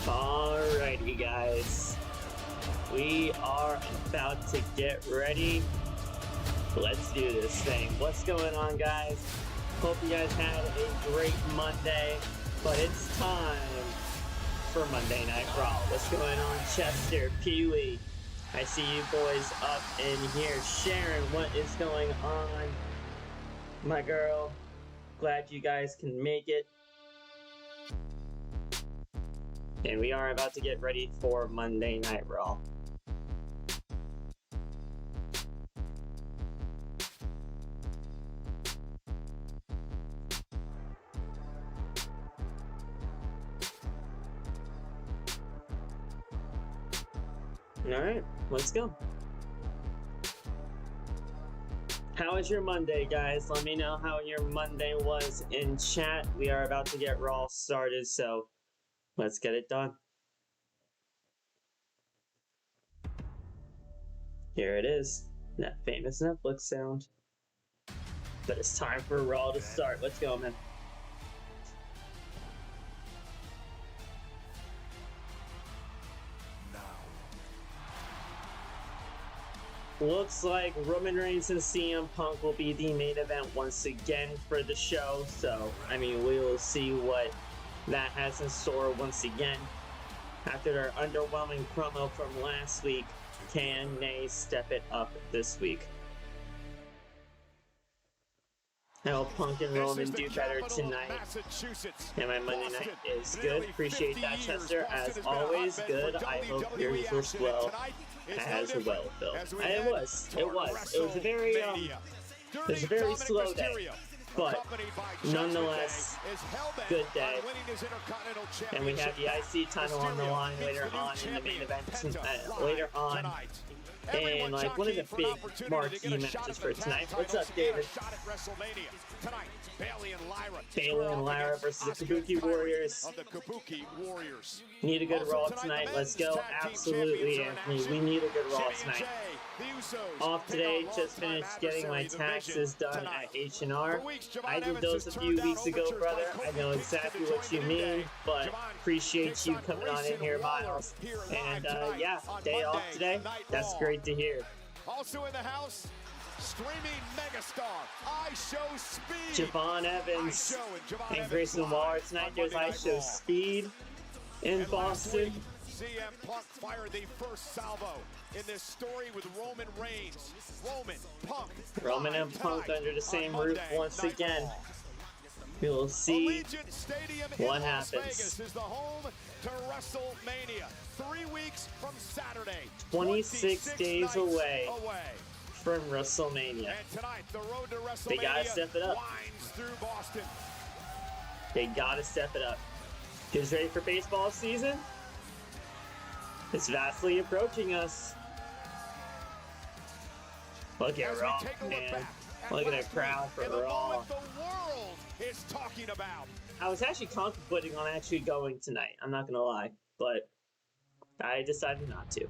Alrighty, guys. We are about to get ready. Let's do this thing. What's going on, guys? Hope you guys had a great Monday, but it's time for Monday Night Raw. What's going on, Chester, Pee-wee? I see you boys up in here. Sharon, what is going on? My girl, glad you guys can make it. And we are about to get ready for Monday Night Raw. Alright, let's go. How was your Monday, guys? Let me know how your Monday was in chat. We are about to get Raw started, so let's get it done. Here it is, that famous Netflix sound. But it's time for Raw to start. Let's go, man. Looks like Roman Reigns and CM Punk will be the main event once again for the show. So, I mean, we will see what that has in store once again. After their underwhelming promo from last week, can they step it up this week? I hope Punk and Roman do better tonight. And my Monday night is good. Appreciate that, Chester. As always, good. I hope yours was well as well, Phil. It was a very slow day, but nonetheless, good day. And we have the IC title on the line later on in the main event later on. And like one of the big marquee matches for tonight. What's up, David? Bayley and Lyra versus the Kabuki Warriors. Need a good Raw tonight. Let's go. Absolutely, Anthony. We need a good Raw tonight. Off today. Just finished getting my taxes done at H&R. I did those a few weeks ago, brother. I know exactly what you mean, but appreciate you coming on in here, Miles. And yeah, day off today. That's great to hear. Also in the house, streaming megastar, I Show Speed. Javon Evans and Grayson tonight. There's I Show Speed in Boston. CM Punk fired the first salvo in this story with Roman Reigns. Roman and Punk under the same roof once again. We will see what happens. Vegas is the home to WrestleMania. 3 weeks from Saturday. 26 days away from WrestleMania. And tonight, the road to WrestleMania they gotta step it up. winds through Boston. They gotta step it up. Who's ready for baseball season? It's vastly approaching us. Look at Raw, man. Look at the crowd for Raw. The world is talking about. I was actually contemplating on actually going tonight. I'm not gonna lie, but I decided not to. You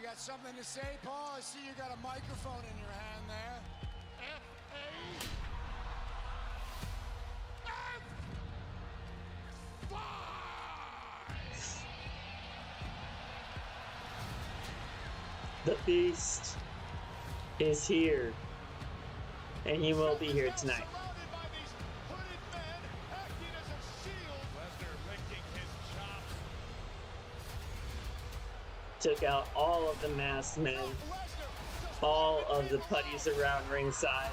got something to say, Paul? I see you got a microphone in your hand there. The Beast is here, and he will be here tonight. Took out all of the masked men, all of the putties around ringside.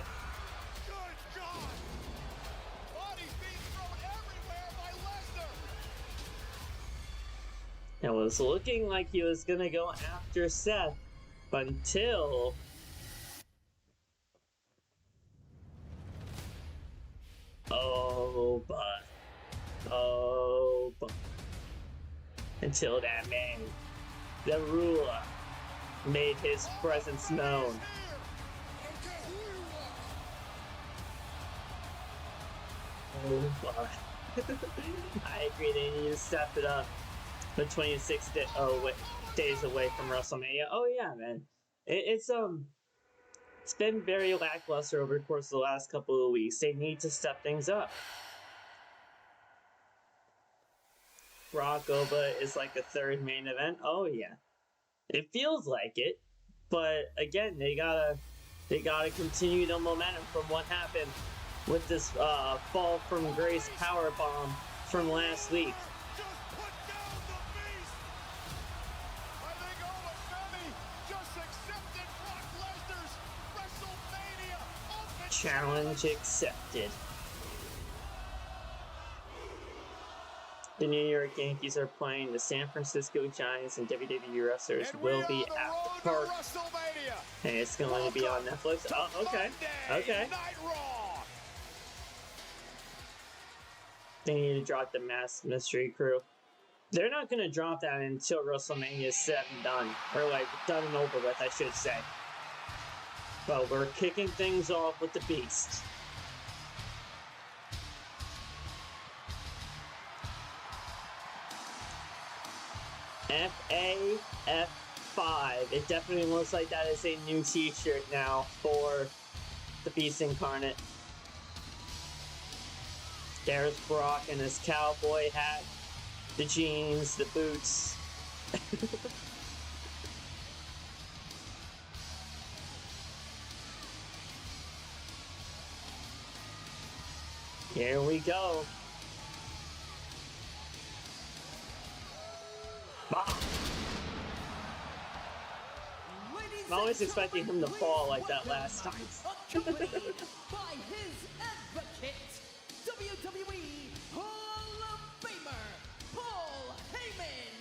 It was looking like he was gonna go after Seth until until that man, the ruler, made his presence known. I agree, they need to step it up. But 26 days away from WrestleMania. Oh yeah, man. It's been very lackluster over the course of the last couple of weeks. They need to step things up. Brock Oba is like a third main event? Oh yeah, it feels like it. But again, they gotta continue the momentum from what happened with this fall from grace power bomb from last week. Challenge accepted. The New York Yankees are playing the San Francisco Giants, and WWE wrestlers will be at the park. And it's going to be on Netflix. Oh, okay. Okay. They need to drop the Masked Mystery Crew. They're not going to drop that until WrestleMania is said and done. Or, like, done and over with, I should say. But we're kicking things off with the Beast. FAF5. It definitely looks like that is a new t-shirt now for the Beast Incarnate. There's Brock in his cowboy hat, the jeans, the boots. Here we go. I'm always expecting him to fall like that last time. Accompanied by his advocate, WWE Hall of Famer, Paul Heyman.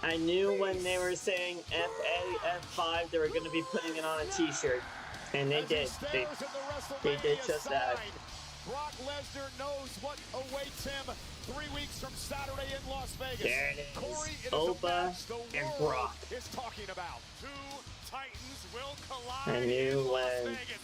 I knew when they were saying FAF5 they were going to be putting it on a t-shirt. And they did. They did just that. Brock Lesnar knows what awaits him 3 weeks from Saturday in Las Vegas. There it is. Corey, it Oba is the and world Brock. is talking about. Two titans will collide. I knew in Las when Vegas.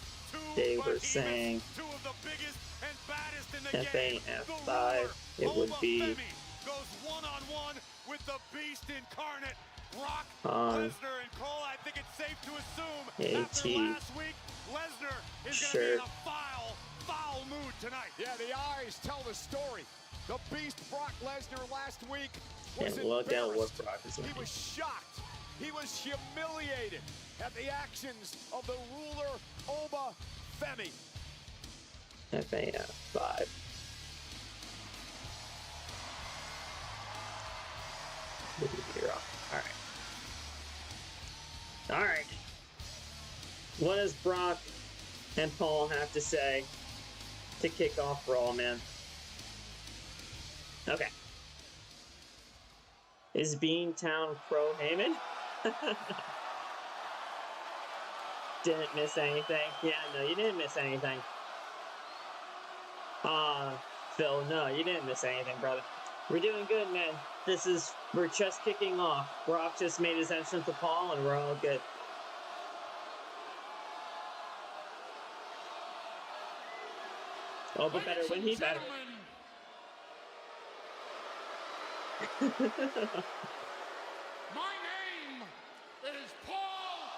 they were saying two of the biggest and baddest in the game. FAF5, it would be goes one-on-one with the Beast Incarnate. Brock, on Lesnar, and Cole. I think it's safe to assume after AT last week, Lesnar is going to be in a foul mood tonight. Yeah, the eyes tell the story. The Beast Brock Lesnar last week was look at what embarrassed. Brock is He wearing. was shocked. He was humiliated at the actions of the ruler Oba Femi. FAF5. Alright. Alright. What does Brock and Paul have to say to kick off Raw, man? Okay. Is Beantown pro Heyman? Didn't miss anything. Yeah, no, you didn't miss anything. Phil, no, you didn't miss anything, brother. We're doing good, man. We're just kicking off. Brock just made his entrance to Paul, and we're all good. Oh, but better when he better. My name is Paul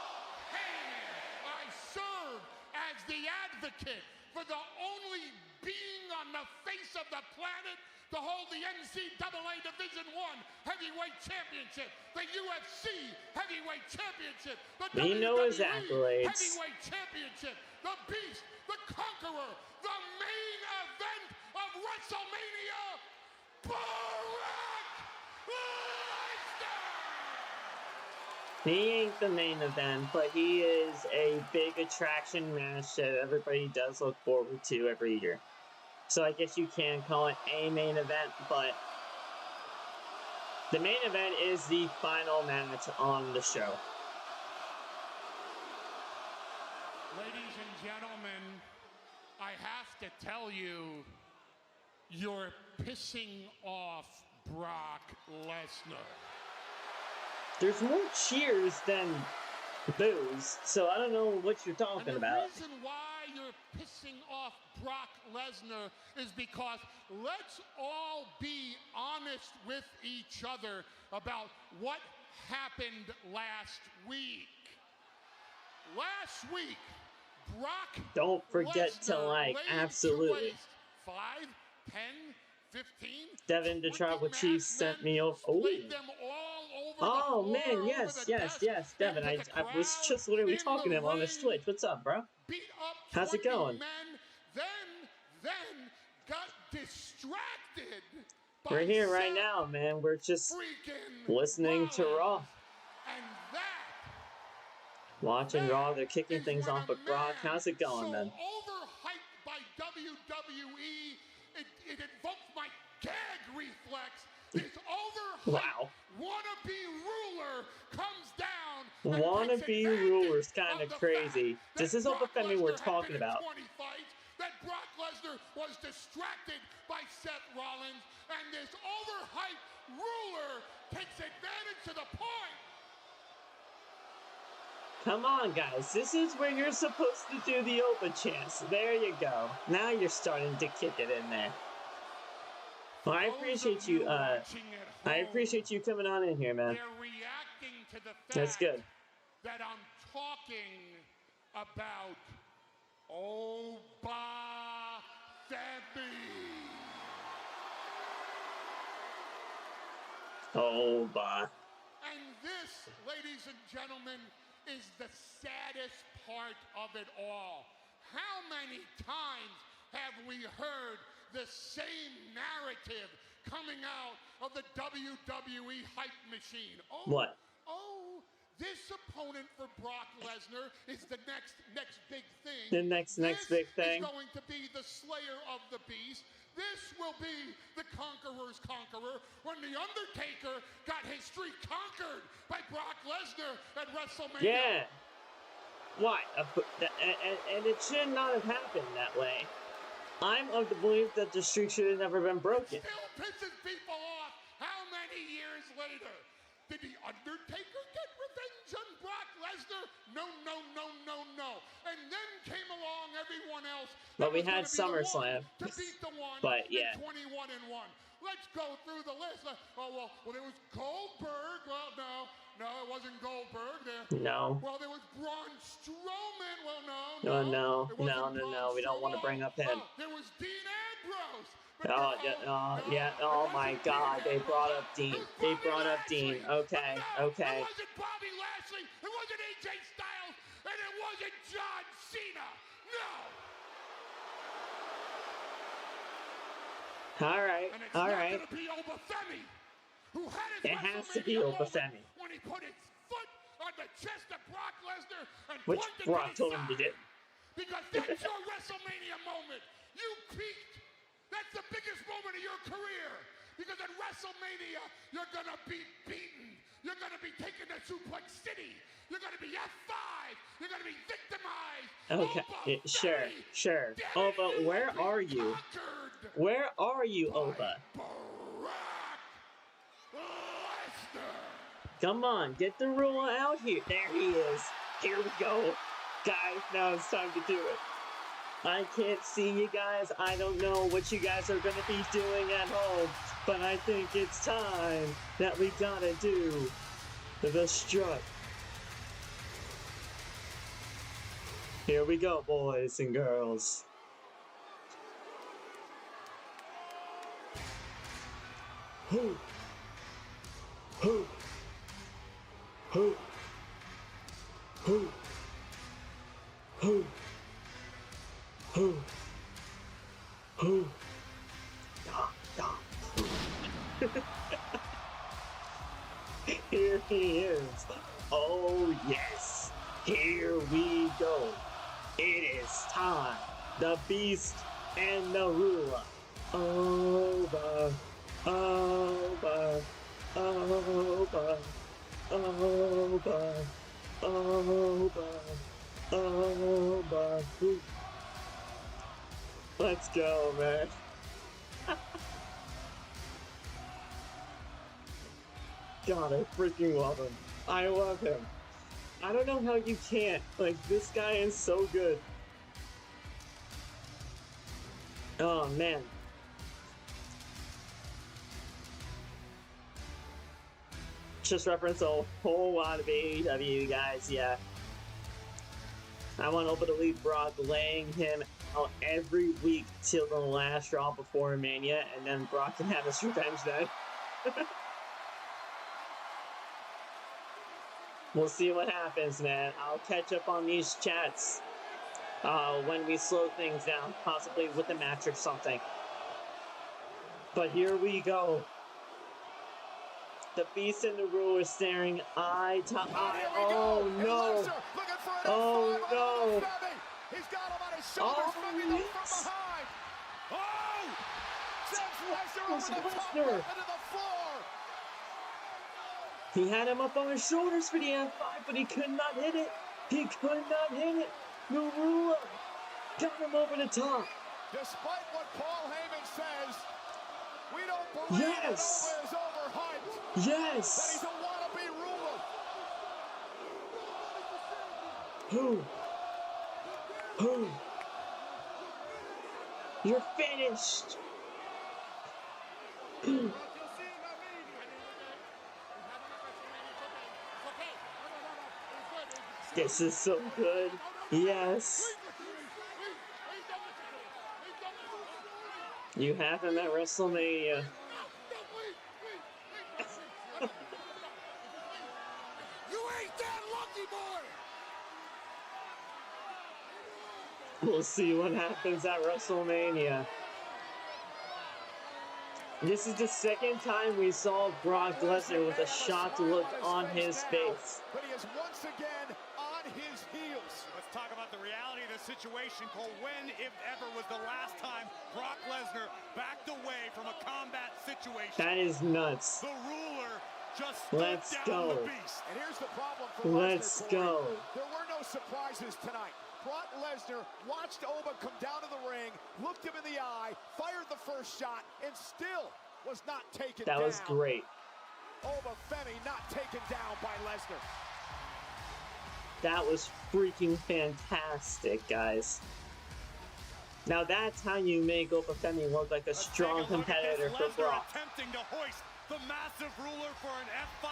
Heyman. I serve as the advocate for the only being on the face of the planet to hold the NCAA Division I Heavyweight Championship, the UFC Heavyweight Championship, the We know his WWE accolades. Heavyweight Championship, the Beast, the Conqueror, the main event of WrestleMania, Brock Lesnar! He ain't the main event, but he is a big attraction match that everybody does look forward to every year. So I guess you can call it a main event, but the main event is the final match on the show. Ladies and gentlemen, I have to tell you, you're pissing off Brock Lesnar. There's more cheers than boos, so I don't know what you're talking about. The reason why you're pissing off Brock Lesnar is because let's all be honest with each other about what happened last week. Last week, Brock Don't forget to Lesnar like, laid absolutely. to waste 5, 10, Devin, the Tribal Chief sent me over. Oh man, yes. Devin, I was just literally talking to him on his Twitch. What's up, bro? How's it going? Then got distracted. We're here right now, man. We're just listening to Raw. And that, watching Raw, they're kicking things off with Brock. How's it going, man? Overhyped by WWE, it invoked my gag reflex. This overhyped wannabe ruler comes down. Wannabe ruler's kind of crazy. This is Obafemi we're talking about. That Brock Lesnar was distracted by Seth Rollins, and this overhyped ruler takes advantage to the point. Come on, guys. This is where you're supposed to do the Opa chants. There you go. Now you're starting to kick it in there. Well, I appreciate you. I appreciate you coming on in here, man. They're reacting to the fact That's good. that I'm talking about Obafemi. Oba. And this, ladies and gentlemen, is the saddest part of it all. How many times have we heard the same narrative coming out of the WWE hype machine? What? This opponent for Brock Lesnar is the next big thing. The next big thing. This is going to be the slayer of the beast. This will be the Conqueror's Conqueror when The Undertaker got his streak conquered by Brock Lesnar at WrestleMania. Yeah. Why? And it should not have happened that way. I'm of the belief that the streak should have never been broken. It still pisses people off. How many years later? Did The Undertaker get revenge on Brock Lesnar? No. And then came along everyone else. But we had SummerSlam. To beat the one. But yeah. 21-1. Let's go through the list. Well, there was Goldberg. Well, no, it wasn't Goldberg. No. Well, there was Braun Strowman. Well, no. No. We don't want to bring up him. There was Dean Ambrose. Yeah. Oh my God, they brought up Dean. Okay. It wasn't Bobby Lashley. It wasn't AJ Styles. And it wasn't John Cena. No. All right. Gonna be Obafemi, who had his It has to be WrestleMania Obafemi. when he put his foot on the chest of Brock Lesnar and Which pointed Brock to his told him to side. do. Because that's your WrestleMania moment. You peaked. That's the biggest moment of your career. Because at WrestleMania, you're going to be beaten. You're going to be taken to Suplex City. You're going to be F5. You're going to be victimized. Okay, sure. Oba, where are you? Where are you, Oba? Brock Lesnar. Come on, get the ruler out here. There he is. Here we go. Guys, now it's time to do it. I can't see you guys. I don't know what you guys are going to be doing at home, but I think it's time that we gotta do the strut. Here we go, boys and girls. Who? Here he is. Oh yes, here we go. It is time. The Beast and the Ruler. Over. Let's go, man. God, I freaking love him. I love him. I don't know how you can't. Like, this guy is so good. Oh, man. Just reference a whole lot of AEW guys, yeah. I want Oba to leave Brock, laying him out every week till the last Raw before Mania, and then Brock can have his revenge then. We'll see what happens, man. I'll catch up on these chats when we slow things down, possibly with a match or something. But here we go. The Beast and the Ruler staring eye to eye. Oh no! Oh no! He's got him on his shoulders, from behind. Oh! Sends Lesnar over the top rope into the floor. He had him up on his shoulders for the F5, but he could not hit it. He could not hit it. The Ruler got him over the top. Despite what Paul Heyman says, we don't believe that Nova is overhyped. Yes. That he's a wannabe ruler. Who? You're finished. This is so good. Yes. You have him at WrestleMania. You ain't that lucky, boy. We'll see what happens at WrestleMania. This is the second time we saw Brock Lesnar with a shocked look on his face. But he is once again on his heels. Let's talk about the reality of the situation, Cole. When, if ever, was the last time Brock Lesnar backed away from a combat situation? That is nuts. The ruler just Let's go. the beast. And here's the problem for Let's Lesnar, go. There were no surprises tonight. Brock Lesnar watched Oba come down to the ring, looked him in the eye, fired the first shot, and still was not taken down. That was great. Oba Femi not taken down by Lesnar. That was freaking fantastic, guys. Now that's how you make Oba Femi look like a strong competitor for Brock. Attempting to hoist the massive ruler for an F5,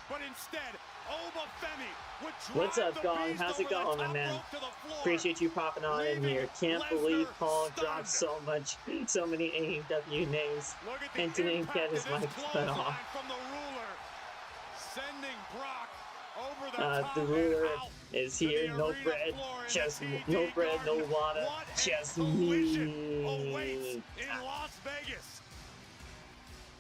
but instead, Oba Femi would drive What's up, the Gong? beast How's it over the going, my top man? rope to the floor. Appreciate you popping on in here. Can't believe Paul dropped so many AEW names Look at the and didn't impact get his of this mic cut clothesline off. from the ruler, sending Brock over the top The and ruler out is to the here. No arena bread, floor in just the TD no bread, no Garden. water, What a just collision me. awaits in Las Vegas.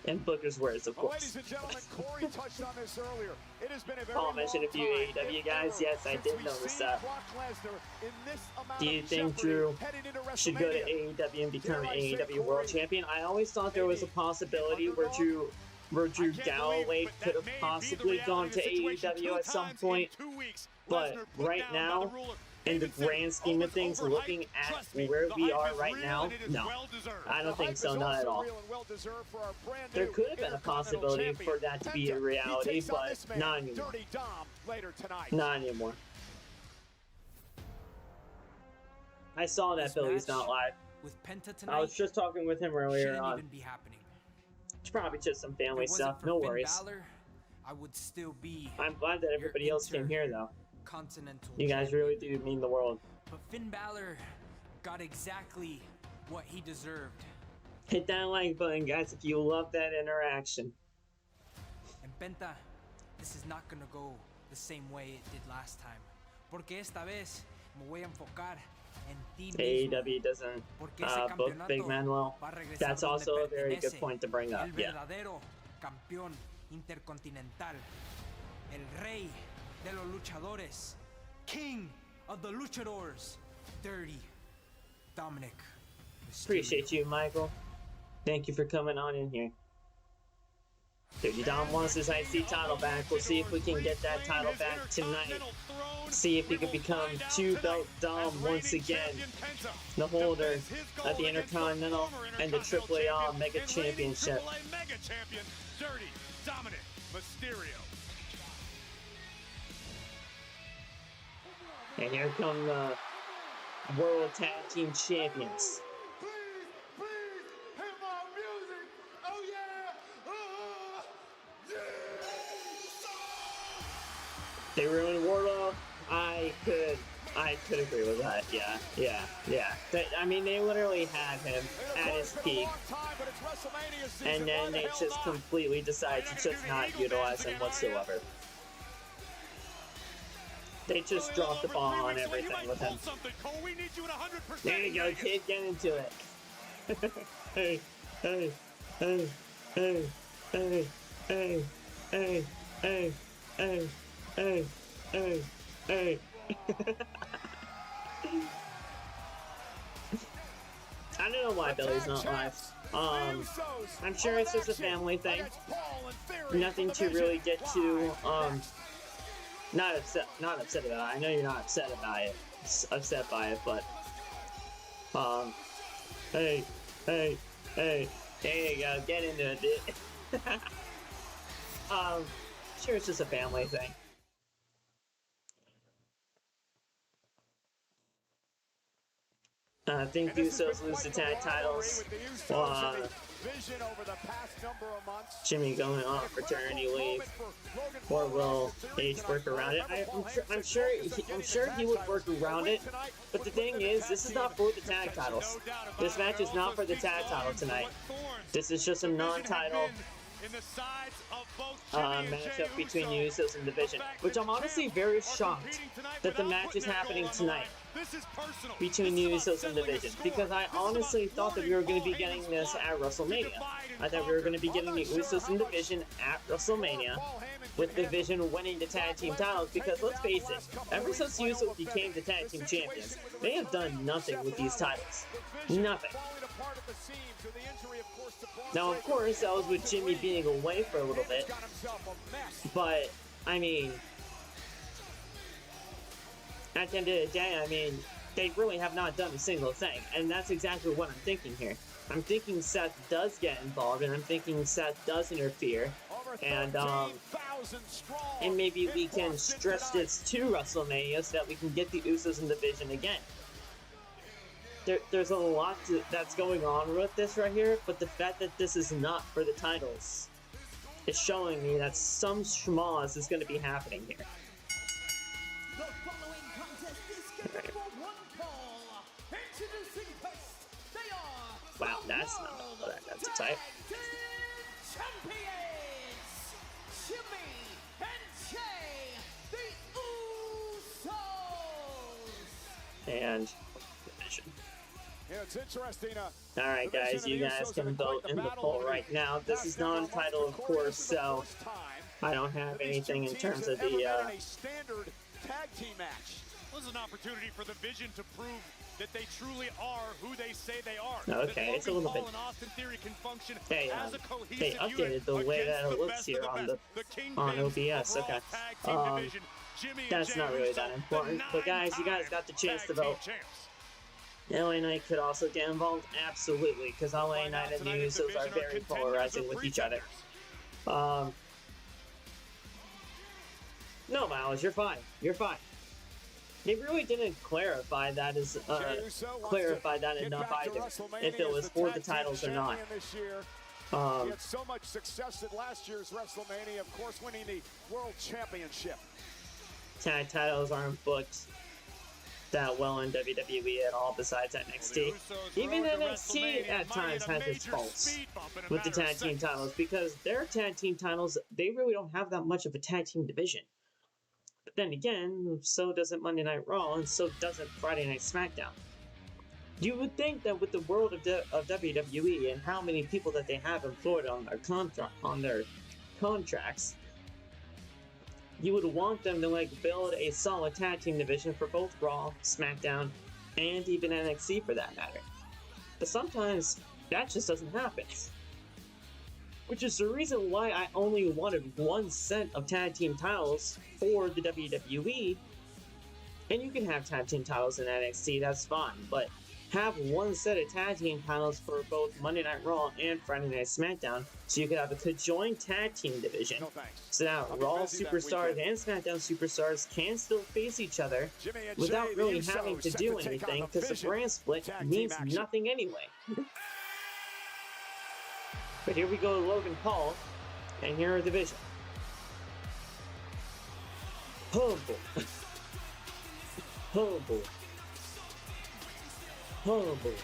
And Booker's words, of Well, course. ladies and gentlemen, Corey touched on this earlier. It has been a very Paul mentioned a few long time, AEW if guys. ever, Yes, I since did we've notice seen that. Brock Lesnar in this amount Do you of think jeopardy Drew heading into should go to WrestleMania? AEW and become Dare I say, AEW Corey, World Champion? I always thought there was a possibility where Drew Galloway could have possibly gone to AEW at some point. But right now, in the grand scheme of things, looking at where we are right now, no. I don't think so, not at all. There could have been a possibility for that to be a reality, but not anymore. Not anymore. I saw that Billy's not live. With Penta tonight, I was just talking with him earlier shouldn't on. even be happening. It's probably just some If it family wasn't stuff, for no Finn worries. Balor, I would still be I'm glad that everybody else came here, though. Continental You guys champion. really do mean the world. But Finn Balor got exactly what he deserved. Hit that like button, guys, if you love that interaction. And Penta, this is not gonna go the same way it did last time. Porque esta vez me voy a enfocar en ti mismo. AEW doesn't Porque ese book campeonato Big Man well. va a regresar That's donde also a very good pertenece. point to bring up, El yeah. verdadero campeón intercontinental. El rey de los luchadores. King of the luchadors. Dirty Dominik Mysterio. Appreciate you, Michael. Thank you for coming on in here. Dirty Dom wants his IC title back. We'll see if we can get that title back tonight. See if he can become two-belt Dom once again. The holder of the Intercontinental and the AAA Mega Championship. Mega champion, Dirty Dominik Mysterio. And here come the World Tag Team Champions. Please, hit my music. Oh yeah. They ruined WRAW. I could I could agree with that. Yeah. I mean, they literally had him at his peak, and then they just completely decide to just not utilize him whatsoever. They just dropped the ball on everything with him. There you go, kid, get into it. Hey. I don't know why Billy's not live. I'm sure it's just a family thing. Nothing to really get to, not upset about it. I know you're not upset by it, but, hey, there you go, get into it, dude. Sure it's just a family thing. I think Usos lose the tag titles. Jimmy going on fraternity leave, or will H work around it? I'm sure he would work around it. But the thing is, this is not for the tag titles. This match is not for the tag title tonight. This is just a non-title matchup between Usos and Division, which I'm honestly very shocked that the match is happening tonight between the Usos and Division, because I honestly thought that we were going to be getting this at WrestleMania. I thought we were going to be getting the Usos and Division at WrestleMania, with Division winning the tag team titles, because let's face it, ever since Usos became the tag team champions, they have done nothing with these titles. Nothing. Now, of course, that was with Jimmy being away for a little bit, but, I mean, at the end of the day, I mean, they really have not done a single thing, and that's exactly what I'm thinking here. I'm thinking Seth does get involved, and I'm thinking Seth does interfere, and maybe we can stretch this to WrestleMania so that we can get the Usos in Division again. There's a lot that's going on with this right here, but the fact that this is not for the titles is showing me that some schmoz is going to be happening here. The following contest is scheduled for one fall. Introducing first, they are wow, that's not that's a type. Champions, Jimmy and Jay, the Usos. And Division. Yeah, it's interesting. Alright guys, you guys can vote in the poll right now. This is non-title, of course, so I don't have anything in terms of the standard tag team match. This is an opportunity for the Vision to prove that they truly are who they say they are. Okay, it's a little bit. They updated the way that it looks here on OBS. Okay, that's not really that important. But guys, you guys got the chance to vote. LA Knight could also get involved, absolutely, because LA Knight and the Usos are very polarizing with each other. No, Miles, you're fine. You're fine. They really didn't clarify that enough either, if it was for the titles or not. He had so much success at last year's WrestleMania, of course, winning the World Championship. Tag titles aren't booked that well in WWE at all, besides NXT. Even NXT at times has its faults with the tag team titles, because their tag team titles, they really don't have that much of a tag team division. But then again, so doesn't Monday Night Raw, and so doesn't Friday Night SmackDown. You would think that with the world of WWE and how many people that they have employed on their contracts, you would want them to build a solid tag team division for both Raw, SmackDown, and even NXT for that matter. But sometimes that just doesn't happen. Which is the reason why I only wanted one set of tag team titles for the WWE. And you can have tag team titles in NXT, that's fine, but have one set of tag team titles for both Monday Night Raw and Friday Night SmackDown, so you could have a conjoined tag team division. So now Raw superstars and SmackDown superstars can still face each other without really having to do anything, because the brand split means nothing anyway. But here we go to Logan Paul, and here are the Division. Horrible. Horrible.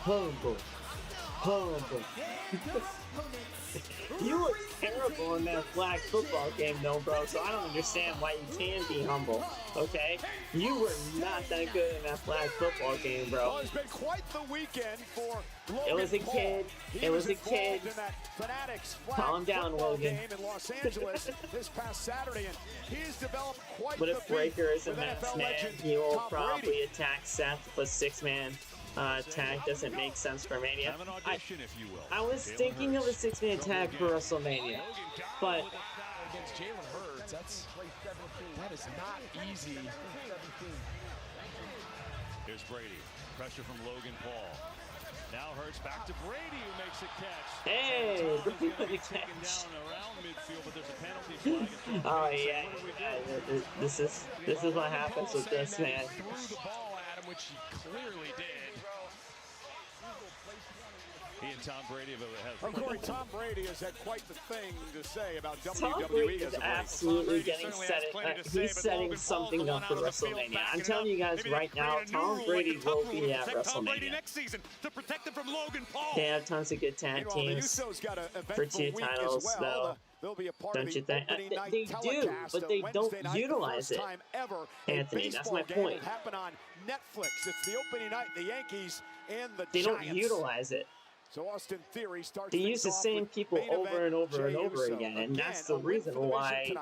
Horrible. Horrible. You were terrible in that flag football game, though, bro, so I don't understand why you can be humble, okay? You were not that good in that flag football game, bro. Well, it's been quite the weekend for Logan It was a Paul. kid. He It was a involved kid. in that Fanatics flag Calm down, football Logan. game in Los Angeles this past Saturday, and he's developed quite But the if Breaker beat is a with masked NFL man, legend he will Tom probably Brady. attack Seth, but six-man tag doesn't make sense for Mania. I was thinking of a six-man tag for WrestleMania, but against Jalen Hurts, that is not easy. Here's Brady. Pressure from Logan Paul. Now Hurts back to Brady, who makes a catch. hey, Brady with the catch. Oh yeah, this is what happens with this man. Threw the ball at him, which he clearly did. He and Tom Brady have Corey, Tom Brady has had quite the thing to say about Tom WWE Brady as is of late. absolutely getting set. He's setting something up for WrestleMania. I'm telling you guys right now, Tom Brady will be at WrestleMania. They have tons of good tag teams for 2 titles, though. Don't you think? They do, but they don't utilize it. Anthony, that's my point. It's the opening night, the Yankees and the They don't Giants. utilize it. So Austin Theory starts They use the same people over and over and over again, and that's the reason why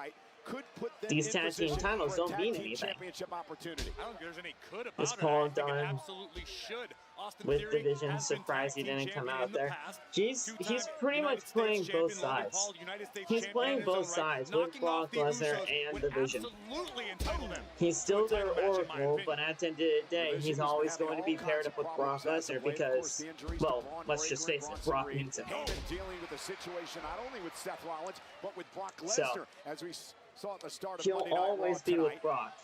these tag team titles don't mean anything. I don't think there's any could about Is it. Paul I think it done absolutely should. Austin with Theory division? has been Surprised he tag team didn't come champion out in the there. past. He's Two-time pretty much United States playing champion both Logan sides. Paul, United States He's champion playing in his own both right. sides with Knocking Brock off the Lesnar Usos and would division. absolutely entitle them He's still to a their title match, in my oracle, opinion. but at the end of the day, he's always going to be paired up with Brock Lesnar because, well, let's just face it, Brock needs him. Heyman dealing with the situation not only with Seth Rollins, but with Brock So, Lesnar, as we saw at the start of he'll Monday Night Raw always be tonight. with Brock.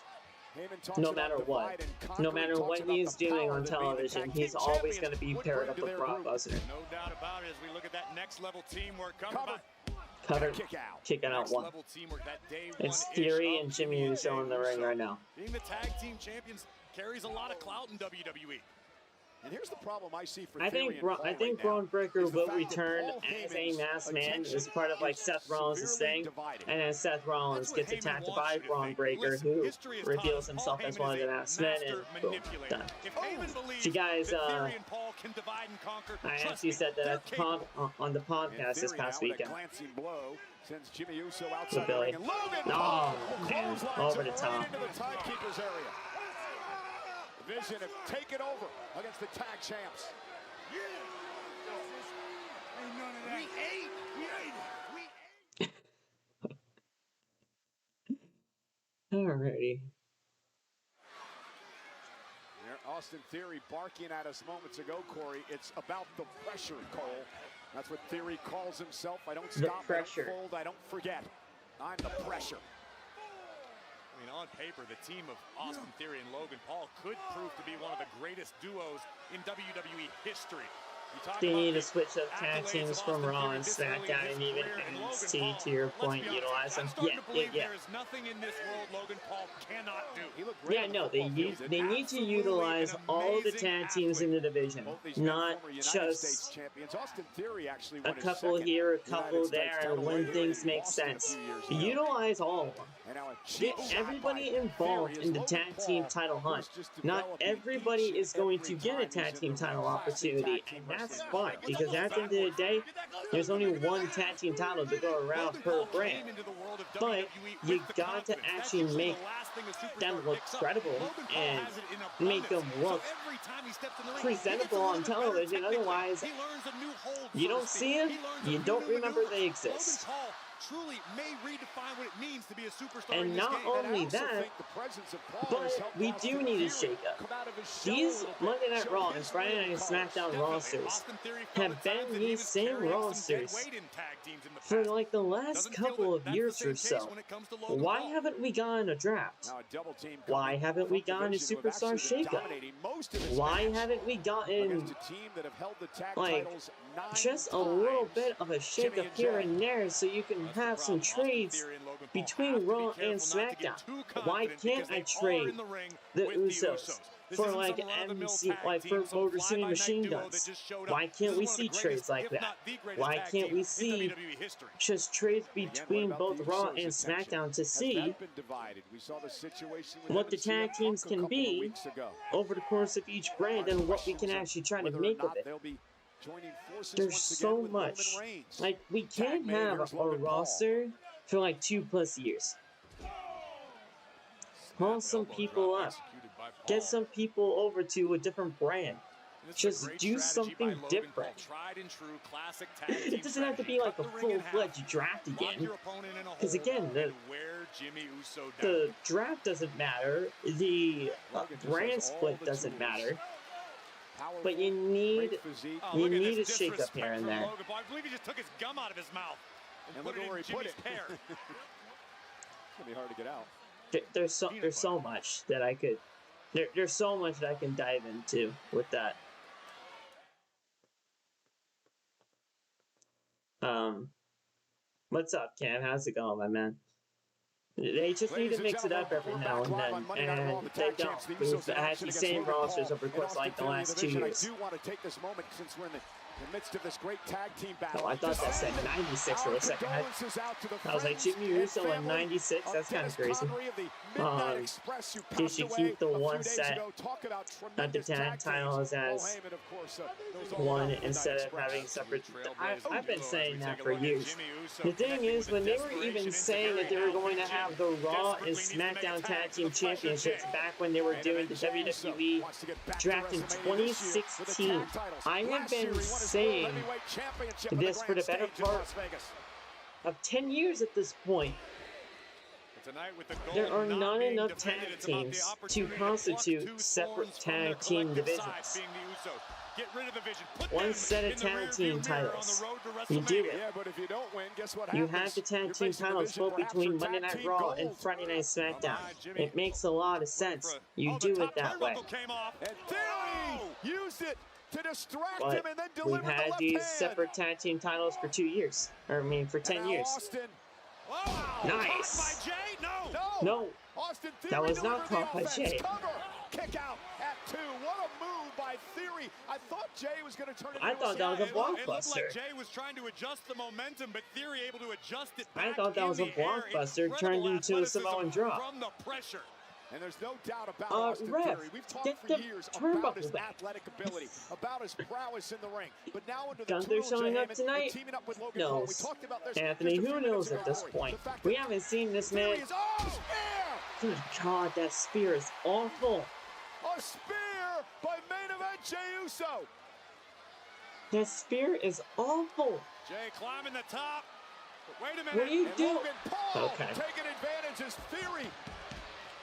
Heyman talks No about matter what. divide and conquer. No He matter talks what about he's the doing power on that being the television, tag he's team always going to champions be would paired bring up to with their Brock group. Lesnar. No doubt about it as we look at that next level teamwork coming Cover. Cover, kick out. kicking out Next one. level teamwork, that day It's one-ish Theory of and Jimmy the Uso in the ring right now. Being the tag team champions carries a lot of clout in WWE. And here's the problem I see for I think Theory and Paul right now, Braun Breaker is the will fact that return Paul as a Heyman's masked man attention as part of like is Seth Rollins' severely thing, divided. and then Seth Rollins That's what gets Heyman attacked wants by you to Braun think. Breaker, Listen, who history has reveals taught himself Paul as Heyman one of is the a masked men, master and boom, manipulator. done. If Heyman believes So guys, that Theory and Paul can divide and conquer, I trust actually me, said that they're at the on the And podcast this Theory past now with a weekend. glancing blow sends Jimmy Uso With outside the Billy. ring, and Logan Oh, Paul man, clotheslines over him the top. right into the timekeeper's area. Vision have taken over against the tag champs. Alrighty. There, Austin Theory barking at us moments ago, Corey. It's about the pressure, Cole. That's what Theory calls himself. I don't The stop, pressure. I don't fold, I don't forget. I'm the pressure. I mean, on paper, the team of Austin Theory and Logan Paul could prove to be one of the greatest duos in WWE history. They need to switch up tag teams from Raw and SmackDown and even NXT, to your point, utilize them. Yeah. There is nothing in this world Logan Paul cannot do. Yeah, no, they need to utilize all the tag teams in the division, not just a couple here, a couple there, and when things make sense. Utilize all of them. Get everybody involved in the tag team title hunt. Not everybody is going to get a tag team title opportunity, and that's fine, because at the end of the day, there's only one tag team title to go around per brand. But you got to actually make them look credible and make them look presentable on television. Otherwise, you don't see them, you don't remember they exist. Truly may redefine what it means to be a superstar. And not only that, but we do need a shakeup. These Monday Night Raw and Friday Night SmackDown rosters have been these same rosters for like the last couple of years or so. Why haven't we gotten a draft? Why haven't we gotten a superstar shakeup? Why haven't we gotten like just a little bit of a shakeup here and there so you can have some trades between Raw and SmackDown. Why can't I trade the Usos for like MC, like for Motor City Machine Guns? Why can't we see trades like that? Why can't we see just trades between both Raw and SmackDown to see what the tag teams can be over the course of each brand and what we can actually try to make of it? There's so much. Like, we can't have a roster for like 2+ years. Call some people up. Get some people over to a different brand. Just do something different. It doesn't have to be like a full-fledged draft again. Because again, the draft doesn't matter. The brand split doesn't matter. But you need a shake up here and there. I believe he just took his gum out of his mouth and put it in Jimmy's hair. It's gonna be hard to get out. There's so much that I could. There's so much that I can dive into with that. What's up, Cam? How's it going, my man? They just need to mix it up every now and then, and they don't. We've had the same rosters over the course like the last 2 years. I do want to take this moment since we're in the midst of this great tag team battle. Oh, I thought that said 96 for a second. I was like, Jimmy Uso in 96? That's kind of crazy. They should keep the one set at the tag titles as one instead of having separate. I've been saying that for years. The thing is, when they were even saying that they were going to have the Raw and SmackDown Tag Team Championships back when they were doing the WWE draft in 2016, I have been saying this for the better part of 10 years at this point. There are not enough tag teams to constitute separate tag team divisions. One set of tag team titles. You do it. You have the tag team titles split between Monday Night Raw and Friday Night SmackDown. It makes a lot of sense. You do it that way. But we've had these separate tag team titles for 2 years. Or, I mean, for 10 years. Nice! No! That was not caught by Jay. Kick out at 2. What a move by Theory. I thought Jay was going to turn it. I thought that was a blockbuster. It looked like Jay was trying to adjust the momentum, but Theory able to adjust it back. I thought that was a blockbuster turned into a Samoan drop. From the pressure. And there's no doubt about Austin Theory. We've talked for years about his athletic ability, about his prowess in the ring. But now under the Gunther showing up tonight? No. Anthony, who knows at this point? We haven't seen this man. Good God, that spear is awful. A spear by main event Jey Uso. That spear is awful. Jay climbing the top. But wait a minute. What are you doing? Okay. Taking advantage as Theory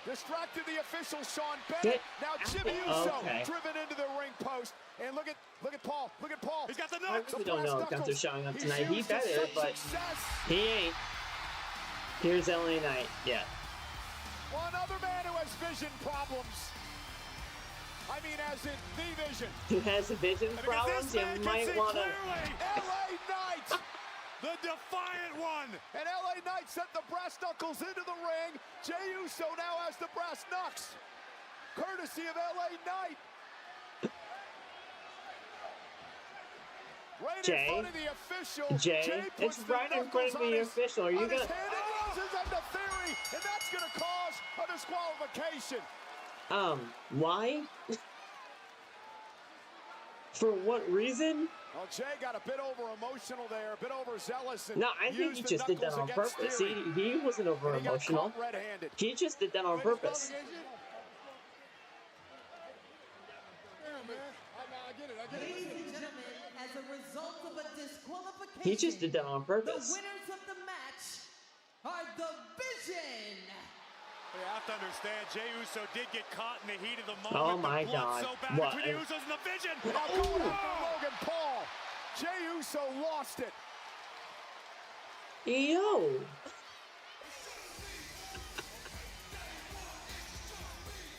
distracted the official Sean Bennett. Now Jimmy Uso driven into the ring post. And look at Paul. Look at Paul. He's got the I knucks. really don't know if Gunther's showing up tonight. He better, but he ain't. Here's LA Knight. Yeah. Another man who has vision problems. I mean, as in the vision. Who has vision problems? You might want to. LA Knight. The defiant one! And LA Knight sent the brass knuckles into the ring. Jey Uso now has the brass knucks. Courtesy of LA Knight. Right in front of the official. Jay, it's right in front of the official. Are you gonna? Theory, and that's gonna cause a disqualification. Why? For what reason? Well, Jay got a bit over emotional there, a bit overzealous. No, I think he just did that on purpose. He wasn't over emotional. He just did that on purpose. Ladies and gentlemen, as a result of a disqualification, He just did that on purpose. the winners of the match are the Vision. You have to understand, Jey Uso did get caught in the heat of the moment. Oh my God! So bad What? between the Usos and the Vision. Now going after Logan Paul. Jey Uso lost it. Yo!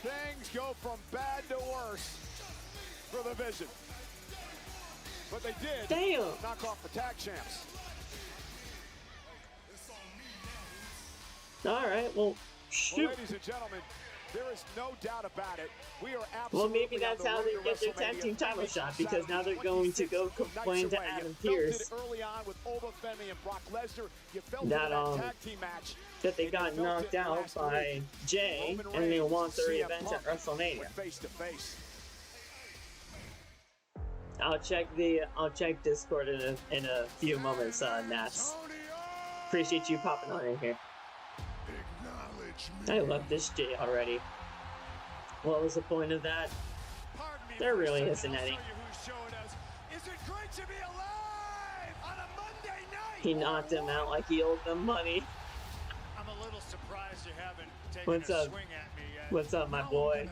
Things go from bad to worse for the Vision. But they did knock off the tag champs. Alright, well, shoot. Well, ladies and gentlemen, there is no doubt about it. We are absolutely well, maybe that's how they get their tag team title shot, because now they're going to go complain to Adam Pearce that they got knocked out by Jay and they want the revenge at WrestleMania. I'll check Discord in a few moments, Nats. Appreciate you popping on in here. I love this Jay already. What was the point of that? There really isn't any. He knocked him out like he owed them money. I'm a little surprised you haven't taken What's a up? swing at me yet. What's up, my boy?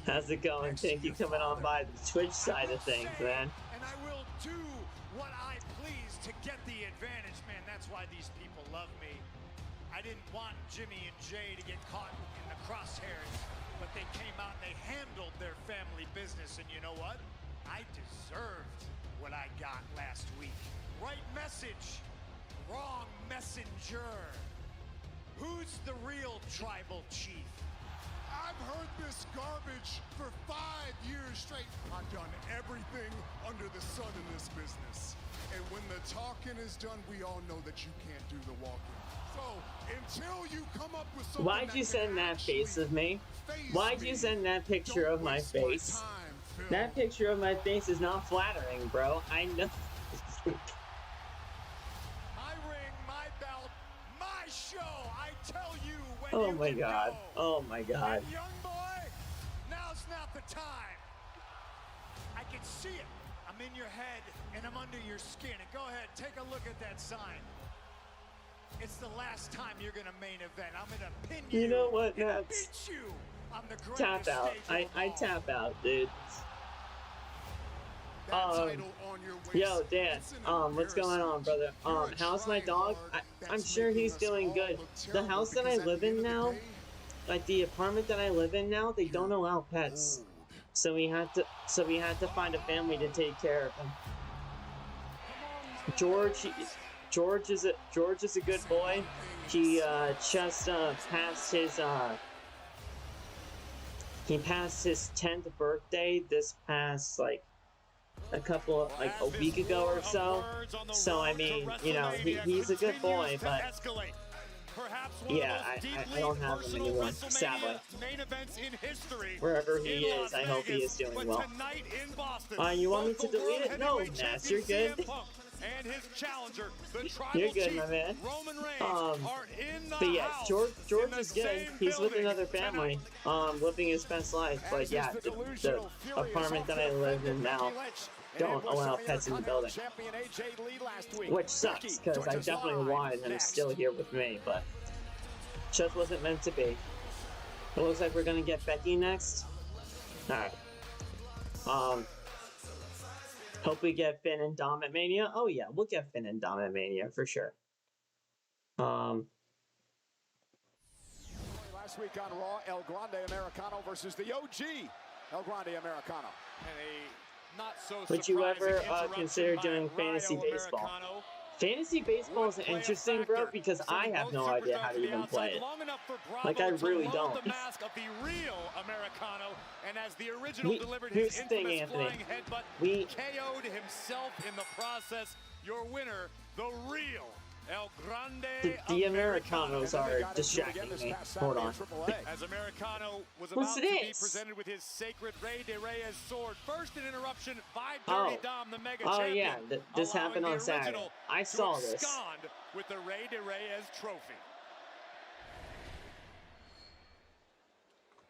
How's it going? Thank you coming on by the Twitch side of things, man. And I will do what I please to get the advantage, man. That's why these people love me. I didn't want Jimmy and Jay to get caught in the crosshairs, but they came out and they handled their family business. And you know what? I deserved what I got last week. Right message, wrong messenger. Who's the real tribal chief? I've heard this garbage for 5 years straight. I've done everything under the sun in this business. And when the talking is done, we all know that you can't do the walking. So until you come up with something, Why'd you send that face of me? Why'd you send that picture of my face? That picture of my face is not flattering, bro. I know. My ring, my belt, my show. I tell you when Oh you my can god. go. Oh my god. And young boy, now's not the time. I can see it. I'm in your head and I'm under your skin. And go ahead, take a look at that sign. It's the last time you're gonna main event. I'm gonna pin you. You know what, and Nats? beat you on the Tap greatest out. stage of I all. tap out, dude. that title on your waist. Yo, Dan, It's an what's going on, brother? embarrassment. You're a How's my dog? tryhard I'm that's sure making he's us doing all good. look The terrible house that I because at live the in end of the now, day, like the apartment that I live in now, they don't allow pets. So we had to find a family to take care of him. George is a good boy. He just passed his 10th birthday this past a week ago or so. So I mean, you know, he's a good boy, but yeah, I don't have him anymore, sadly. Wherever he is, I hope he is doing well. You want me to delete it? No, Nats, you're good. And his challenger, the You're tribal good, chief, my man. Roman Reigns, are in the But yeah, house George in the is good. same He's with building another family, living his best life. But yeah, the apartment that I live in now don't allow pets in the building, which sucks because I definitely wanted him still here with me, but just wasn't meant to be. It looks like we're gonna get Becky next. All right. Hope we get Finn and Dom at Mania. Oh yeah, we'll get Finn and Dom at Mania for sure. Last week on Raw, El Grande Americano versus the OG El Grande Americano. Would you ever consider doing fantasy baseball? Fantasy baseball is interesting, bro, because I have no idea how to even play it. Like, I really don't. Here's the thing, Anthony. We KO'd himself in the process. Your winner, the real El Grande the Americanos are distracting me. Hold on. As Americano was What's about to be this? presented with his sacred Rey de Reyes sword. First an interruption by Dirty Dom, the mega champion. Yeah, this happened on Saturday. I saw this. With the Rey de Reyes trophy.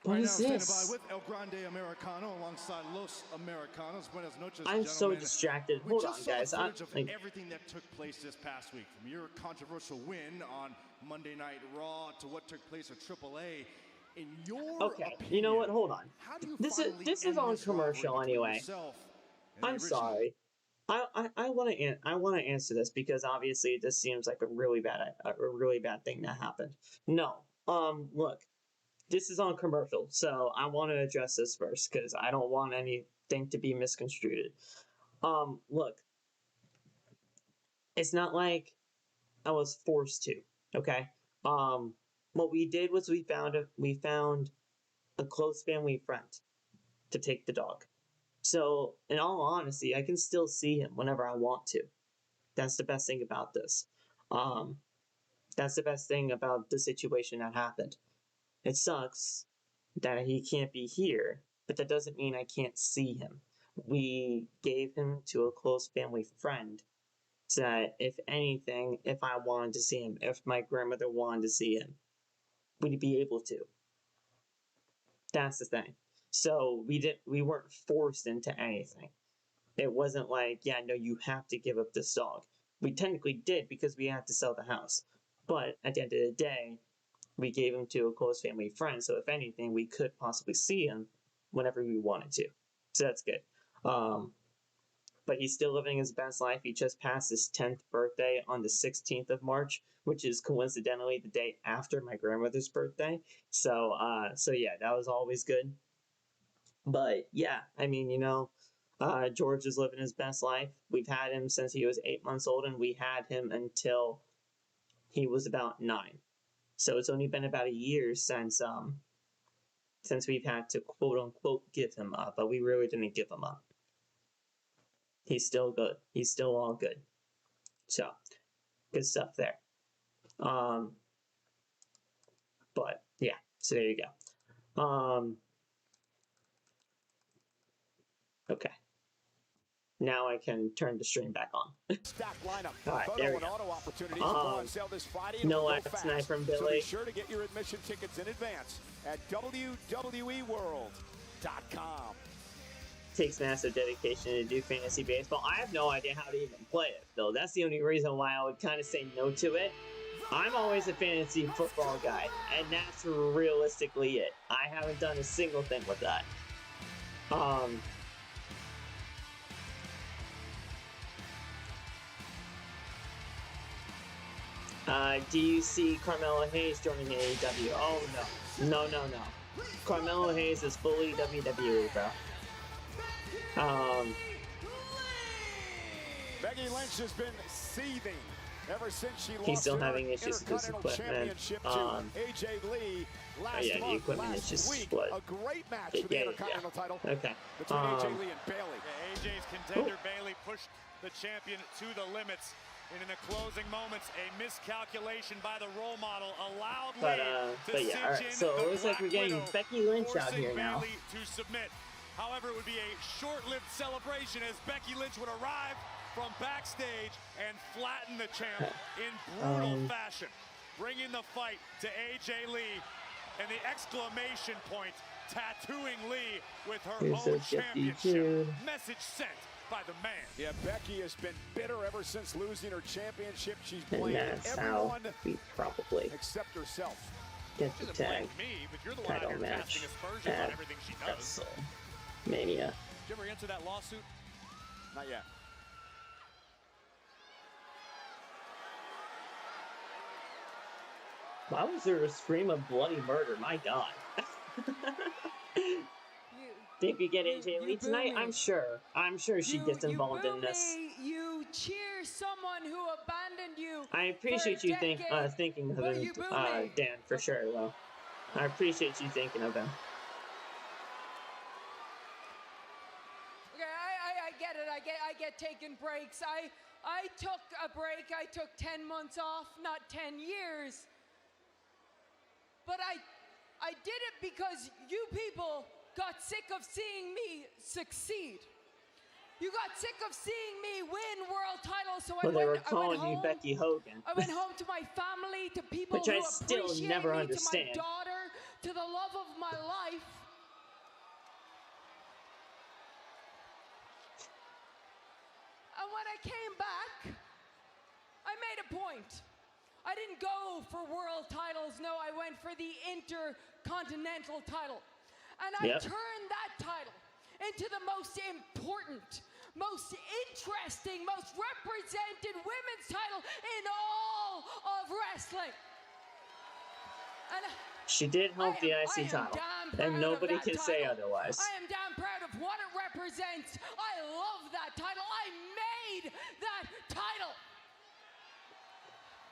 What is this? With El Grande Americano alongside Los Americanos. Buenas noches, I'm so gentlemen. distracted. We Hold just on, saw guys. footage of everything that took place this past week, from your controversial win on Monday Night Raw to what took place at AAA. In your Okay, opinion, you know what? Hold on. how do you This finally is end on this rivalry commercial between anyway. yourself and the I'm original? sorry. I want to answer this because obviously this seems like a really bad thing that happened. No. Look. This is on commercial, so I want to address this first because I don't want anything to be misconstrued. Look. It's not like I was forced to, okay? what we did was we found a close family friend to take the dog. So, in all honesty, I can still see him whenever I want to. That's the best thing about this. That's the best thing about the situation that happened. It sucks that he can't be here, but that doesn't mean I can't see him. We gave him to a close family friend so that if anything, if I wanted to see him, if my grandmother wanted to see him, we'd be able to. That's the thing. So we weren't forced into anything. It wasn't like, yeah, no, you have to give up this dog. We technically did because we had to sell the house. But at the end of the day, we gave him to a close family friend, so if anything, we could possibly see him whenever we wanted to. So that's good. But he's still living his best life. He just passed his 10th birthday on the 16th of March, which is coincidentally the day after my grandmother's birthday. So yeah, that was always good. But yeah, I mean, George is living his best life. We've had him since he was 8 months old, and we had him until he was about 9. So it's only been about a year since we've had to quote unquote give him up, but we really didn't give him up. He's still good. He's still all good. So good stuff there. But yeah, so there you go. Okay. Now I can turn the stream back on. Alright, there we go. No last tonight from Billy. So be sure to get your admission tickets in advance at WWERAW.com. Takes massive dedication to do fantasy baseball. I have no idea how to even play it, though. That's the only reason why I would kind of say no to it. I'm always a fantasy football guy, and that's realistically it. I haven't done a single thing with that. Do you see Carmelo Hayes joining AEW? Oh, no. No. Carmelo Hayes is fully WWE, bro. Becky Lynch has been seething ever since she lost. He's still having issues with his equipment. AJ Lee last yeah, the equipment is just split. A great match for the Intercontinental title. Okay. Between AJ Lee and Bayley. AJ's contender Bayley pushed the champion to the limits. And in the closing moments, a miscalculation by the role model allowed Lee to yeah, all right. So it looks like we're getting Becky Lynch out here now. Bayley to submit. However, it would be a short-lived celebration as Becky Lynch would arrive from backstage and flatten the champ in brutal fashion, bringing the fight to AJ Lee and the exclamation point tattooing Lee with her own championship. Message sent by the man. Yeah, Becky has been bitter ever since losing her championship. She's and blamed that's everyone how we probably except herself. Get the tag title match at WrestleMania. Did you ever answer that lawsuit? Not yet. Why was there a scream of bloody murder? My God. Think we get AJ Lee tonight? I'm sure she gets involved in this. You cheer someone who abandoned you. I appreciate you thinking of him, Dan, for sure, though. I appreciate you thinking of him. Okay, I get it. I get taking breaks. I took a break. I took 10 months off, not 10 years. But I did it because you people got sick of seeing me succeed. You got sick of seeing me win world titles, so they were calling you Becky Hogan. I went home to my family, to people which who I still appreciate never me, understand. to my daughter, to the love of my life. And when I came back, I made a point. I didn't go for world titles. No, I went for the Intercontinental title. And I turned that title into the most important, most interesting, most represented women's title in all of wrestling. And she did hold the IC title, and nobody can say otherwise. I am damn proud of what it represents. I love that title. I made that title.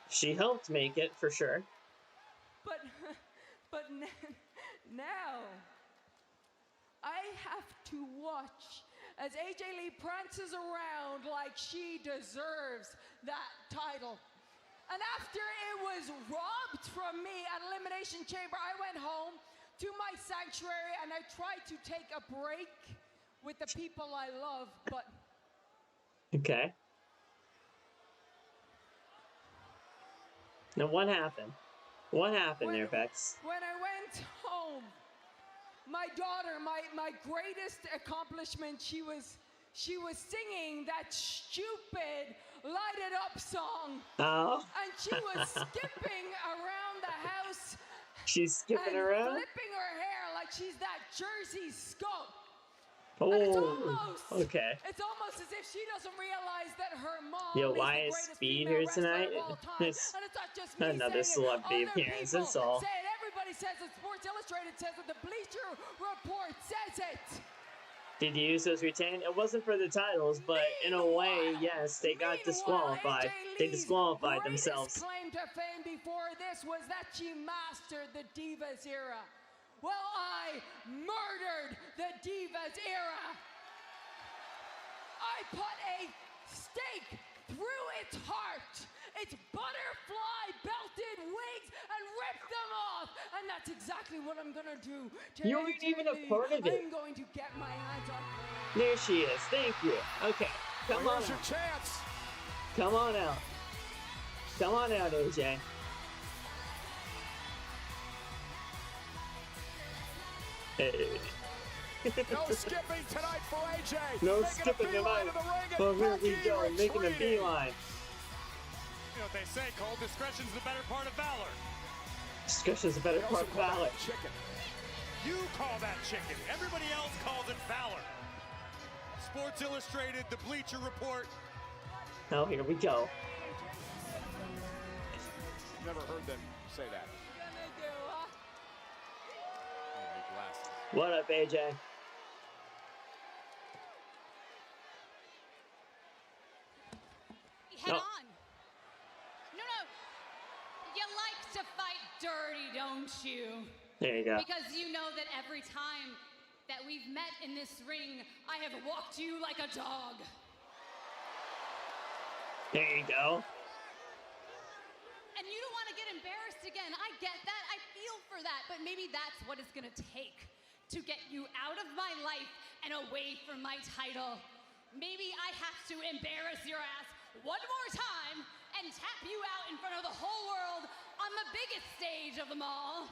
She helped make it, for sure. but now I have to watch as AJ Lee prances around like she deserves that title. And after it was robbed from me at Elimination Chamber, I went home to my sanctuary and I tried to take a break with the people I love, but... Okay. Now what happened? What happened there, Bex? When I went home, my daughter, my greatest accomplishment, she was singing that stupid Light It Up song. Oh. And she was skipping around the house. She's skipping and around? flipping her hair like she's that Jersey skunk. Oh, and it's almost, okay. It's almost as if she doesn't realize that her mom Yo, is why the is greatest Speed female here wrestler tonight? of all time. It's and it's not just me another saying celebrity it. appearance, Other that's people all. say it. Everybody says it. Sports Illustrated says it. The Bleacher Report says it. Did the Usos retain? It wasn't for the titles, but in a way, yes, they got disqualified. They disqualified themselves. Her claim to fame before this was that she mastered the Divas era. Well, I murdered the Divas era. I put a stake through its heart, its butterfly belted wings, and ripped them off. And that's exactly what I'm gonna do. You weren't even a part of it. I'm going to get my hands on her. There she is. Thank you. Okay, come on Here's your out. chance. Come on out. Come on out, AJ. Hey. No skipping tonight for AJ. No Making skipping a beeline tonight. to the ring, and Well, here we Becky go, making a retreating. beeline. You know what they say, Cole, discretion's the better part of valor. Discretion's the better They part also of call valor. that chicken. You call that chicken. Everybody else calls it valor. Sports Illustrated, the Bleacher Report. Oh, here we go. Never heard them say that. What up, AJ? Head on. No. You like to fight dirty, don't you? There you go. Because you know that every time that we've met in this ring, I have walked you like a dog. There you go. And you don't want to get embarrassed again. I get that. I feel for that. But maybe that's what it's going to take to get you out of my life and away from my title. Maybe I have to embarrass your ass one more time and tap you out in front of the whole world on the biggest stage of them all.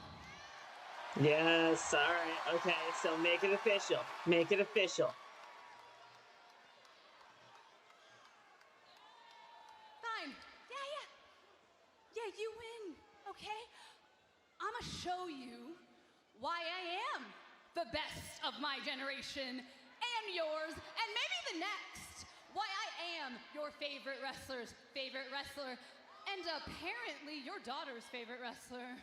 Yes, alright, okay, so make it official. Make it official. Fine. Yeah, you win, okay? I'ma show you why I am the best of my generation and yours, and maybe the next. Why I am your favorite wrestler's favorite wrestler, and apparently your daughter's favorite wrestler.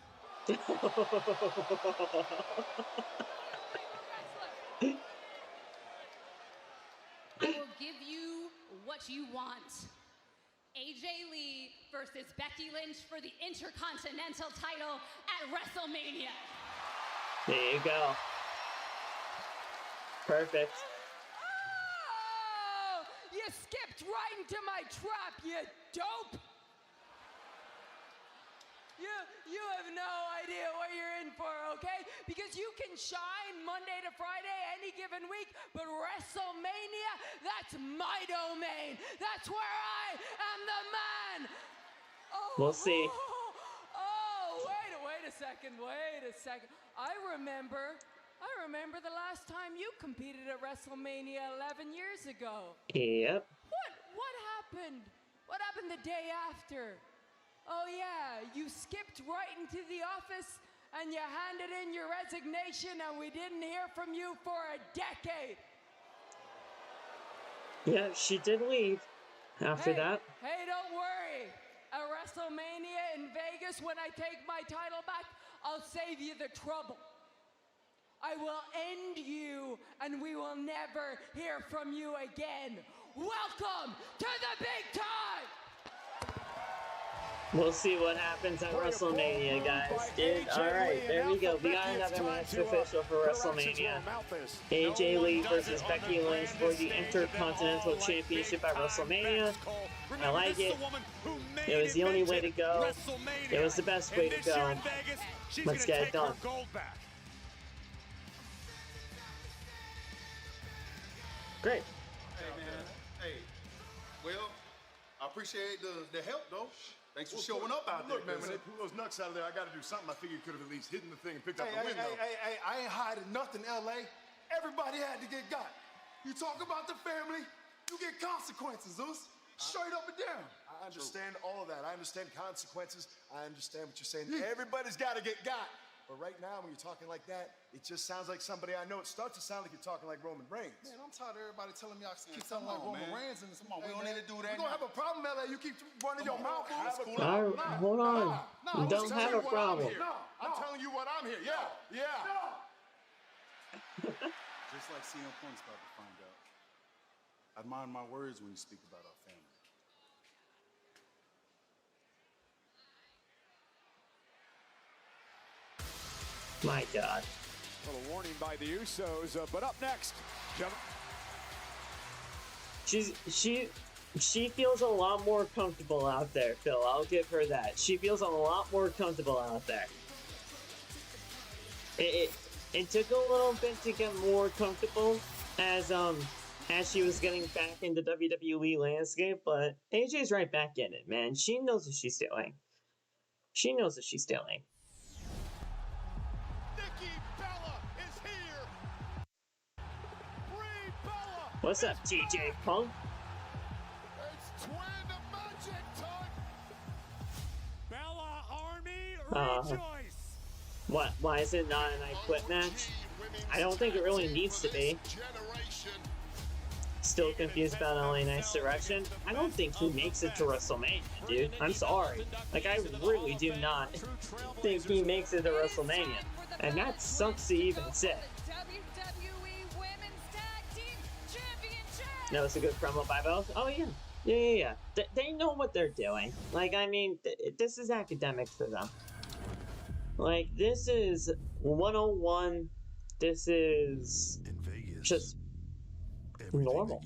I will give you what you want. AJ Lee versus Becky Lynch for the Intercontinental title at WrestleMania. There you go. Perfect. Oh! You skipped right into my trap, you dope! You have no idea what you're in for, okay? Because you can shine Monday to Friday any given week, but WrestleMania, that's my domain. That's where I am the man. Oh, We'll see. Wait a second. I remember the last time you competed at WrestleMania 11 years ago. Yep. What happened? What happened the day after? Oh yeah, you skipped right into the office and you handed in your resignation and we didn't hear from you for a decade. Yeah, she did leave after that. Hey, don't worry. At WrestleMania in Vegas, when I take my title back, I'll save you the trouble. I will end you and we will never hear from you again. Welcome to the big time! We'll see what happens at WrestleMania, guys. Dude, alright, there we go. We got another match official for WrestleMania. AJ Lee versus Becky Lynch for the Intercontinental Championship at WrestleMania. I like it. It was the only way to go. It was the best way to go. Let's get it done. Great. Hey, man. Hey, well, I appreciate the help, though. Thanks for showing up out there. Look, man, when they pull those nuts out of there, I got to do something. I figured you could have at least hidden the thing and picked up the window. Hey, I ain't hiding nothing, L.A. Everybody had to get got. You talk about the family, you get consequences, Zeus. Straight up and down. I understand all of that. I understand consequences. I understand what you're saying. Everybody's got to get got. But right now, when you're talking like that, it just sounds like somebody I know. It starts to sound like you're talking like Roman Reigns. Man, I'm tired of everybody telling me I keep sounding like Roman Reigns. And come on, we don't need to do that. We're going to have a problem, L.A. You keep running your mouth. Hold on. Don't have a problem. I'm telling you what I'm here. Yeah. Just like CM Punk's about to find out. I mind my words when you speak about our family. My God. A little warning by the Usos, but up next, She feels a lot more comfortable out there, Phil. I'll give her that. She feels a lot more comfortable out there. It took a little bit to get more comfortable as she was getting back in the WWE landscape, but AJ's right back in it, man. She knows what she's doing. She knows what she's doing. What's up, TJ Punk? It's twin magic time. Bella Army, rejoice. What? Why is it not an I Quit match? I don't think it really needs to be. Still confused about LA Knight's direction? I don't think he makes it to WrestleMania, dude. I'm sorry. Like, I really do not think he makes it to WrestleMania. And that sucks to even say. That was a good promo by both. Oh, yeah. Yeah. They know what they're doing. Like, I mean, this is academic for them. Like, this is 101. This is just normal.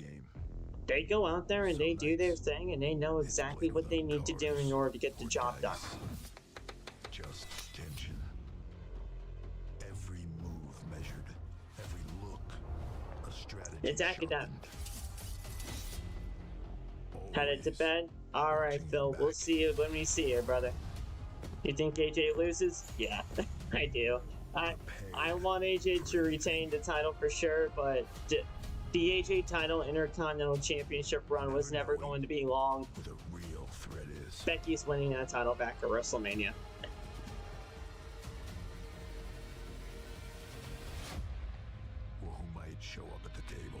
They go out there and they do their thing, and they know exactly what they need to do in order to get the job done. Just tension. Every move measured. Every look. A strategy. It's academic. Headed to bed? Alright, Phil, we'll see you when we see you, brother. You think AJ loses? Yeah, I do. I want AJ to retain the title for sure, but the AJ title Intercontinental Championship run was never going to be long. The real threat is Becky's winning that title back at WrestleMania. Or who might show up at the table.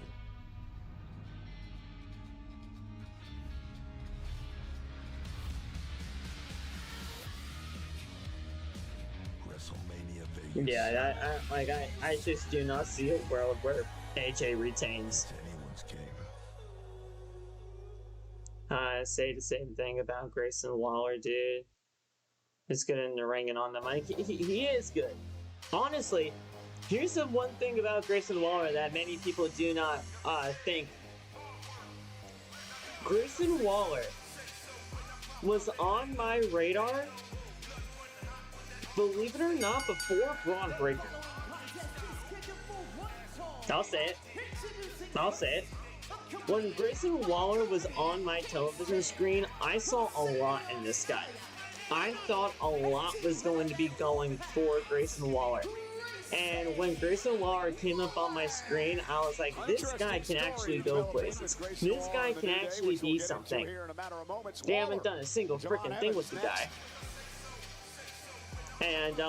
WrestleMania Vegas. Yeah, I just do not see a world where AJ retains. It's anyone's game. I say the same thing about Grayson Waller, dude. He's good in the ring and on the mic. He is good. Honestly, here's the one thing about Grayson Waller that many people do not think. Grayson Waller was on my radar, believe it or not, before Braun Breaker. I'll say it. When Grayson Waller was on my television screen, I saw a lot in this guy. I thought a lot was going to be going for Grayson Waller. And when Grayson Waller came up on my screen, I was like, this guy can actually go places. This guy can actually be something. They haven't done a single freaking thing with the guy. And,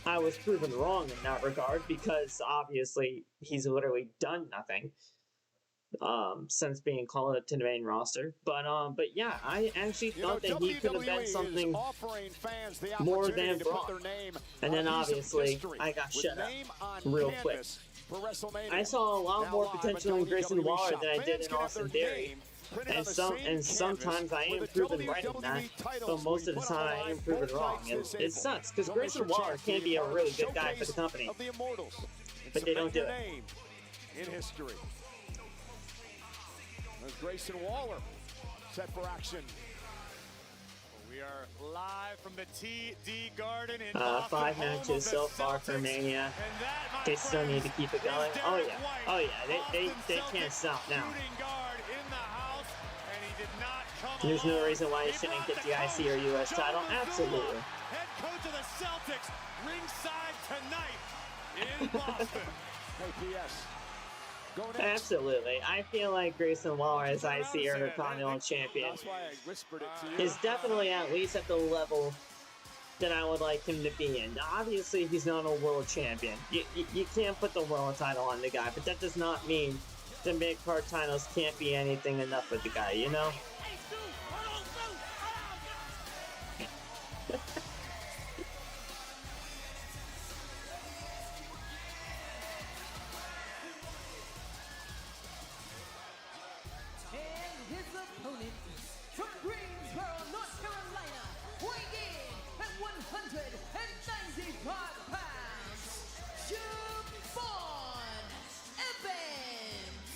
I was proven wrong in that regard because obviously he's literally done nothing since being called up to the main roster. But yeah, I actually thought that he could have been something more than Braun. And then obviously I got shut up real quick. I saw a lot more potential in Grayson Waller than I did in Austin Theory. printed and sometimes I am proven right in that, but most of the time I am proven wrong, and it sucks because Grayson Waller can be a really good guy for the company, but they don't do it. In history, there's Grayson Waller set for action. We are live from the TD Garden in Boston. 5 matches so far for Mania. They still need to keep it going. Oh yeah, they can't stop now. There's no reason why he shouldn't get the IC or US title. Absolutely. Head coach of the Celtics, ringside tonight in Boston. Absolutely. I feel like Grayson Waller as IC or Intercontinental champion is definitely at least at the level that I would like him to be in. Obviously, he's not a world champion. You can't put the world title on the guy, but that does not mean the mid-card titles can't be anything enough for the guy, you know?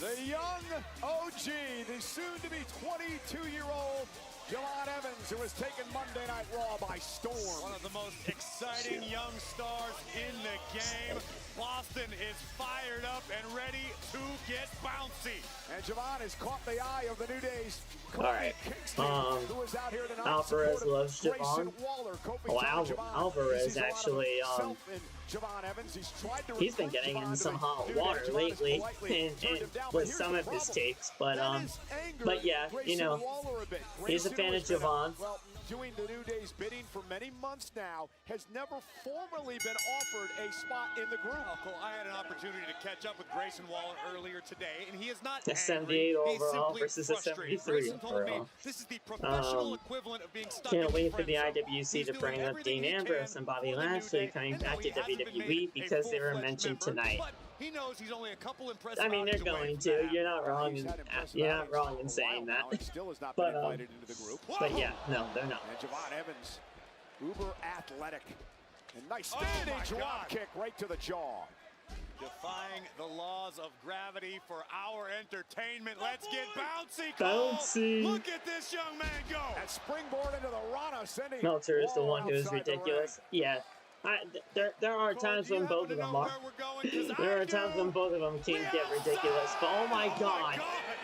The young OG, the soon-to-be 22-year-old Javon Evans, who has taken Monday Night Raw by storm. One of the most exciting young stars in the game. Boston is fired up and ready to get bouncy. And Javon has caught the eye of the New Day's Alright, Alvarez loves Javon. Alvarez actually, he's been getting in some hot water lately, and with some of his takes, but yeah, you know, he's a fan of Javon. Well, doing the New Day's bidding for many months now, has never formally been offered a spot in the group. Oh, Cole, I had an opportunity to catch up with Grayson Waller earlier today, and he is not a 78 overall versus a 73 overall. This is the professional equivalent of being stuck. Can't wait for the IWC to bring up Dean Ambrose and Bobby Lashley coming back to WWE because they were mentioned tonight. He knows he's only a couple impressive. I mean, they're going to. You're not wrong. You're not wrong in saying that. But yeah, no, they're not. And Javon Evans, uber athletic, and nice standing drop kick right to the jaw. Defying the laws of gravity for our entertainment. Let's get bouncy, Cole. Bouncy. Look at this young man go. And springboard into the Rana, sending Meltzer is the one who is ridiculous. Yeah. There are times when both of them are. There are times when both of them can get ridiculous, but oh my god.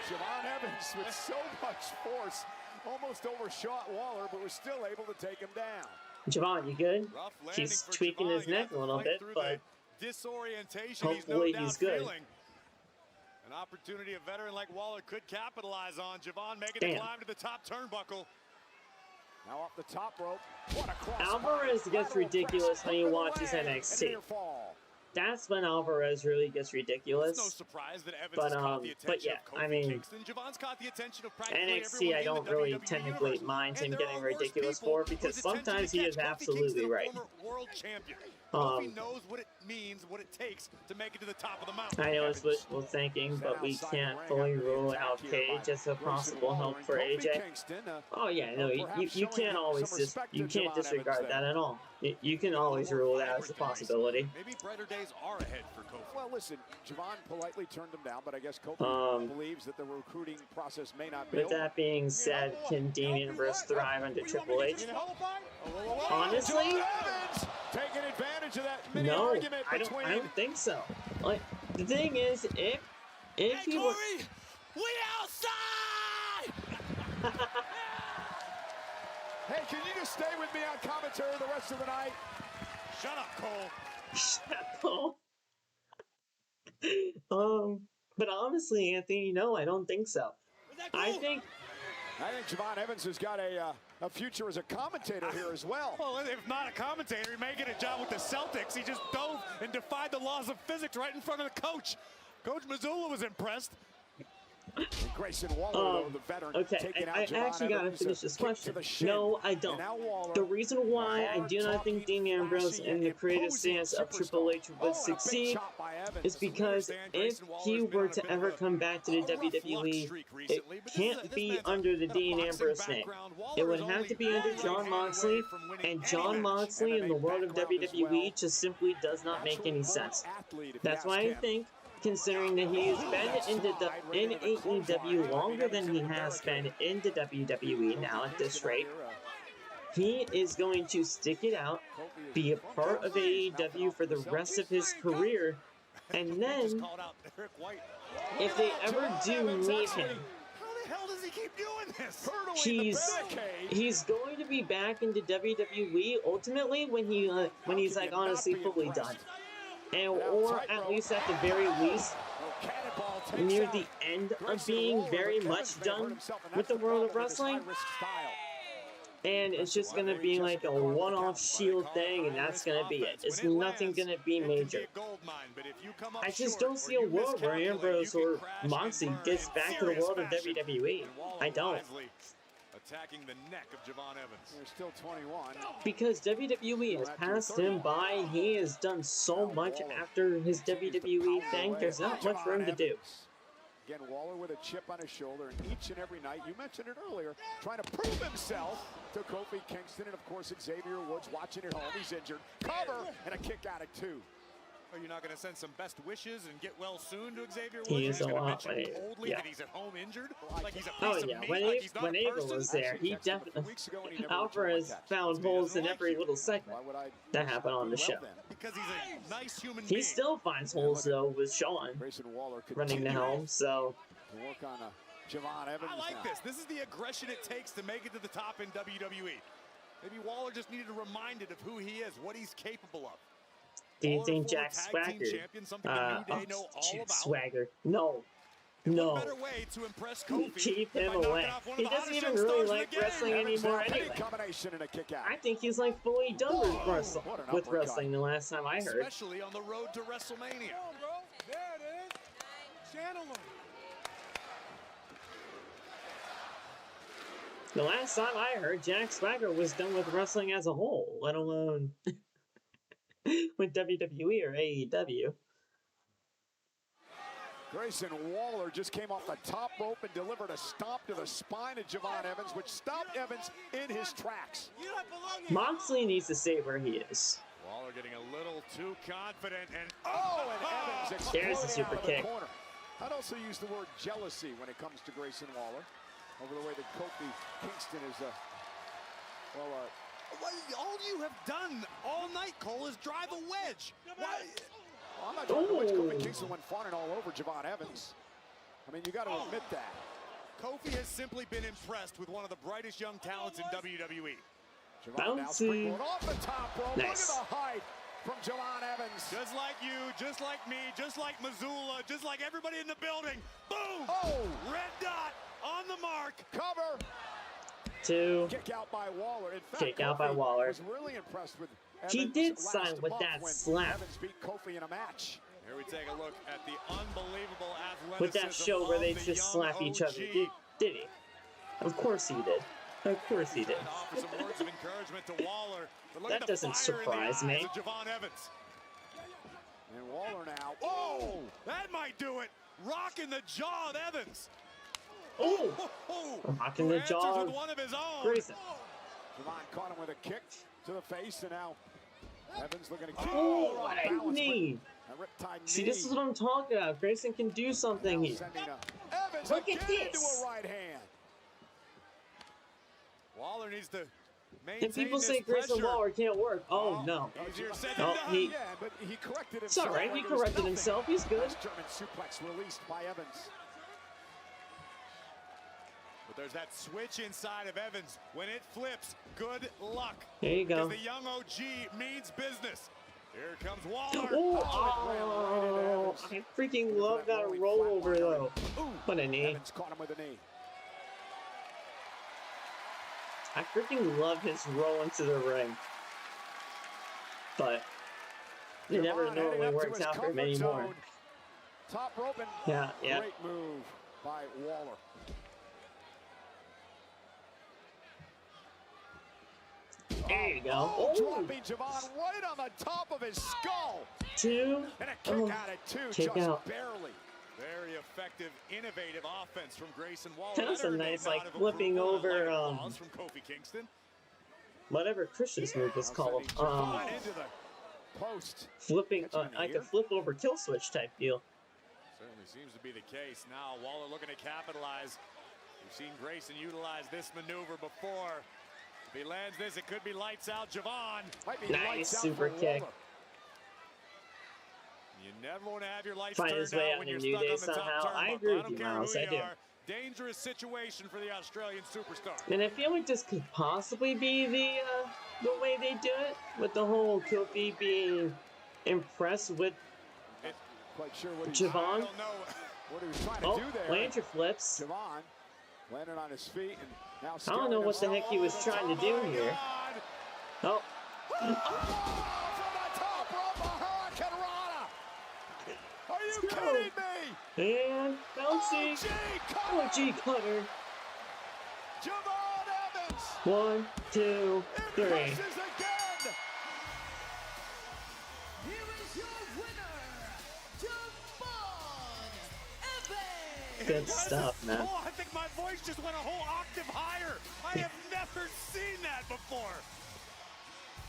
Javon Evans with so much force almost overshot Waller, but was still able to take him down. Javon, you good? He's tweaking his neck a little bit, but hopefully he's good. An opportunity a veteran like Waller could capitalize on. Javon making the climb to the top turnbuckle. Now off the top rope. What a cross. Alvarez gets ridiculous when he watches NXT. That's when Alvarez really gets ridiculous. No surprise that Evans but yeah, I mean, NXT I don't really technically mind him getting ridiculous for because sometimes he is absolutely right. He knows what it means, what it takes to make it to the top of the mountain. I know it's wishful thinking, but we can't fully rule out Cage as a possible help for AJ. Oh yeah, no, you can't always you can't disregard that at all. You can always rule that as a possibility. Maybe brighter days are ahead for Kofi. Well, listen, Javon politely turned him down, but I guess Kofi believes that the recruiting process may not be. With that being said, can Dean Ambrose thrive under Triple H? Honestly, taking advantage of that mini no, argument I don't think so. Like the thing is, if he were, we outside. Hey, can you just stay with me on commentary the rest of the night? Shut up, Cole. Shut up. But honestly, Anthony, no, I don't think so. Cool? I think Javon Evans has got a future as a commentator here as well. Well, if not a commentator, he may get a job with the Celtics. He just dove and defied the laws of physics right in front of the coach. Coach Missoula was impressed. Grayson Waller, the veteran, okay, I actually gotta finish this question. No, I don't. The reason why I do not think Dean Ambrose in the creative stance of Triple H would succeed is because if he were to ever come back to the WWE, it can't be under the Dean Ambrose name. It would have to be under Jon Moxley, and Jon Moxley in the world of WWE just simply does not make any sense. That's why I think, considering that he has been in AEW longer than he has been into WWE now at this rate, he is going to stick it out, be a part of AEW for the rest of his career, and then, if they ever do meet him, he's going to be back into WWE ultimately when he's like honestly fully done. Or at least at the very least, near the end of being very much done with the world of wrestling. And it's just going to be like a one-off Shield thing, and that's going to be it. It's nothing going to be major. I just don't see a world where Ambrose or Moxley gets back to the world of WWE. I don't. Attacking the neck of Javon Evans. There's still 21. Because WWE has passed him by. He has done so much after his WWE thing. There's not much room to do. Again, Waller with a chip on his shoulder, and each and every night, you mentioned it earlier, trying to prove himself to Kofi Kingston, and of course Xavier Woods watching at home. He's injured. Cover, and a kick out at 2. Are you not going to send some best wishes and get well soon to Xavier Woods? He is a lot. That he's at home injured? Like he's a oh yeah, when Abel was there, he definitely Alvarez found holes in every little segment that happened on the show. Because he's a nice human being. He still finds holes though with Sean running the helm. So work on Javon Evans. I like this. This is the aggression it takes to make it to the top in WWE. Maybe Waller just needed reminded of who he is, what he's capable of. Do you think Jack Swagger? Jack Swagger. No. Keep him away. He doesn't even really like wrestling anymore anyway. I think he's like fully done with wrestling the last time I heard. Especially on the road to WrestleMania. There it is. Channel him. The last time I heard, Jack Swagger was done with wrestling as a whole, let alone with WWE or AEW. Grayson Waller just came off the top rope and delivered a stomp to the spine of Javon Evans, which stopped Evans in his tracks. Moxley needs to stay where he is. Waller getting a little too confident, and Evans there's a super kick. I'd also use the word jealousy when it comes to Grayson Waller over the way that Kofi Kingston is all you have done all night, Cole, is drive a wedge. Why? Well, I'm not talking about Kofi Kingston went fawning all over Javon Evans. I mean, you got to admit that. Kofi has simply been impressed with one of the brightest young talents in WWE. Javon now springboard off the top rope. Nice. Look at the height from Javon Evans. Just like you, just like me, just like Missoula, just like everybody in the building. Boom! Oh! Red dot on the mark. Cover. Two. Kick out by Waller. In fact, kick out by Waller. Was really impressed with Evans. He did sign with that slap. Evans beat Kofi in a match. Here we take a look at the unbelievable athleticism with that show where they just slap each other. Did he? Of course he did. Of course he did. Offer some words of encouragement to Waller. But look that at the doesn't fire surprise in the me. eyes of Javon Evans. And Waller now. Oh, that might do it. Rocking the jaw of Evans. Oh, rocking the jaw with one of his own. Grayson. Javon caught him with a kick to the face, and now Evans looking to kick. Oh, what a knee. See, this is what I'm talking about. Grayson can do something here. Look at this. A right hand. Waller needs to maintain and people this say Grayson pressure. Waller can't work. Oh, no. Oh, yeah, but he corrected himself. It's all right. He corrected himself. He's good. German suplex released by Evans. But there's that switch inside of Evans. When it flips, good luck. There you go. Because the young OG means business. Here comes Waller. Oh, I freaking love that rollover, though. What a knee. Evans caught him with a knee. I freaking love his roll into the ring. But it never normally works out for him anymore. Top rope and yeah. Great move. by Waller. There you go. Oh, Oh. dropping Javon right on the top of his skull. Two. And a kick out at two, Kick just out. barely. Very effective, innovative offense from Grayson Waller. That's a nice, like, flipping over, from Kofi Kingston. whatever Christian's move was called. Into the post. Flipping, like a flip over kill switch type deal. Certainly seems to be the case. Now Waller looking to capitalize. We've seen Grayson utilize this maneuver before. If he lands this, it could be lights out. Javon. Nice super kick. You never want to have your lights Find turned his way out out when in you're the New stuck Day on the top somehow. turnbuckle. I agree with don't you, care Miles. who I you do. are. Dangerous situation for the Australian superstar. And I feel like this could possibly be the way they do it, with the whole Kofi being impressed with Quite sure what Javon. I don't know what he was trying to do there. Landry flips. Javon landed on his feet and now I don't know what the heck he was trying to do here. Oh. From the top rope, a Hurricane Rana. Are you kidding me? And bouncy. OG cutter. Javon Evans. 1, 2, 3. Again. Here is your winner, Javon Evans. Good stuff, man. Oh, I think my voice just went a whole octave higher. I have never seen that before.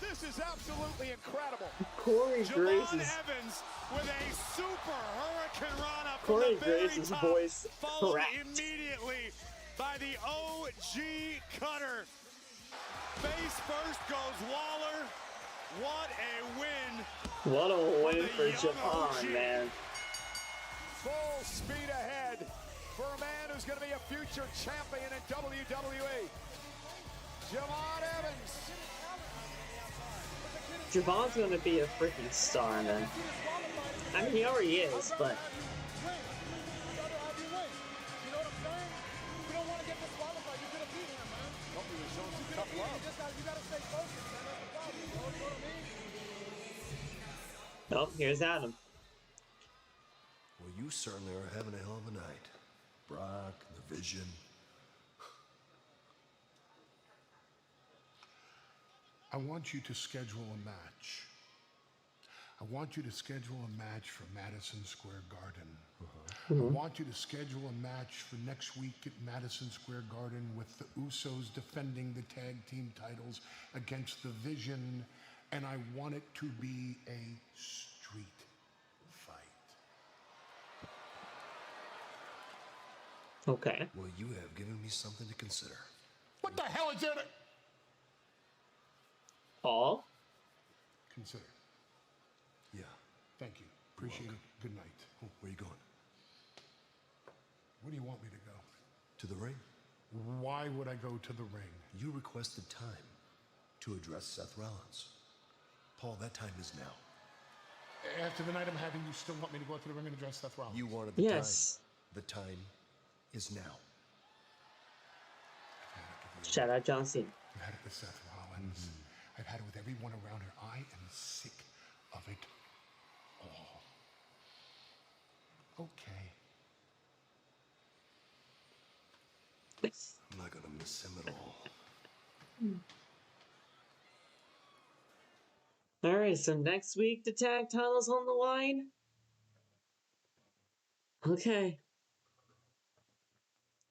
This is absolutely incredible. Corey Javon Grace's Evans with a super Hurricane Rana from Corey the very Grace's top, voice followed cracked. immediately by the OG cutter. Face first goes Waller. What a win. What a win the for young Javon, OG. man. Full speed ahead for a man who's going to be a future champion in WWE. Javon Evans. Javon's gonna be a freaking star, man. I mean, he already is, but oh, here's Adam. Well, you certainly are having a hell of a night. Brock, the Vision. I want you to schedule a match. I want you to schedule a match for Madison Square Garden. I want you to schedule a match for next week at Madison Square Garden with the Usos defending the tag team titles against the Vision, and I want it to be a street fight. Okay. Well, you have given me something to consider. What the hell is it? Paul? Consider. Yeah. Thank you. Appreciate it. Good night. Oh, where you going? Where do you want me to go? To the ring. Why would I go to the ring? You requested time to address Seth Rollins. Paul, that time is now. After the night I'm having, you still want me to go out to the ring and address Seth Rollins? You wanted the Yes. time. The time is now. Shout out John Cena. I've had it with Seth Rollins. I've had it with everyone around here. I am sick of it all. Okay. I'm not gonna miss him at all. Alright, so next week the tag title's on the line. Okay.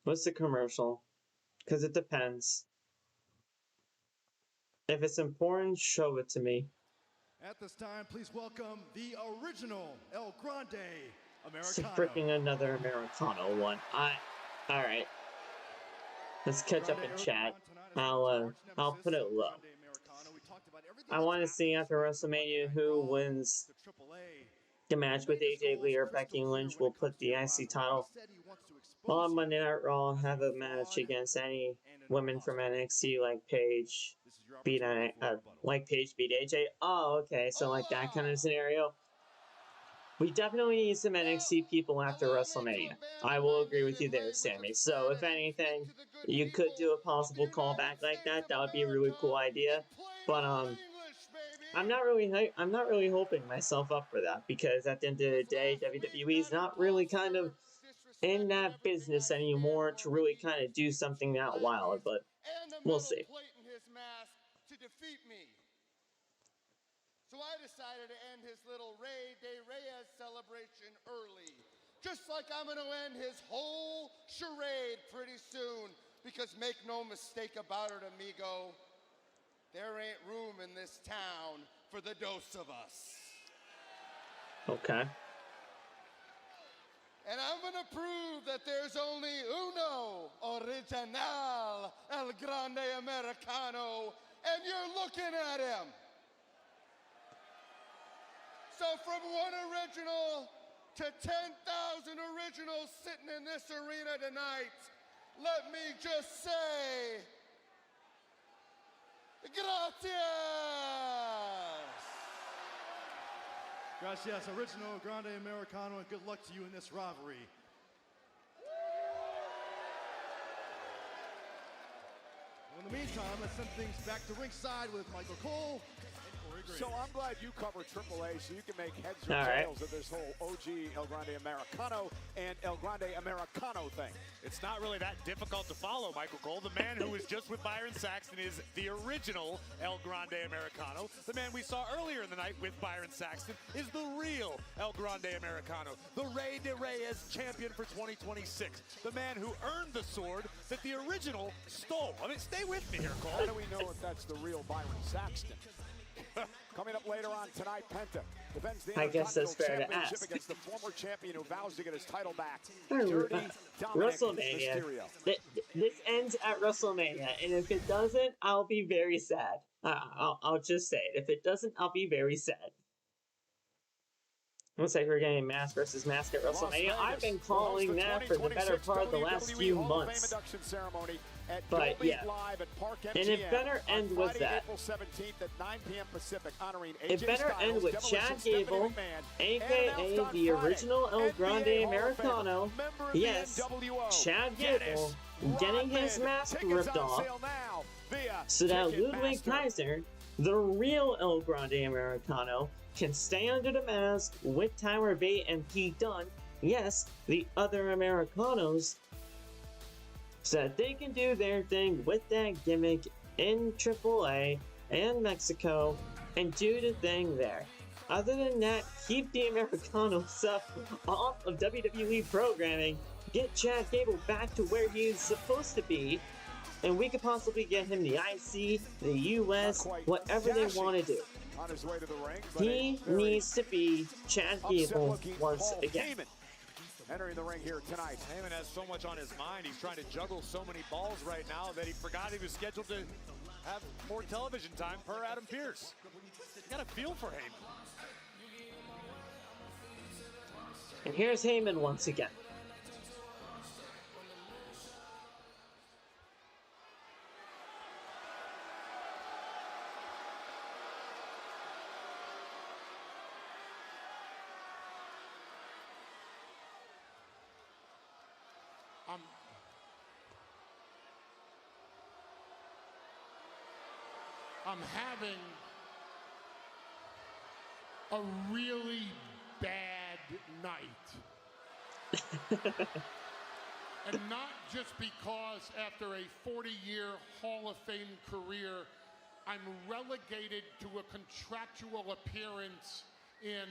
What's the commercial? Because it depends. If it's important, show it to me. At this time, please welcome the original El Grande It's Americano. freaking another Americano one. Alright. Let's catch up in chat. I'll put it low. I want to see after WrestleMania who wins the match with AJ Lee or Becky Lynch. Will put the IC title on Monday Night Raw. Have a match against any women from NXT like Paige beat AJ. Oh, okay, so like that kind of scenario. We definitely need some NXT people after WrestleMania. I will agree with you there, Sammy. So if anything, you could do a possible callback like that. That would be a really cool idea. But I'm not really hoping myself up for that, because at the end of the day, WWE is not really kind of in that business anymore to really kind of do something that wild, but we'll see. To defeat me. So I decided to end his little Rey de Reyes celebration early. Just like I'm going to end his whole charade pretty soon. Because make no mistake about it, amigo, there ain't room in this town for the dose of us. Okay. And I'm going to prove that there's only uno original, el grande americano, and you're looking at him. So from one original to 10,000 originals sitting in this arena tonight, let me just say, gracias. Gracias, original, grande americano, and good luck to you in this rivalry. Well, in the meantime, let's send things back to ringside with Michael Cole and Corey Graves. So I'm glad you covered AAA so you can make heads or tails of this whole OG El Grande Americano and El Grande Americano thing. It's not really that difficult to follow, Michael Cole. The man who was just with Byron Saxton is the original El Grande Americano. The man we saw earlier in the night with Byron Saxton is the real El Grande Americano. The Rey de Reyes champion for 2026. The man who earned the sword that the original stole. I mean, stay with me here, Cole. How do we know if that's the real Byron Saxton? Coming up later on tonight, Penta defends the Intercontinental Championship against the former champion who vows to get his title back. Dirty Dominic Mysterio. This ends at WrestleMania, and if it doesn't, I'll be very sad. I'll just say it. If it doesn't, I'll be very sad. Looks like we're getting mask versus mask at WrestleMania. I've been calling that for the better part of the last few months. But yeah, and it better end with that. It better end with Chad Gable, aka the original El Grande Americano. Yes, Chad Gable getting his mask ripped off so that Ludwig Kaiser, the real El Grande Americano, can stay under the mask with Tyler Bate and Pete Dunne, yes, the other Americanos, so that they can do their thing with that gimmick in AAA and Mexico and do the thing there. Other than that, keep the Americano stuff off of WWE programming, get Chad Gable back to where he is supposed to be, and we could possibly get him the IC, the US, whatever they want to do. On his way to the ring, he needs to be Chad Gable once again. Entering the ring here tonight. Heyman has so much on his mind. He's trying to juggle so many balls right now that he forgot he was scheduled to have more television time per Adam Pearce. You got a feel for Heyman. And here's Heyman once again. I'm having a really bad night. And not just because after a 40-year Hall of Fame career, I'm relegated to a contractual appearance in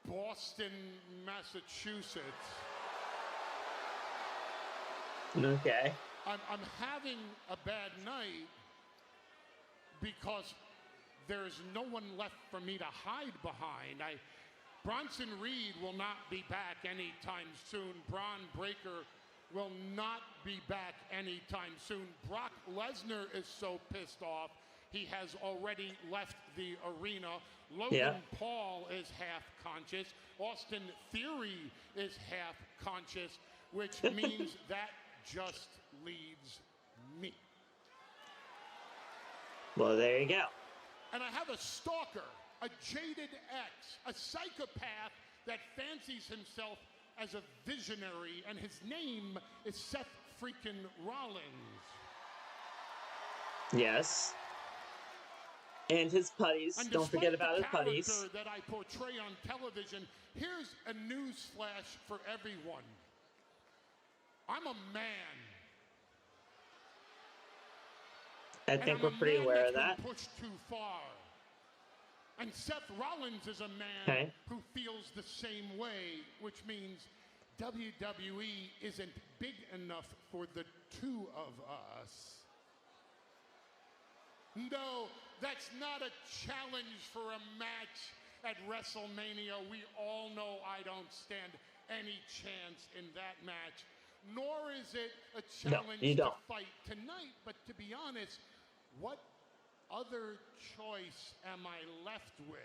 Boston, Massachusetts. Okay. I'm having a bad night because there's no one left for me to hide behind. Bronson Reed will not be back anytime soon. Braun Breaker will not be back anytime soon. Brock Lesnar is so pissed off, he has already left the arena. Logan Paul is half conscious. Austin Theory is half conscious, which means that just leaves me. Well, there you go. And I have a stalker, a jaded ex, a psychopath that fancies himself as a visionary, and his name is Seth freaking Rollins. Yes. And his putties. And Don't forget about his putties. That I portray on television, here's a news flash for everyone. I'm a man. I think we're pretty aware of that. Pushed too far. And Seth Rollins is a man who feels the same way, which means WWE isn't big enough for the two of us. No, that's not a challenge for a match at WrestleMania. We all know I don't stand any chance in that match. Nor is it a challenge to fight tonight. But to be honest, what other choice am I left with?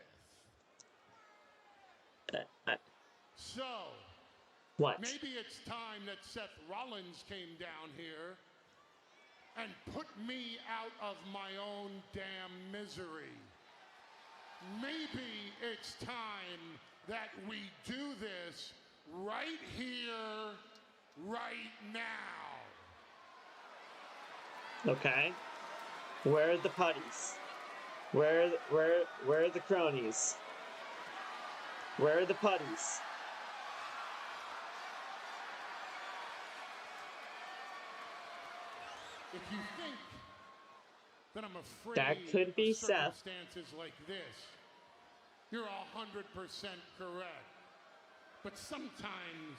So, maybe it's time that Seth Rollins came down here and put me out of my own damn misery. Maybe it's time that we do this right here, right now. Okay. Where are the putties? Where are the cronies? Where are the putties? If you think that I'm afraid that could be of Seth. Circumstances like this, you're 100% correct. But sometimes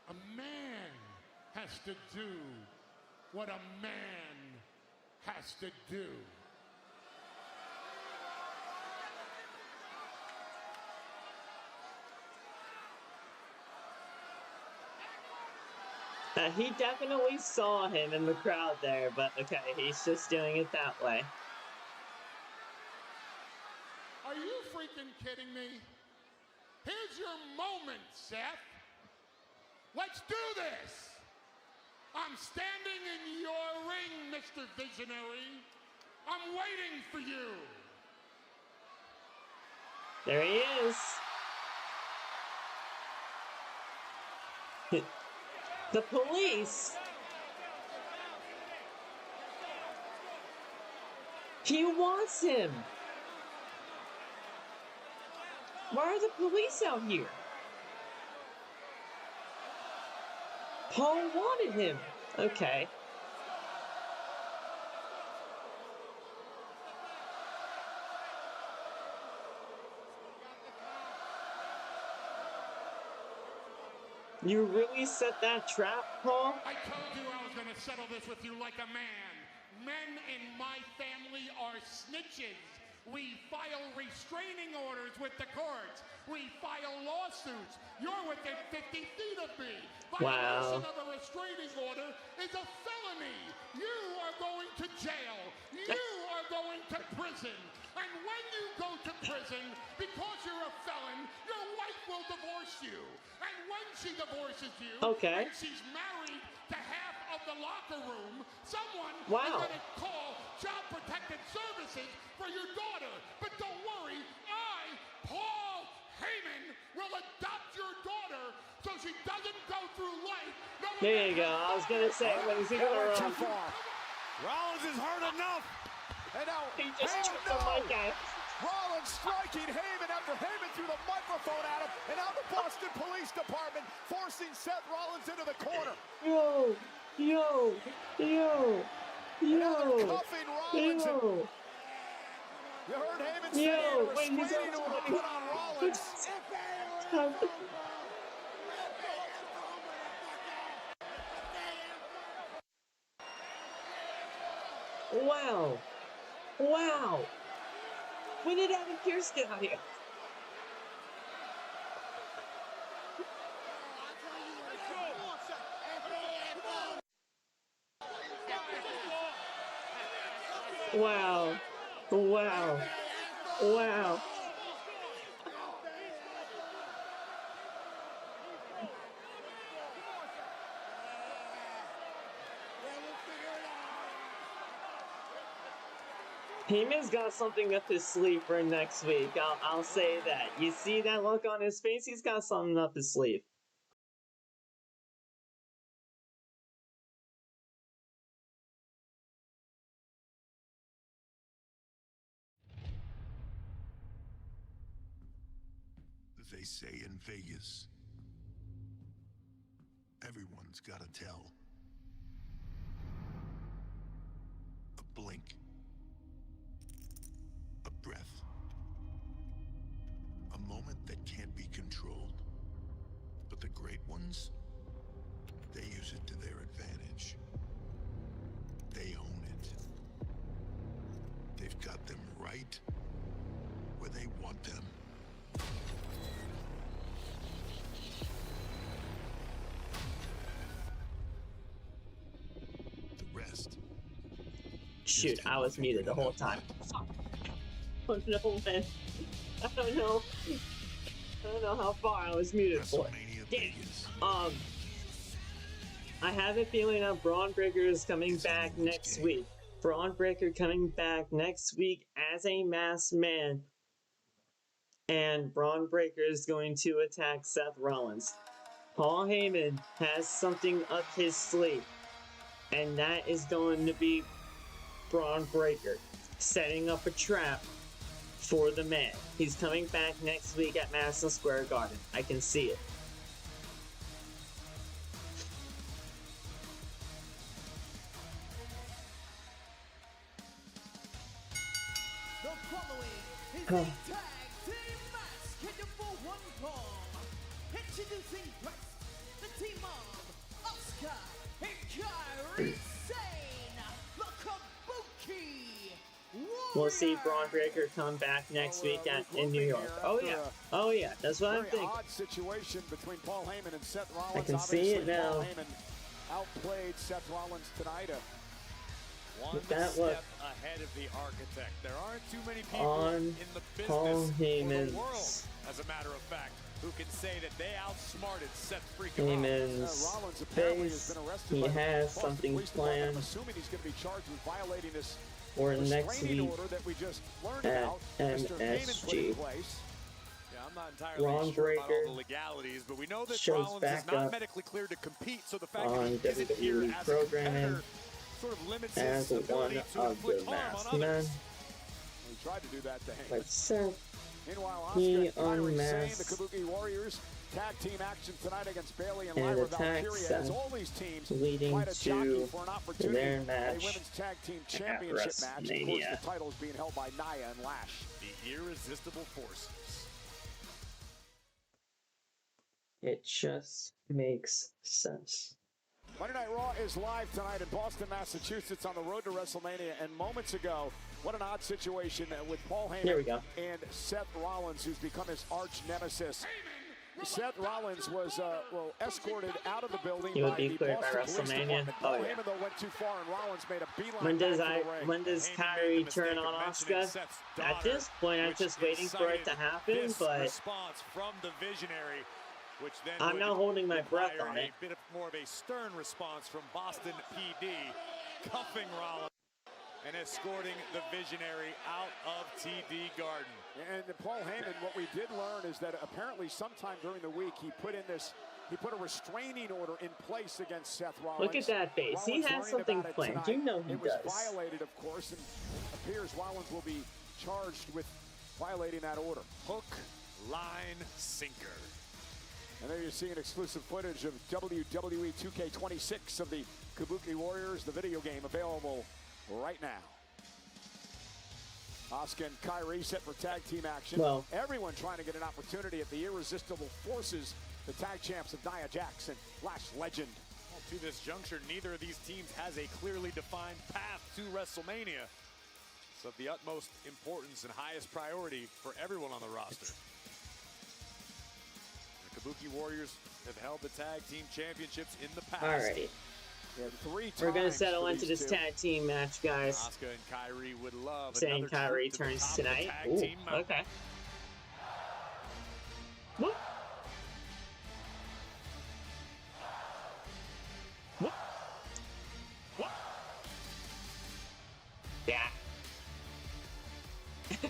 a man has to do what a man has to do. He definitely saw him in the crowd there, but okay, he's just doing it that way. Are you freaking kidding me? Here's your moment, Seth. Let's do this. I'm standing in your ring, Mr. Visionary. I'm waiting for you. There he is. The police. He wants him. Why are the police out here? Paul wanted him. Okay. You really set that trap, Paul? I told you I was going to settle this with you like a man. Men in my family are snitches. We file restraining orders with the courts. We file lawsuits. You're within 50 feet of me. Violation of a restraining order is a felony. You are going to jail. You are going to prison. And when you go to prison, because you're a felon, your wife will divorce you. And when she divorces you, and she's married to half of the locker room, someone is going to call Child Protective Services for your daughter. But don't worry, I, Paul Heyman, will adopt your daughter so she doesn't go through life. There you go. I was going to say, when is he going to run? Rollins is hurt enough. And now, he just tripped the mic out. Rollins striking Heyman after Heyman threw the microphone at him, and now the Boston Police Department forcing Seth Rollins into the corner. Yo. Cuffing Rollins. You heard Heyman say a restraining order put on Rollins. Wow. When did Adam Pearce get out here? Wow. Heyman's got something up his sleeve for next week. I'll say that. You see that look on his face? He's got something up his sleeve. they say in Vegas, everyone's gotta tell. A blink. A breath. A moment that can't be controlled. But the great ones, they use it to their advantage. They own it. They've got them right where they want them. The rest. Shoot, I was muted the whole time. Oh no, man. I don't know how far I was muted for. Damn. I have a feeling that Braun Breaker is coming back next week. Braun Breaker coming back next week as a masked man. And Braun Breaker is going to attack Seth Rollins. Paul Heyman has something up his sleeve. And that is going to be Braun Breaker setting up a trap for the man. He's coming back next week at Madison Square Garden. I can see it. Tag team match scheduled for one fall. Introducing first, the team of Asuka and Kairi Sane, the Kabuki Warriors. We'll see Braun Breaker come back next week in New York. Oh yeah, that's what I'm thinking. Odd situation between Paul Heyman and Seth Rollins. I can see it now. Paul Heyman outplayed Seth Rollins tonight. One step ahead of the architect. There aren't too many people in the business or the world, as a matter of fact, who can say that they outsmarted Seth freaking Rollins' face. He has something planned. I'm assuming he's going to be charged with violating this for next week order that we just learned at about. MSG. I'm not entirely Braun sure about Breaker all the legalities, but we know that shows Rollins back is not up medically cleared to compete, so the fact on that he isn't here WWE as a programming competitor sort of limits as his one ability to of inflict the harm masked on men. others. He tried to do that to Heyman. But Seth, Meanwhile, he Asuka and Kairi Sane, unmasked the Kabuki Warriors, tag team action tonight against Bayley and and Lyra attacked Valkyria. Seth, As all these teams leading fight a jockey to for an opportunity. their A match women's tag team at championship match. Of course, WrestleMania. the titles being held by Nia and Lash. The irresistible forces. It just makes sense. Monday Night Raw is live tonight in Boston, Massachusetts on the road to WrestleMania. And moments ago, what an odd situation with Paul Heyman and Seth Rollins, who's become his arch nemesis. Seth Rollins was escorted out of the building. He would by be the cleared by Boston Police WrestleMania. Department. Oh Paul yeah. Heyman, though, went too far, and Rollins made a beeline When does Kairi turn on Asuka? At this point, I'm just waiting for it to happen, but response from the Visionary, which then I'm not holding my breath on it. A bit more of a stern response from Boston PD, cuffing Rollins and escorting the Visionary out of TD Garden. And Paul Heyman, what we did learn is that apparently sometime during the week he put a restraining order in place against Seth Rollins. Look at that face. He has something planned. You know he does. It was does. violated, of course, and appears Rollins will be charged with violating that order. Hook, line, sinker. And there you see an exclusive footage of WWE 2K26 of the Kabuki Warriors, the video game available right now. Asuka and Kairi set for tag team action. Well, everyone trying to get an opportunity at the irresistible forces, the tag champs of Nia Jax and Lash Legend. Well, to this juncture, neither of these teams has a clearly defined path to WrestleMania. It's of the utmost importance and highest priority for everyone on the roster. The Kabuki Warriors have held the tag team championships in the past. Alrighty. We're gonna settle into this tag team match, guys. Asuka and Kairi would love saying Kairi turns tonight. Ooh, okay. Whoop. Whoop. Whoop. Yeah. And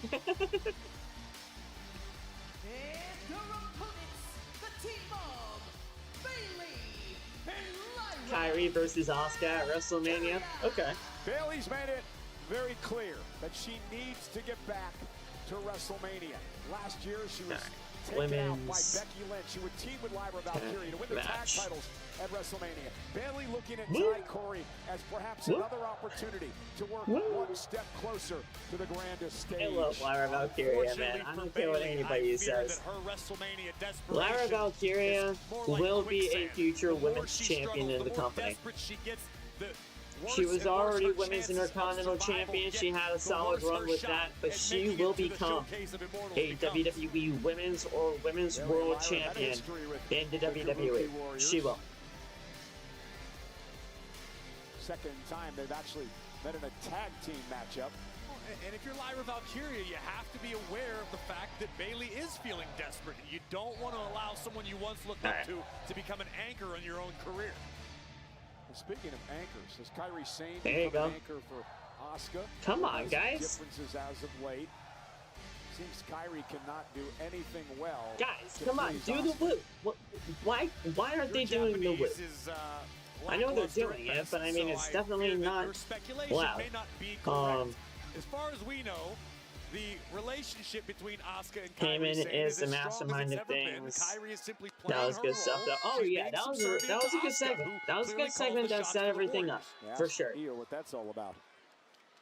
their opponents, the team of Bayley and Lyra. Kairi versus Asuka at WrestleMania. Okay. Bayley's made it very clear that she needs to get back to WrestleMania. Last year, she was women's Becky Lynch, who would team with Lyra Valkyria to win the tag match. titles at WrestleMania. Bayley looking at tonight, Corey, as perhaps another opportunity to work one step closer to the grandest stage. I love Lyra Valkyria, man. I don't care what anybody says. Lyra Valkyria will be a future women's champion in the company. She was already Women's Intercontinental Champion. She had a solid run with that, but she will become a WWE Women's or Women's World Champion in the WWE. She will. Second time they've actually met in a tag team matchup. And if you're Lyra Valkyria, you have to be aware of the fact that Bayley is feeling desperate. You don't want to allow someone you once looked up to become an anchor on your own career. Speaking of anchors, has Kairi Sane become an anchor for Asuka? Come on, guys. Differences as of late. Seems Kairi cannot do anything well. Guys, come on, do the woo. Why aren't they doing the woo? I know they're doing it, but I mean, it's definitely not loud. As far as we know, the relationship between Asuka and Heyman is the mastermind of things. That was good stuff, though. Oh yeah, that was a good segment. That was a good segment that set everything up for sure. What that's all about.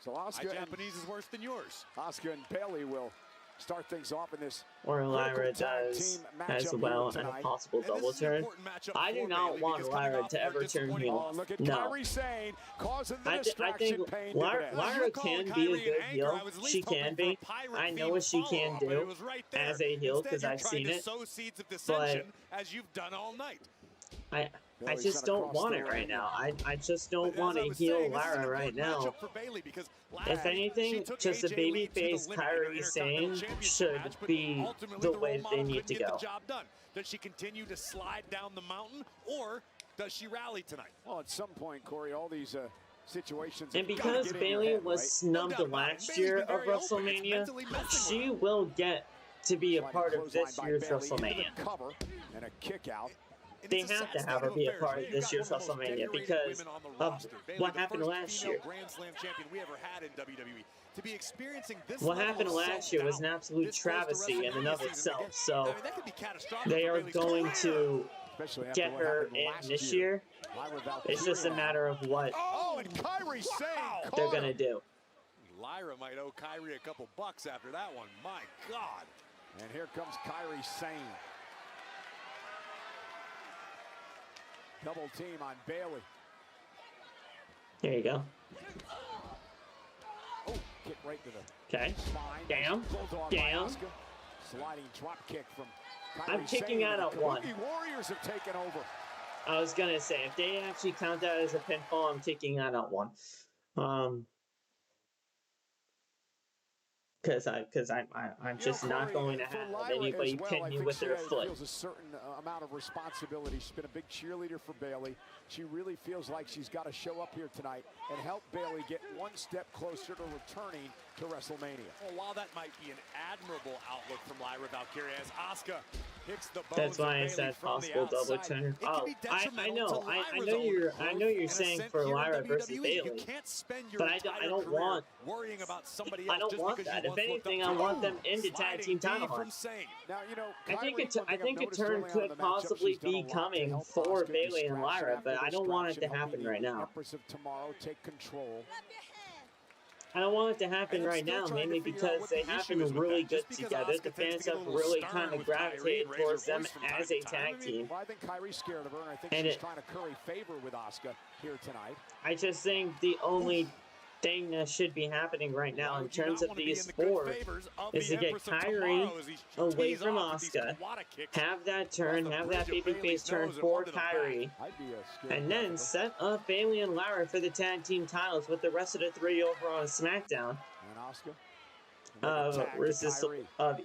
So Asuka, my Japanese is worse than yours. Asuka and Bayley will start things off in this. Or Lyra does as well, and a possible double turn. I do not want Lyra to ever turn heel. No. I think Lyra can be a good heel. She can be. I know what she can do as a heel because I've seen it. But I just don't want it right now. I just don't want a heel Lyra right now. If anything, just a babyface Kairi Sane should be the way that they need to go. Does she continue to slide down the mountain, or does she rally tonight? Well, at some point, Corey, all these situations. And because Bayley was snubbed last year of WrestleMania, she will get to be a part of this year's WrestleMania. And a kick out. They have to have her be a part of this year's WrestleMania because of what happened last year. What happened last year was an absolute travesty in and of itself. So they are going to get her in this year. It's just a matter of what they're going to do. Lyra might owe Kairi a couple bucks after that one. My God. And here comes Kairi Sane. Double team on Bayley. There you go. Oh, kick right to the spine. Down. Down. Sliding drop kick from Kairi I'm kicking out at one. The Warriors have taken over. I was gonna say, if they actually count that as a pinfall, I'm kicking out at one. Because I'm just not going to have anybody pin me with their foot. Feels a certain amount of responsibility. She's been a big cheerleader for Bayley. She really feels like she's got to show up here tonight and help Bayley get one step closer to returning to WrestleMania. Well, while that might be an admirable outlook from Lyra Valkyria, as Asuka hits the bones. That's why I said possible double turn. Oh, I know you're saying for Lyra versus Bayley, but I don't want that. If anything, I want them in the tag team title hunt. Now, you know, I think a turn could possibly be coming for Bayley and Lyra, but I don't want it to happen right now. Empress of Tomorrow take control. I don't want it to happen right now, mainly because they have been really good together. The fans have really kind of gravitated towards them as a tag team. Well, I think Kairi's scared of her, and I think she's trying to curry favor with Asuka here tonight. I just think the only thing that should be happening right now in terms of these four is to get Kairi away from Asuka, have that turn, have that babyface turn for Kairi, and then set up Bayley and Lyra for the tag team titles with the rest of the three over on SmackDown. And Asuka?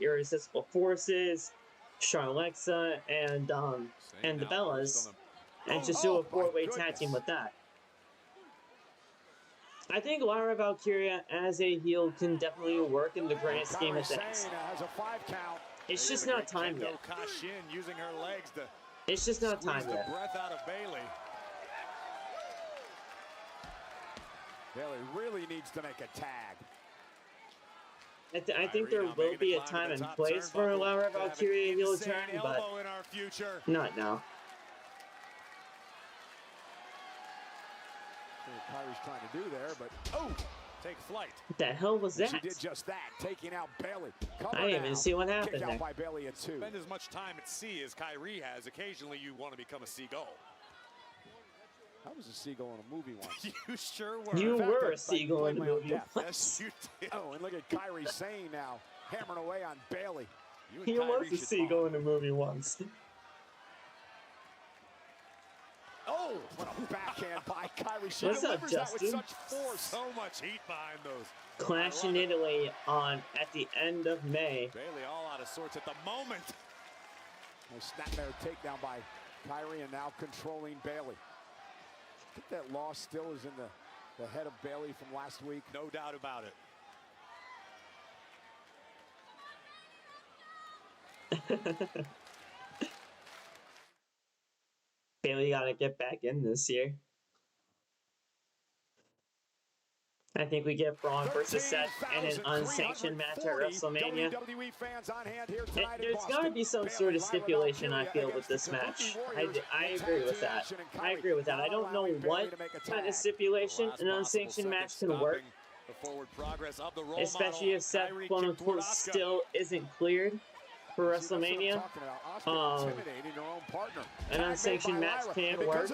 Irresistible Forces, Charlexa, and the Bellas, and just do a four-way tag team with that. I think Lyra Valkyria as a heel can definitely work in the grand scheme of things. It's just not time yet. It's just not time yet. Bayley really needs to make a tag. I think there will be a time and place for a Lyra Valkyria heel turn, but not now. Kyrie's trying to do there, but take flight. What the hell was that? She did just that, taking out Bayley. I didn't even see what happened there. By Bayley at 2. Spend as much time at sea as Kyrie has. Occasionally, you want to become a seagull. I was a seagull in a movie once. You sure were. You were a seagull in a movie once. Yes, you did. Oh, and look at Kyrie Sane now, hammering away on Bayley. He was a seagull in a movie once. Oh, what a backhand by Kyrie. She What's up, delivers that with Justin? such force. So much heat behind those. Clash in Italy at the end of May. Bayley all out of sorts at the moment. A snapmare takedown by Kyrie, and now controlling Bayley. I think that loss still is in the head of Bayley from last week. No doubt about it. Bayley got to get back in this year. I think we get Braun versus Seth in an unsanctioned match at WrestleMania. WWE fans on hand here tonight. There's got to be some sort of stipulation, I feel, with this match. I agree with that. I agree with that. I don't know what kind of stipulation an unsanctioned match can work. Especially if Seth, quote unquote, still isn't cleared for WrestleMania. An unsanctioned match can work.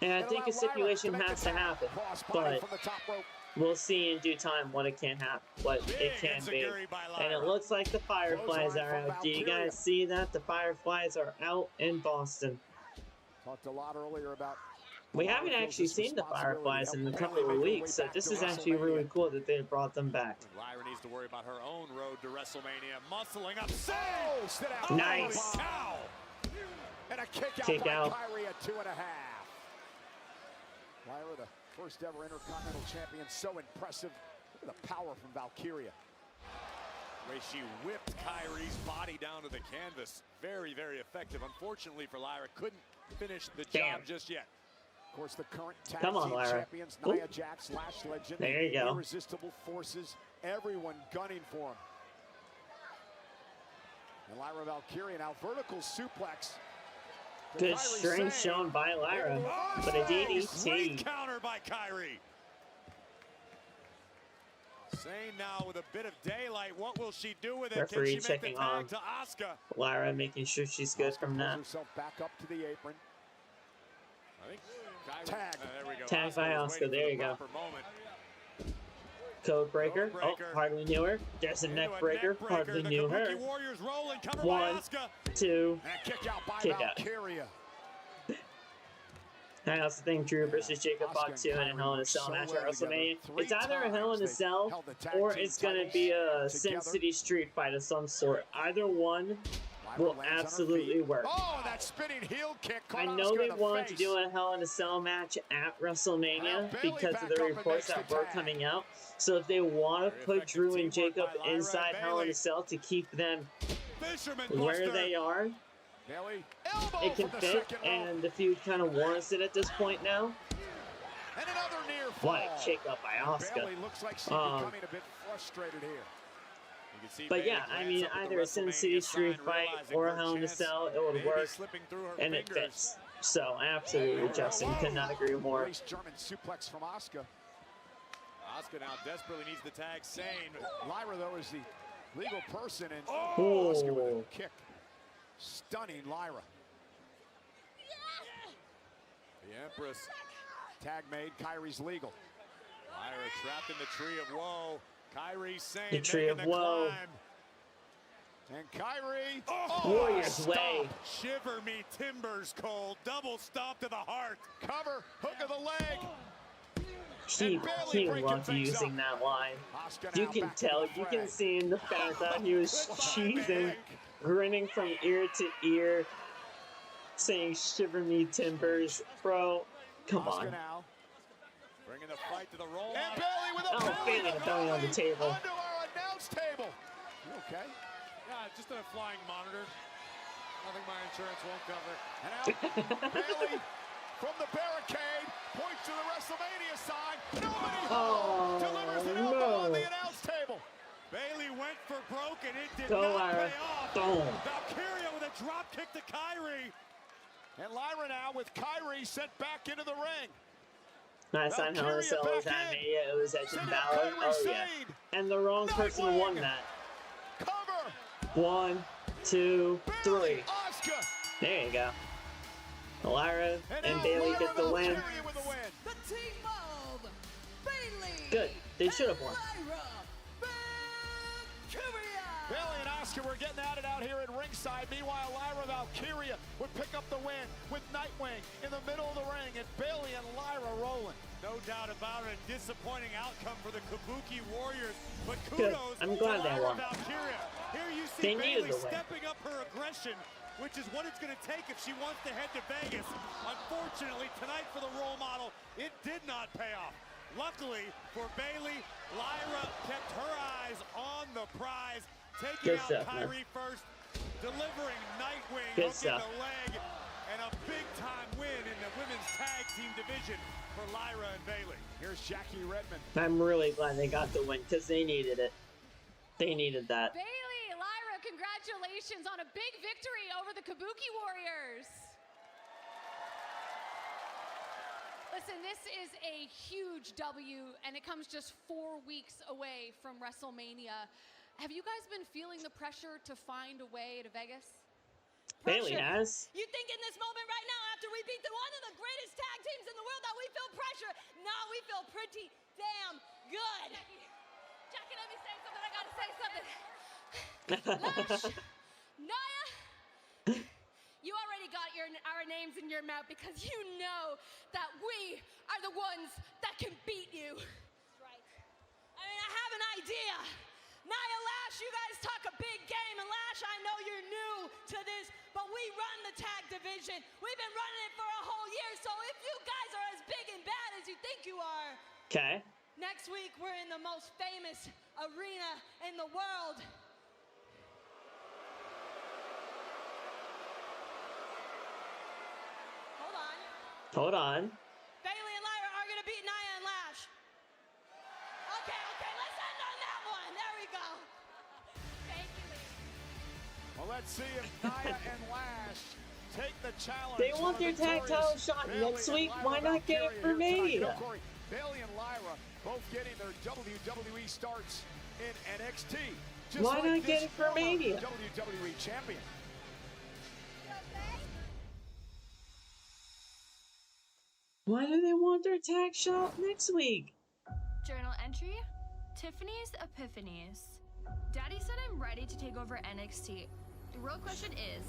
And I think a stipulation has to happen. But we'll see in due time what it can happen, what it can be. And it looks like the Fireflies are out. Do you guys see that? The Fireflies are out in Boston. Talked a lot earlier about. We haven't actually seen the Fireflies in a couple of weeks, so this is actually really cool that they brought them back. Lyra needs to worry about her own road to WrestleMania. Muscling up, save! Nice. And a kick out by Kyrie at 2.5. Lyra, the first ever Intercontinental champion, so impressive. Look at the power from Valkyria. The way she whipped Kyrie's body down to the canvas. Very, very effective. Unfortunately for Lyra, couldn't finish the job just yet. Of course, the current tag team champions, Nia Jax, Lash Legend, there you go. Irresistible Forces, everyone gunning for him. And Lyra Valkyria now vertical suplex. Good strength shown by Lyra, but a DDT. Counter by Kyrie. Sane now with a bit of daylight. What will she do with it? Referee Can she checking make the on tag to Asuka? Lyra, making sure she's good from that. Herself back up to the apron. I think tag. There we go. Tag by Asuka. There you go. Code breaker. Oh, hardly knew her. There's a neck breaker. Hardly knew her. 1, 2, kick out. I also think Drew versus Jacob Fox in a Hell in a Cell match at WrestleMania. It's either a Hell in a Cell or it's going to be a Sin City Street fight of some sort. Either one will absolutely work. Oh, that spinning heel kick. I know they wanted to do a Hell in a Cell match at WrestleMania because of the reports that were coming out. So if they want to put Drew and Jacob inside Hell in a Cell to keep them where they are, it can fit, and the feud kind of warrants it at this point now. What a kick up by Asuka. But yeah, I mean, either a Sin City Street fight or a Hell in a Cell, it would work, and it fits. So absolutely, Justin, could not agree more. German suplex from Asuka. Asuka now desperately needs the tag. Sane. Lyra, though, is the legal person, and Asuka with a kick. Stunning Lyra. The Empress. Tag made. Kyrie's legal. Lyra trapped in the tree of woe. Kyrie Sane. The tree of woe. And Kyrie. Warrior's way. Shiver me timbers, Cole. Double stop to the heart. Cover. Hook of the leg. He loved using that line. You can tell, you can see in the fact that he was cheesing, grinning from ear to ear, saying "Shiver me timbers," bro. Come on. Bringing the fight to the roll. And Bayley with a belly on the table. Under our announce table. You okay? Yeah, just a flying monitor. Nothing my insurance won't cover. And out Bayley from the barricade points to the WrestleMania sign. Nobody delivers an elbow on the announce table. Go, Lyra. Boom. Valkyria with a drop kick to Kyrie. And Lyra now with Kyrie sent back into the ring. Nice on Hell in a Cell was animated. It was Edge and Balor. Oh, yeah. And the wrong person won that. Cover. 1, 2, 3. Oscar. There you go. Lyra and Bayley get the win. The team of Bayley. Good. They should have won. Lyra. Bayley and Oscar were getting at it out here at ringside. Meanwhile, Lyra Valkyria would pick up the win with Nightwing in the middle of the ring, and Bayley and Lyra rolling. No doubt about it. Disappointing outcome for the Kabuki Warriors, but Good. kudos I'm glad to they Lyra won. Valkyria. Here you see They needed Bayley the win. stepping up her aggression, which is what it's going to take if she wants to head to Vegas. Unfortunately, tonight for the role model, it did not pay off. Luckily for Bayley, Lyra kept her eyes on the prize, taking Good out stuff, Kyrie first, delivering Nightwing, Good hooking stuff. the leg, and a big-time win in the women's tag team division for Lyra and Bayley. Here's Jackie Redmond. I'm really glad they got the win because they needed it. They needed that. Bayley, Lyra, congratulations on a big victory over the Kabuki Warriors. Listen, this is a huge W, and it comes just 4 weeks away from WrestleMania. Have you guys been feeling the pressure to find a way to Vegas? Bayley has. You think in this moment right now, after we beat one of the greatest tag teams in the world, that we feel pressure? No, we feel pretty damn good. Jackie, let me say something. I gotta say something. Lash, Naya, you already got our names in your mouth because you know that we are the ones that can beat you. That's right. I mean, I have an idea. Naya, Lash, you guys talk a big game, and Lash, I know you're new to this, but we run the tag division. We've been running it for a whole year, so if you guys are as big and bad as you think you are, Okay. next week we're in the most famous arena in the world. Hold on. Hold on. Bayley and Lyra are gonna beat Naya and Lash. Okay, let's end on that one. There we go. Thank you, ladies. Well, let's see if Naya and Lash take the challenge. They want their tag title shot next week. Why not get it for Mania? Bayley and Lyra both getting their WWE starts in NXT. Why not get it for Mania? WWE champion. Why do they want their tag shot next week? Journal entry, Tiffany's Epiphanies. Daddy said I'm ready to take over NXT. The real question is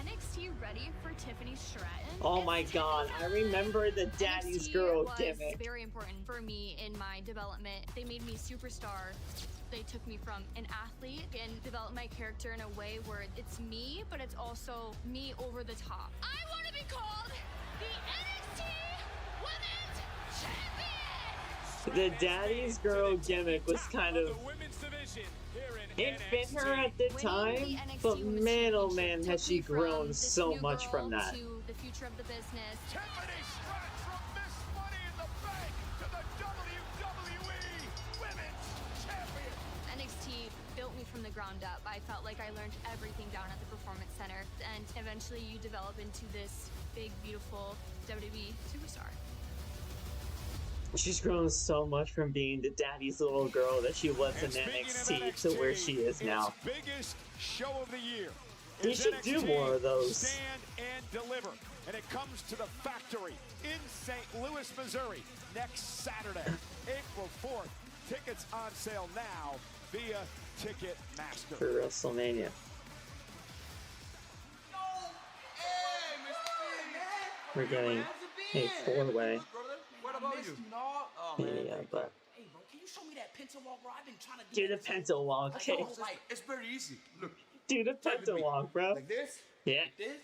NXT ready for Tiffany Stratton? Oh my god, I remember the Daddy's NXT Girl was gimmick. very important for me in my development. They made me superstar. They took me from an athlete and developed my character in a way where it's me, but it's also me over the top. I want to be called the NXT Women's Champion! The Daddy's Girl gimmick was kind of... It fit her at the time, but man oh man has she grown so much from that. To the future of the business. Tiffany Stratton from Miss Money in the Bank to the WWE Women's Champion. NXT built me from the ground up. I felt like I learned everything down at the Performance Center, and eventually you develop into this big, beautiful WWE superstar. She's grown so much from being the daddy's little girl that she was in NXT to where she is now. Biggest show of the year. They should do more of those. Stand and deliver. And it comes to the factory in St. Louis, Missouri next Saturday, April 4th. Tickets on sale now via Ticketmaster. For WrestleMania. We're getting a four-way Mania, but Hey, bro, can you show me that Penta walk, bro? I've been trying to do the Penta walk. I know, like, it's very easy. Look. Do the Penta walk, bro. Like this? Yeah. Like this?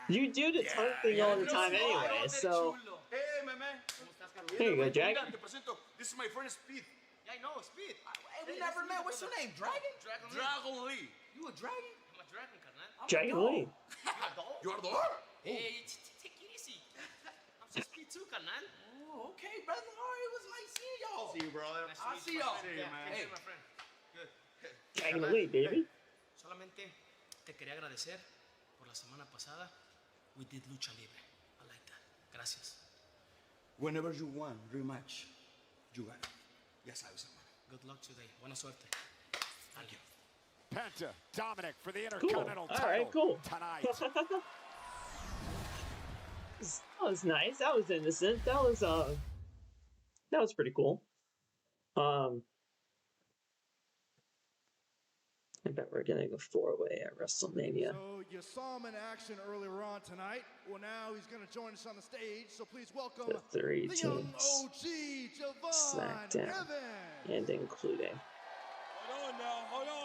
You do the tongue thing all the time anyway, so... Hey, my man. There you go, Jack. This is my friend Speed. Yeah, I know, Speed. Hey, we never met. What's your name? Dragon? Dragon Lee. You a dragon? I'm a dragon, carnal. Dragon Lee. You are the dog? Hey, take it easy. I'm so Speed too, carnal. Oh, okay, brother. All right, it was nice seeing y'all. See you, bro. I'll see y'all. Hey, my friend. Good. Dragging the lead, baby. Solamente te quería agradecer por la semana pasada. We did lucha libre. I like that. Gracias. Whenever you want rematch, you got it. Ya sabes, hermano. Good luck today. Buena suerte. Thank you. Penta, Dominik for the Intercontinental title. All right, cool. Tonight. That was nice. That was innocent. That was pretty cool. I bet we're gonna go 4-way at WrestleMania. So you saw him in action earlier on tonight. Well, now he's going to join us on the stage. So please welcome The 3 the young teams. OG, Javon SmackDown, Evans. and including Hold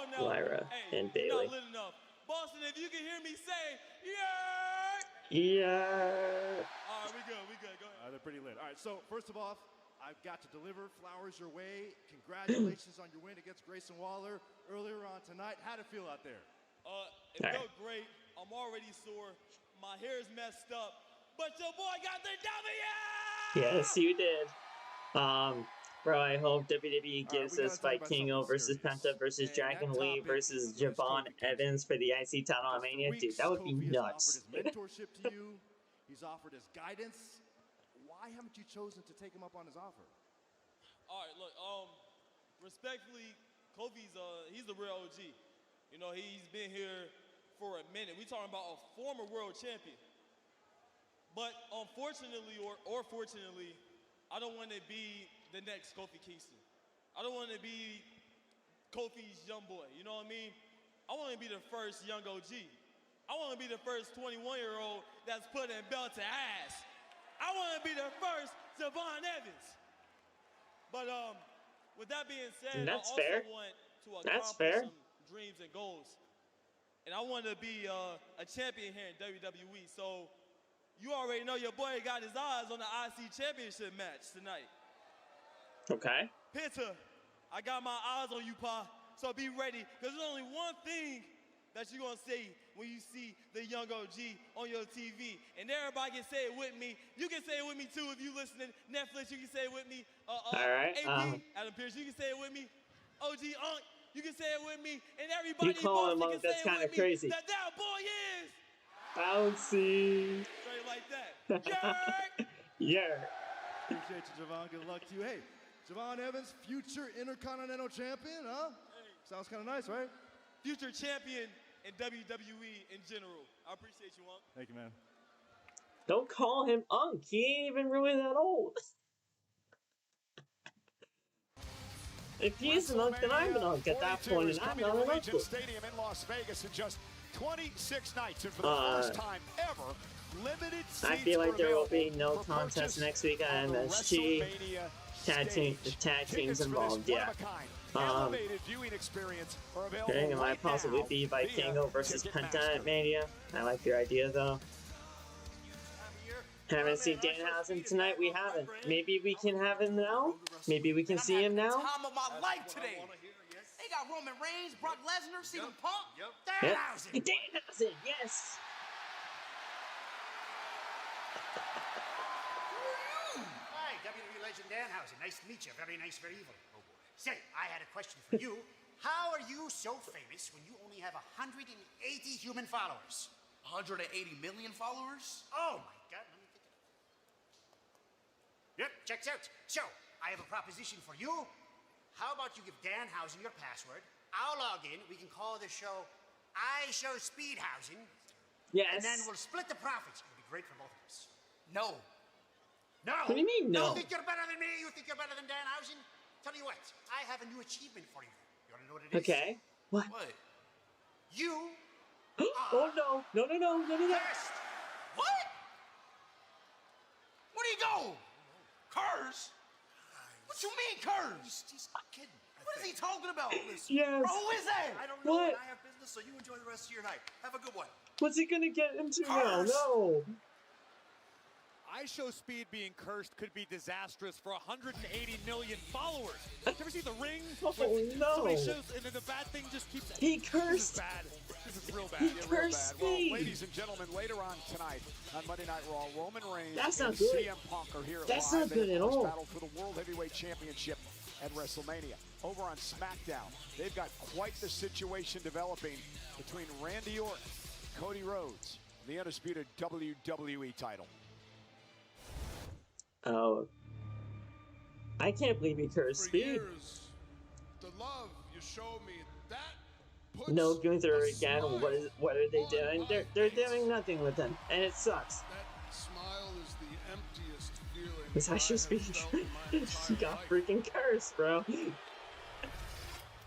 on now. Lyra and Bayley. Not lit enough. Boston, if you can hear me say, yeah. Yeah. All right, we good. Go ahead. They're pretty lit. All right, so first of all, I've got to deliver flowers your way. Congratulations on your win against Grayson Waller earlier on tonight. How'd it feel out there? It felt great. I'm already sore. My hair is messed up. But your boy got the W! Yes, you did. Bro, I hope WWE gives us Fight Kingo versus Penta versus Dragon Lee versus Javon Evans for the IC title at Mania. Dude, that would be nuts. He's offered his mentorship to you. He's offered his guidance. Why haven't you chosen to take him up on his offer? All right, look, respectfully, Kofi's, he's the real OG. You know, he's been here for a minute. We're talking about a former world champion. But unfortunately, or fortunately, I don't want to be the next Kofi Kingston. I don't want to be Kofi's young boy, you know what I mean? I want to be the first young OG. I want to be the first 21-year-old that's putting belt to ass. I want to be the first Javon Evans. But with that being said, I also want to accomplish some dreams and goals. And I want to be a champion here in WWE. So you already know your boy got his eyes on the IC Championship match tonight. Okay. Penta, I got my eyes on you, Pa. So be ready, because there's only one thing that you're going to say when you see the young OG on your TV. And everybody can say it with me. You can say it with me, too, if you listening. Netflix, you can say it with me. All right. AP, Adam Pearce, you can say it with me. OG Unk, you can say it with me. And everybody you call him Unk, that's kind of crazy. That boy is. Bouncy. Straight like that. Yeah. Appreciate you, Javon. Good luck to you. Hey, Javon Evans, future Intercontinental Champion, huh? Sounds kind of nice, right? Future champion in WWE in general. I appreciate you, Unk. Thank you, man. Don't call him Unk. He ain't even really that old. If he's an Unk, then I'm an Unk at that point, and I'm not an Unk. Stadium in Las Vegas in just 26 nights, and for the first time ever, limited seats. I feel like there will be no contest next week at MSG. Tag teams involved, yeah. It might possibly be Vikingo versus Penta at Mania. I like your idea, though. Haven't seen Danhausen tonight. We haven't. Maybe we can have him now. Maybe we can see him now. Time of my life today. They got Roman Reigns, Brock Lesnar, CM Punk. Danhausen. Danhausen, yes. Hi, WWE legend Danhausen. Nice to meet you. Very nice, very evil. Oh boy. Say, I had a question for you. How are you so famous when you only have 180 human followers? 180 million followers? Oh my God, let me think of it. Yep, checks out. So, I have a proposition for you. How about you give Danhausen your password? I'll log in. We can call the show I Show Speedhausen. Yes. And then we'll split the profits. It'll be great for both of us. No. No. What do you mean, no? You think you're better than me? You think you're better than Danhausen? Tell you what, I have a new achievement for you. You want to know what it is? Okay. What? You oh no. No. First. What? Where do you go? Curse? What you mean, curse? He's kidding. What is he talking about? Yes. Bro, who is that? I don't know. What? I have business, so you enjoy the rest of your night. Have a good one. What's he gonna get into now? Curse. No. I Show Speed being cursed could be disastrous for 180 million followers. Did you ever see The Ring? Oh, no. So many shows, and then the bad thing just keeps... He cursed. This is bad. This is real bad. Yeah, real bad. Well, ladies and gentlemen, later on tonight on Monday Night Raw, Roman Reigns and CM Punk are here That's live. not good at all. Battle for the World Heavyweight Championship at WrestleMania. Over on SmackDown, they've got quite the situation developing between Randy Orton, Cody Rhodes, the undisputed WWE title. Oh. I can't believe he cursed Speed. The love you show me, that No, Gunther again. What are they doing? They're doing nothing with him, and it sucks. That smile is the emptiest feeling. It's actually Speed. He got freaking cursed, bro.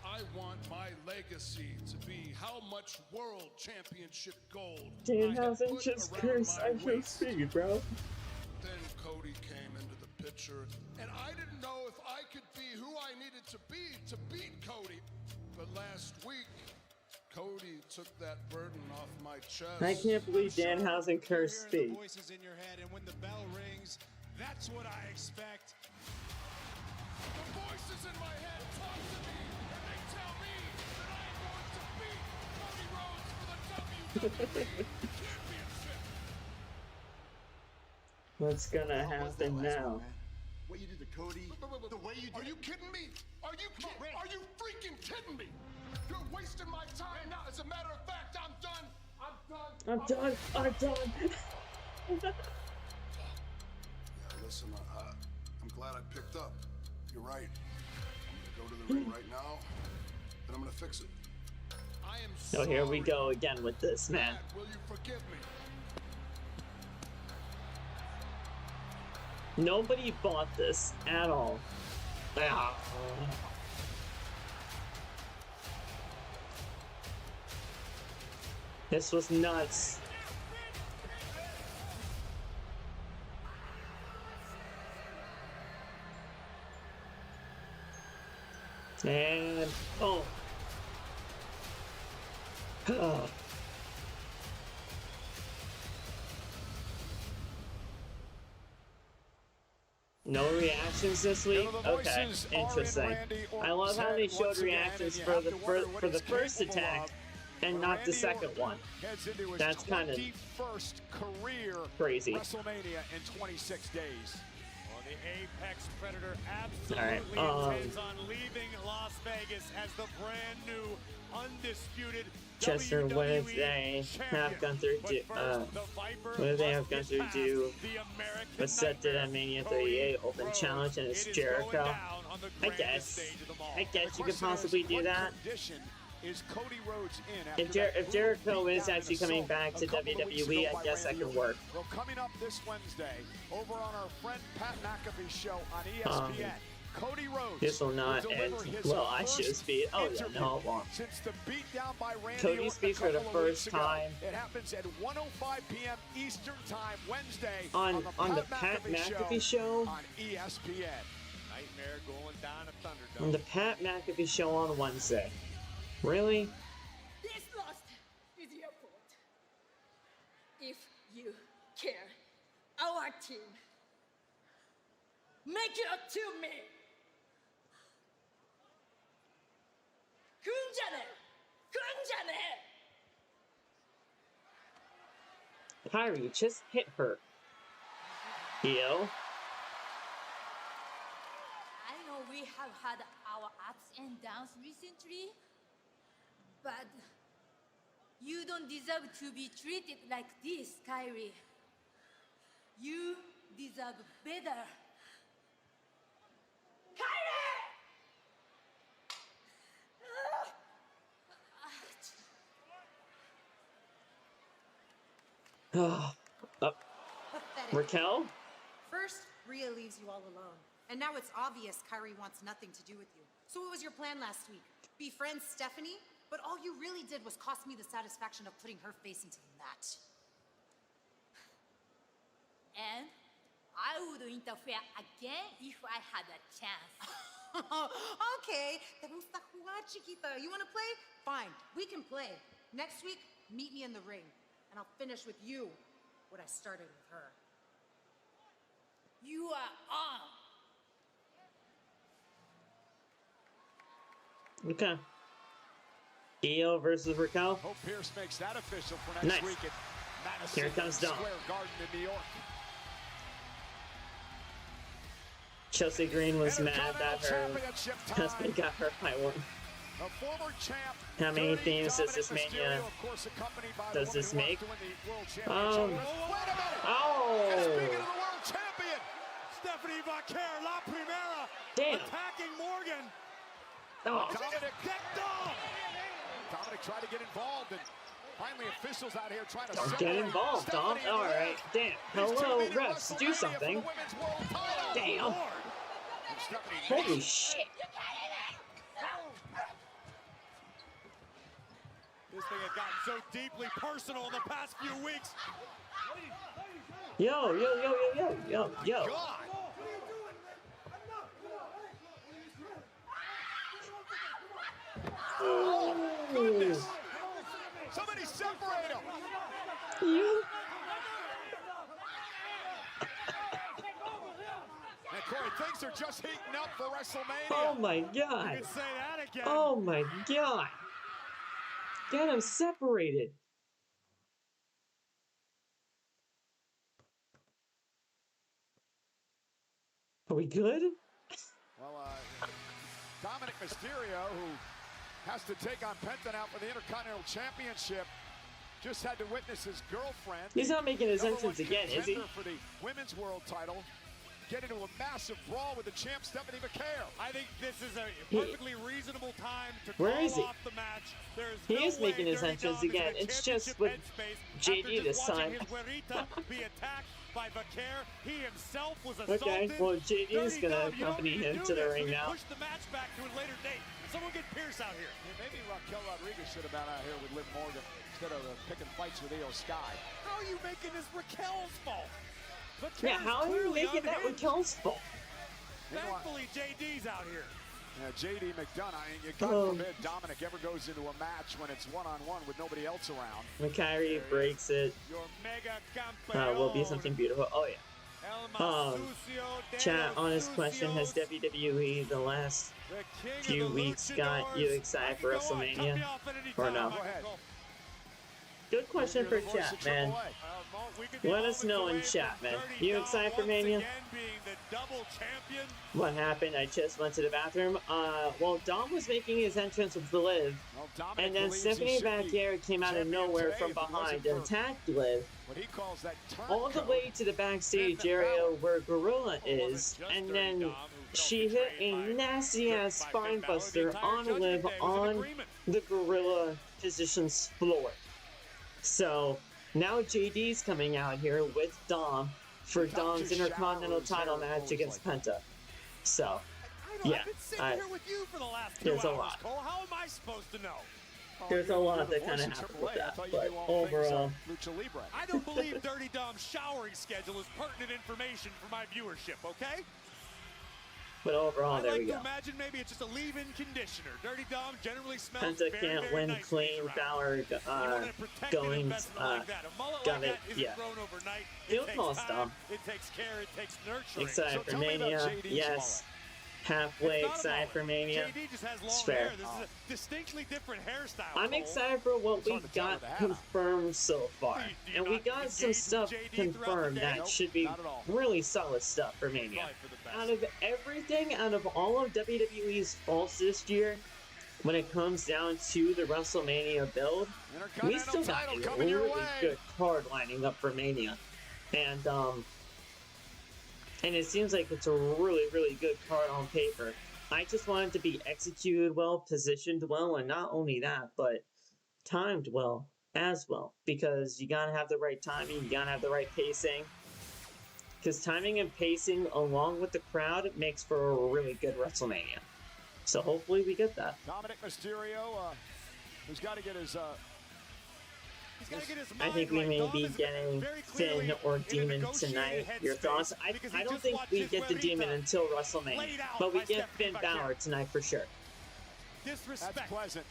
I want my legacy to be how much world championship gold. Danhausen just cursed Actual Speed, bro. Then Cody came into the picture, and I didn't know if I could be who I needed to beat Cody. But last week, Cody took that burden off my chest. I can't believe Danhausen cursed Speed. Voices in your head, and when the bell rings, that's what I expect. The voices in my head talk to me, and they tell me that I am going to beat Cody Rhodes for the WWE Championship. What's gonna happen now? What you did to Cody, the way you did. Are you kidding me? Are you freaking kidding me? You're wasting my time now. As a matter of fact, I'm done. I'm done. Yeah, listen, I'm glad I picked up. You're right. I'm gonna go to the ring right now, and I'm gonna fix it. I am So here we go again with this, man. Will you forgive me? Nobody bought this at all. Ah. This was nuts. And oh. No reactions this week? Okay, interesting. I love how they showed reactions for the first attack and not the second one. That's kind of crazy. WrestleMania in 26 days. Well, the Apex Predator absolutely intends on leaving Las Vegas as the brand new undisputed Chester, what if they have Gunther do? What if they have Gunther do what Seth did at Mania 38 Open Challenge and it's Jericho? I guess you could possibly do that. If Jericho is actually coming back to WWE, I guess that could work. Well, coming up this Wednesday, over on our friend Pat McAfee show on ESPN. Cody Rhodes. This will not end. Well, I should speed. Oh yeah, no, it won't. Since the beatdown by Randy Cody speaks for the first time. It happens at 1:05 p.m. Eastern Time Wednesday on the Pat McAfee show on ESPN. Nightmare going down a Thunderdome. On the Pat McAfee show on Wednesday. Really? This lost is your fault. If you care, our team, make it up to me. Kyrie, just hit her. Yo. I know we have had our ups and downs recently, but you don't deserve to be treated like this, Kyrie. You deserve better. Raquel? First, Rhea leaves you all alone. And now it's obvious Kyrie wants nothing to do with you. So what was your plan last week? Befriend Stephanie? But all you really did was cost me the satisfaction of putting her face into the mat. And I would interfere again if I had a chance. Okay, te gusta jugar, chiquita. You wanna play? Fine, we can play. Next week, meet me in the ring. And I'll finish with you what I started with her. You are on. Okay. EO versus Raquel. Hope Pierce makes that official for next week at Madison Here comes Dom. Square Garden in New York. Chelsea Green was mad that her husband got hurt by one. How many themes does this Mania make? Oh. Stephanie Vaquer, La Primera, damn. attacking Morgan. Oh. Dominik tried to get involved, and finally officials out here trying to get involved, Dom. All right, damn. Hello, refs, do something. Damn. Holy shit. This thing had gotten so deeply personal in the past few weeks. Yo. God. Oh, goodness. Somebody separate him. You. And Corey, things are just heating up for WrestleMania. Oh my God. You can say that again. Oh my God. Get them separated. Are we good? Well, Dominic Mysterio, who has to take on Penta now for the Intercontinental Championship, just had to witness his girlfriend. He's not making his entrance again, is he? For the Women's World Title, get into a massive brawl with the champ Stephanie Vaquer. I think this is a perfectly reasonable time to Where is he? off the match. He is making his entrance again. It's just with JD this time. Be attacked by Vaquer. He himself was assaulted. Okay, well JD is gonna accompany him to the ring now. Push the match back to a later date. Someone get Pierce out here. Yeah, maybe Raquel Rodriguez should have been out here with Liv Morgan instead of picking fights with Io Sky. How are you making this Raquel's fault? Yeah, how are you making that Raquel's fault? Thankfully, JD's out here. Yeah, JD McDonough. You God forbid Dominik ever goes into a match when it's one-on-one with nobody else around. Kyrie breaks it. Will be something beautiful. Oh yeah. Chat, honest question, has WWE the last few weeks got you excited for WrestleMania? Or no? Good question for chat, man. Let us know in chat, man. You excited for Mania? What happened? I just went to the bathroom. Well, Dom was making his entrance with Liv, and then Stephanie Vaquer came out of nowhere from behind and attacked Liv all the way to the backstage area where Gorilla is, and then she hit a nasty-ass spinebuster on Liv on the Gorilla physician's floor. So now JD's coming out here with Dom for Dom's Intercontinental title match against Penta. So, yeah, there's a lot. How am I supposed to know? There's a lot that kind of happened with that, but overall, I don't believe Dirty Dom's showering schedule is pertinent information for my viewership, okay? But overall, there we go. I like to imagine maybe it's just a leave-in conditioner. Dirty Dom generally smells Penta can't win nice clean. Balor going, got it, yeah. Field calls, Dom. It takes care, it takes nurturing. Excited for Mania, yes. Halfway excited for Mania. It's fair. This is a distinctly different hairstyle. I'm excited for what we got confirmed so far. And we got some stuff confirmed that should be really solid stuff for Mania. Out of everything, out of all of WWE's faults this year, when it comes down to the WrestleMania build, we still got a really good card lining up for Mania. And it seems like it's a really, really good card on paper. I just want it to be executed well, positioned well, and not only that, but timed well as well. Because you gotta have the right timing, you gotta have the right pacing. Because timing and pacing along with the crowd makes for a really good WrestleMania. So hopefully we get that. Dominic Mysterio, who's got to get his... I think we may be getting Finn or Demon tonight. Your thoughts? I don't think we get the Demon until WrestleMania, but we get Finn Balor tonight for sure. Disrespect. That's pleasant.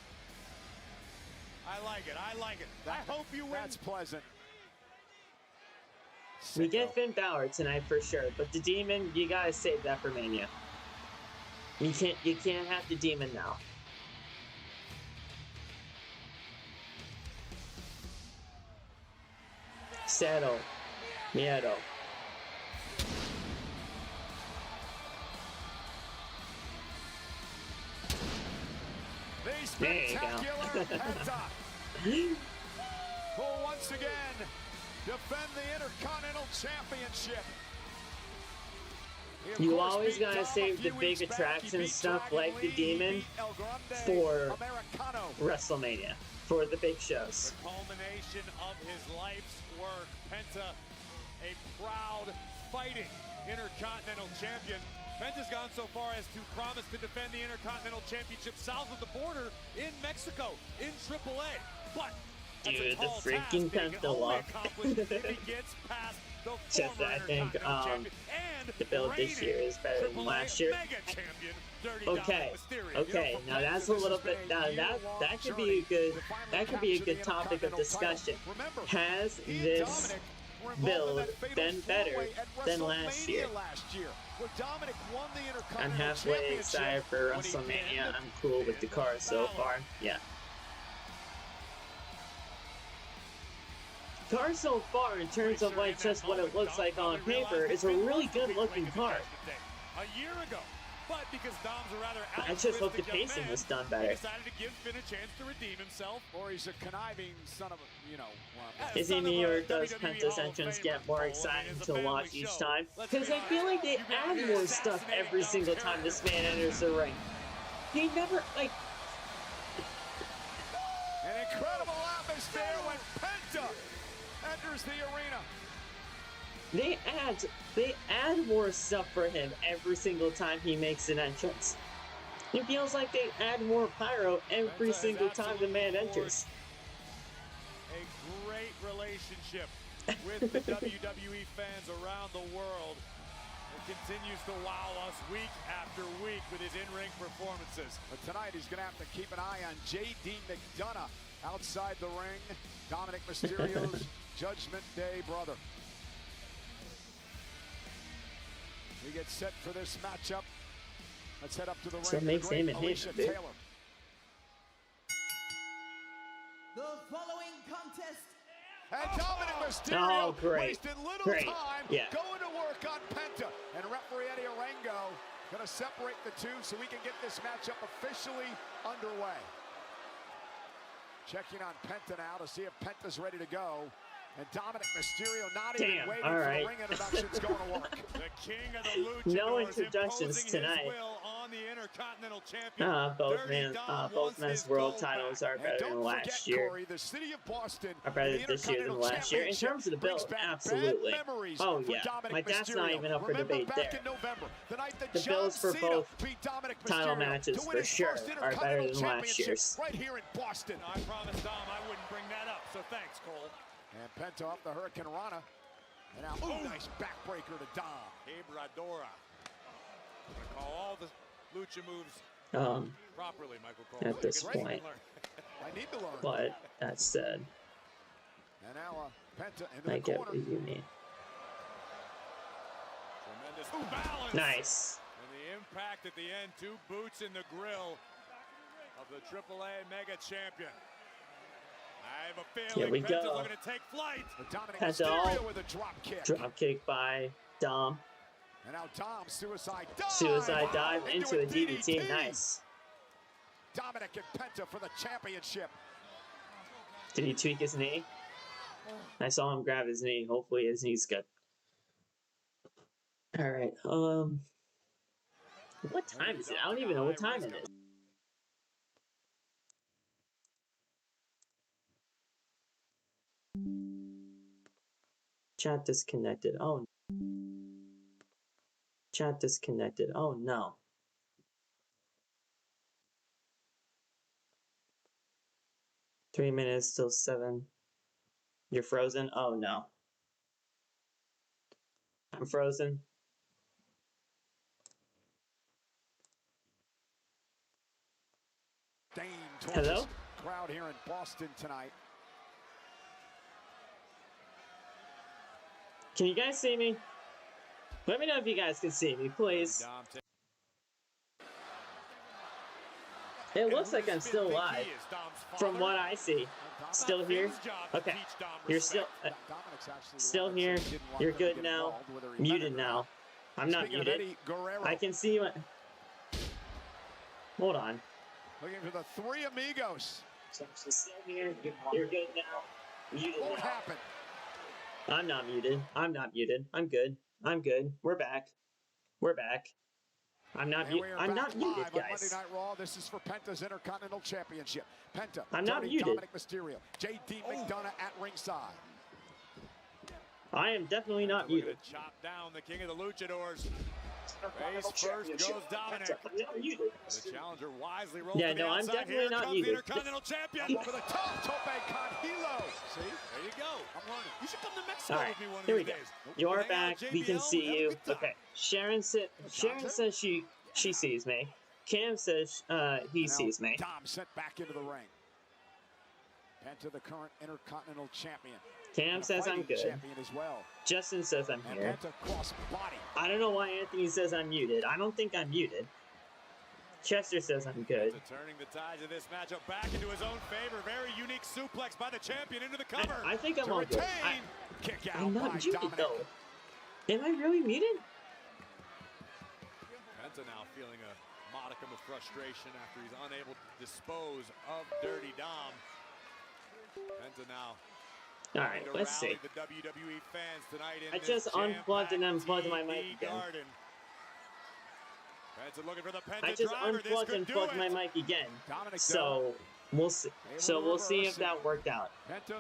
I like it. I like it. I hope you win. That's pleasant. We get Finn Balor tonight for sure, but the Demon, you gotta save that for Mania. You can't have the Demon now. Cero. Miedo. The spectacular Penta will once again defend the Intercontinental Championship. You always gotta save the big attraction stuff like the Demon for WrestleMania, for the big shows. The culmination of his life's work. Penta, a proud, fighting Intercontinental Champion. Penta's gone so far as to promise to defend the Intercontinental Championship south of the border in Mexico, in AAA. But dude, the freaking Penta lock. Just I think the build this year is better than last year. Okay, now that's a little bit that could be a good topic of discussion. Has this build been better than last year? I'm halfway excited for WrestleMania. I'm cool with the card so far. Yeah. Card so far, in terms of like just what it looks like on paper, is a really good looking card. A year ago, but because Dom's a rather I just hope the pacing was done better. He decided to give Finn a chance to redeem himself. Or he's a conniving son of a, you know. Is New York does Penta's entrance get more exciting to watch each time? Because I feel like they add more stuff every single time this man enters the ring. He never, like... An incredible atmosphere when Penta enters the arena. They add more stuff for him every single time he makes an entrance. It feels like they add more pyro every single time the man enters. A great relationship with the WWE fans around the world. It continues to wow us week after week with his in-ring performances. But tonight he's going to have to keep an eye on J.D. McDonough outside the ring. Dominic Mysterio's Judgment Day brother. We get set for this matchup. Let's head up to the ring. So makes him and Alicia him, Taylor. The following contest. And Dominic Mysterio wasted little time going to work on Penta. And referee Eddie Arango going to separate the two so we can get this matchup officially underway. Checking on Penta now to see if Penta's ready to go. And Dominic Mysterio not even waiting for the ring introductions going to work. The king of the luchadors no introductions tonight. On the Intercontinental Champion. Both men's world titles are better than last year. Corey, the city of Boston, are better this year than last year. In terms of the build, absolutely. Oh yeah, like that's not even up for debate there. The builds for both title matches for sure are better than last year's. Right here in Boston. I promised Dom I wouldn't bring that up, so thanks, Cole. And Penta off the Hurricane Rana. And now, nice backbreaker to Dom. Abradora. Call all the lucha moves properly, Michael Cole. At this point. I need to learn. But that said, and now Penta into I the get corner. what you mean. Tremendous balance. Nice. And the impact at the end, 2 boots in the grill of the AAA Mega Champion. I have a feeling Here we Penta's go. looking to take flight. Mysterio with a drop kick. Drop kick by Dom. And now Dom suicide dive. Suicide dive into a DDT. Nice. Dominic and Penta for the championship. Did he tweak his knee? I saw him grab his knee. Hopefully his knee's good. All right. What time is it? I don't even know what time it is. Chat disconnected. Oh. Chat disconnected. Oh no. Three minutes till 7. You're frozen? Oh no. I'm frozen. Hello? Crowd here in Boston tonight. Can you guys see me? Let me know if you guys can see me, please. It looks like I'm still live. From what I see. Still here? Okay. You're still here. You're good now. Muted now. I'm not muted. I can see you. Hold on. Looking for the three amigos. So still here. You're good now. Muted What now. happened? I'm not muted. I'm not muted. I'm good. I'm good. We're back. We're back. I'm not muted, guys. Monday Night Raw. This is for Penta's Intercontinental Championship. Penta, I'm not muted. Dominic Mysterio, JD McDonough at ringside. I am definitely not muted. Chop down the king of the luchadors. Face first goes Dominik. The challenger wisely rolls to the I'm outside. definitely Here not comes muted. the Intercontinental Champion. Over the top, Tope con Hilo. See? There you go. I'm learning. You should come to Mexico All right, with me one of here these we go. days. You are Hang out back. at We can JBL, see have a you. good time. Okay. Sharon says she sees me. Cam says he sees me. Dom sent back into the ring. Penta, the current Intercontinental Champion. Cam says I'm good. Champion as well. Justin says I'm And here. Penta cross body. I don't know why Anthony says I'm muted. I don't think I'm muted. Chester says I'm good. Turning the tides of this matchup back into his own favor. Very unique suplex by the champion into the cover. I think I'm all good. I'm not muted Dominic. though. Am I really muted? Penta now feeling a modicum of frustration after he's unable to dispose of Dirty Dom. Penta now. All right, let's see. The WWE fans tonight in I just unplugged and unplugged my mic again. Penta looking for the Penta I just driver. unplugged and plugged my mic again. So we'll see. So we'll see if that worked out. Penta.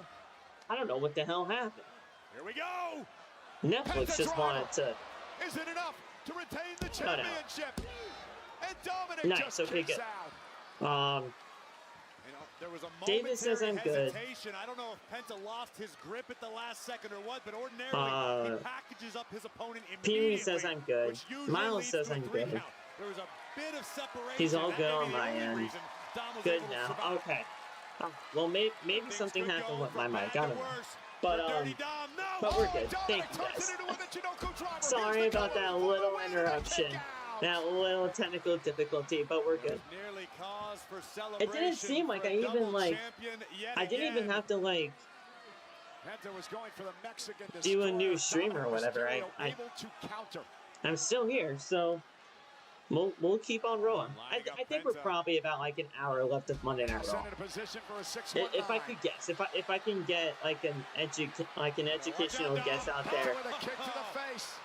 I don't know what the hell happened. Here we go. Netflix just wanted to. Is it enough to retain the Cut out. championship? And Dominic Nice, just okay, kicks good. out. There was a David says I'm good. hesitation. I don't know if Penta lost his grip at the last second or what, but ordinarily he packages up his opponent immediately. Pee says I'm good. Miles says I'm good. There was a bit of separation. He's all That good may on be the my only end. reason Dom was Good able to now. survive. Okay. Well, maybe something happened with my mic. I don't know. But we're good. Thank you guys. Sorry about that little interruption. That little technical difficulty, but we're good. It didn't seem like I even I didn't even have to Penta was going for the Mexican do a new destroyer. stream or whatever. Able to counter. I'm still here, so we'll keep on rolling. I think we're probably about like an hour left of Monday Night Raw. Sent in a position for a 619. If I could guess, if I can get like an educational guess out there, With a kick to the face.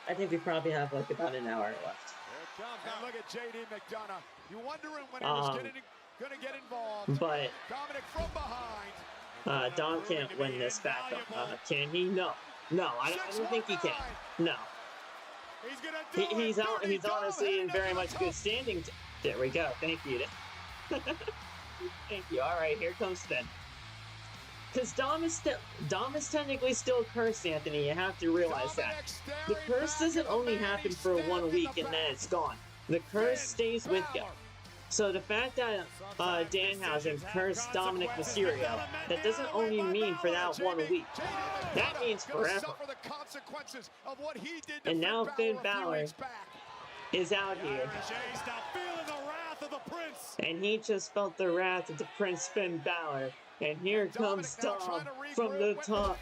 I think we probably have like about an hour left. And look at JD McDonough. You wondering when he was going to get involved. But Dominic from behind. Dom can't win this back. Can he? No, I don't think he can. No. He's honestly in very much good standing. There we go. Thank you. Thank you. All right, here comes Finn. Because Dom is technically still cursed, Anthony. You have to realize that. The curse doesn't only happen for 1 week and then it's gone. The curse stays with you. So the fact that Danhausen cursed Dominic Mysterio, that doesn't only mean for that 1 week. That means forever. And now Finn Balor is out here. And he just felt the wrath of the Prince Finn Balor. And here comes Dom from the top.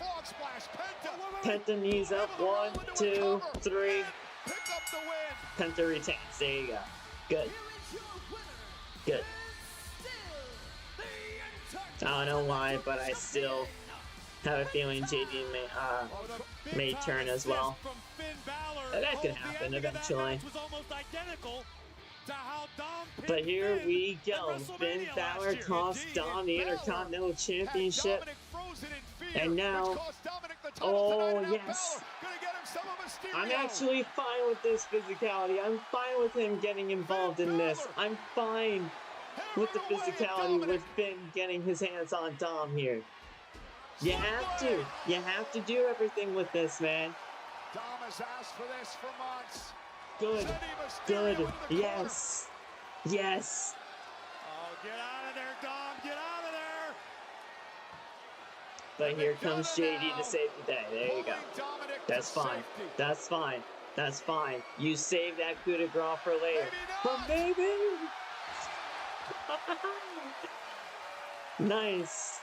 Penta knees up. 1, 2, 3. Penta retains. There you go. Good. Good. I don't know why, but I still have a feeling JD may turn as well. That could happen eventually. But here we go. Finn Balor costs Dom the Intercontinental Championship. And now, oh yes. I'm actually fine with this physicality. I'm fine with him getting involved in this. I'm fine with the physicality with Finn getting his hands on Dom here. You have to. You have to do everything with this, man. Dom has asked for this for months. Good. Good. Yes. Yes. Oh, get out of there, Dom. Get out of there. But here comes JD to save the day. There you go. That's fine. That's fine. That's fine. You save that coup de grace for later. But maybe. Nice.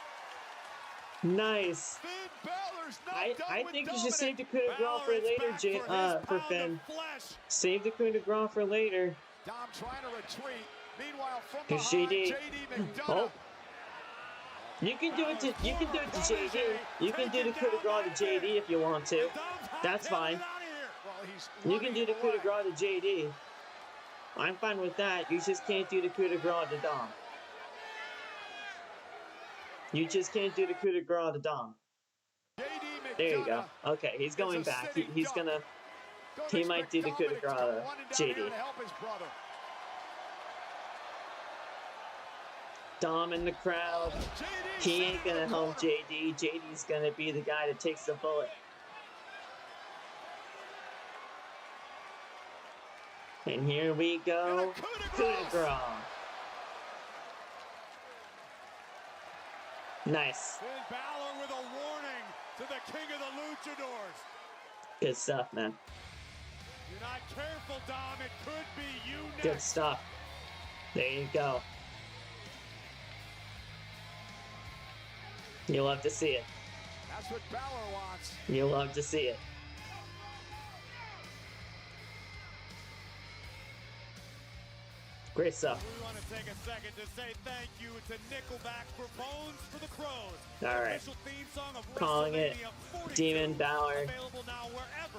Nice. I think you should save the coup de grace for later, for Finn. Save the coup de grace for later. Dom trying to retreat. Meanwhile, from Because behind, JD. McDonough. Oh. You can do it to JD. You can do the coup de grace to JD if you want to. That's fine. You can do the coup de grace to JD. I'm fine with that. You just can't do the coup de grace to Dom. You just can't do the coup de grace to Dom. There you go. Okay, he's going back. He's gonna. He might do the coup de grace to JD. Dom in the crowd. He ain't gonna help JD. JD's gonna be the guy that takes the bullet. And here we go. Coup de grace. Nice. Finn Balor with a warning to the king of the luchadors. Good stuff, man. You're not careful, Dom. It could be you next. Good stuff. There you go. You love to see it. That's what Balor wants. You love to see it. Great stuff. We want to take a second to say thank you to Nickelback for Bones for the Crows. All right. Calling it Demon Balor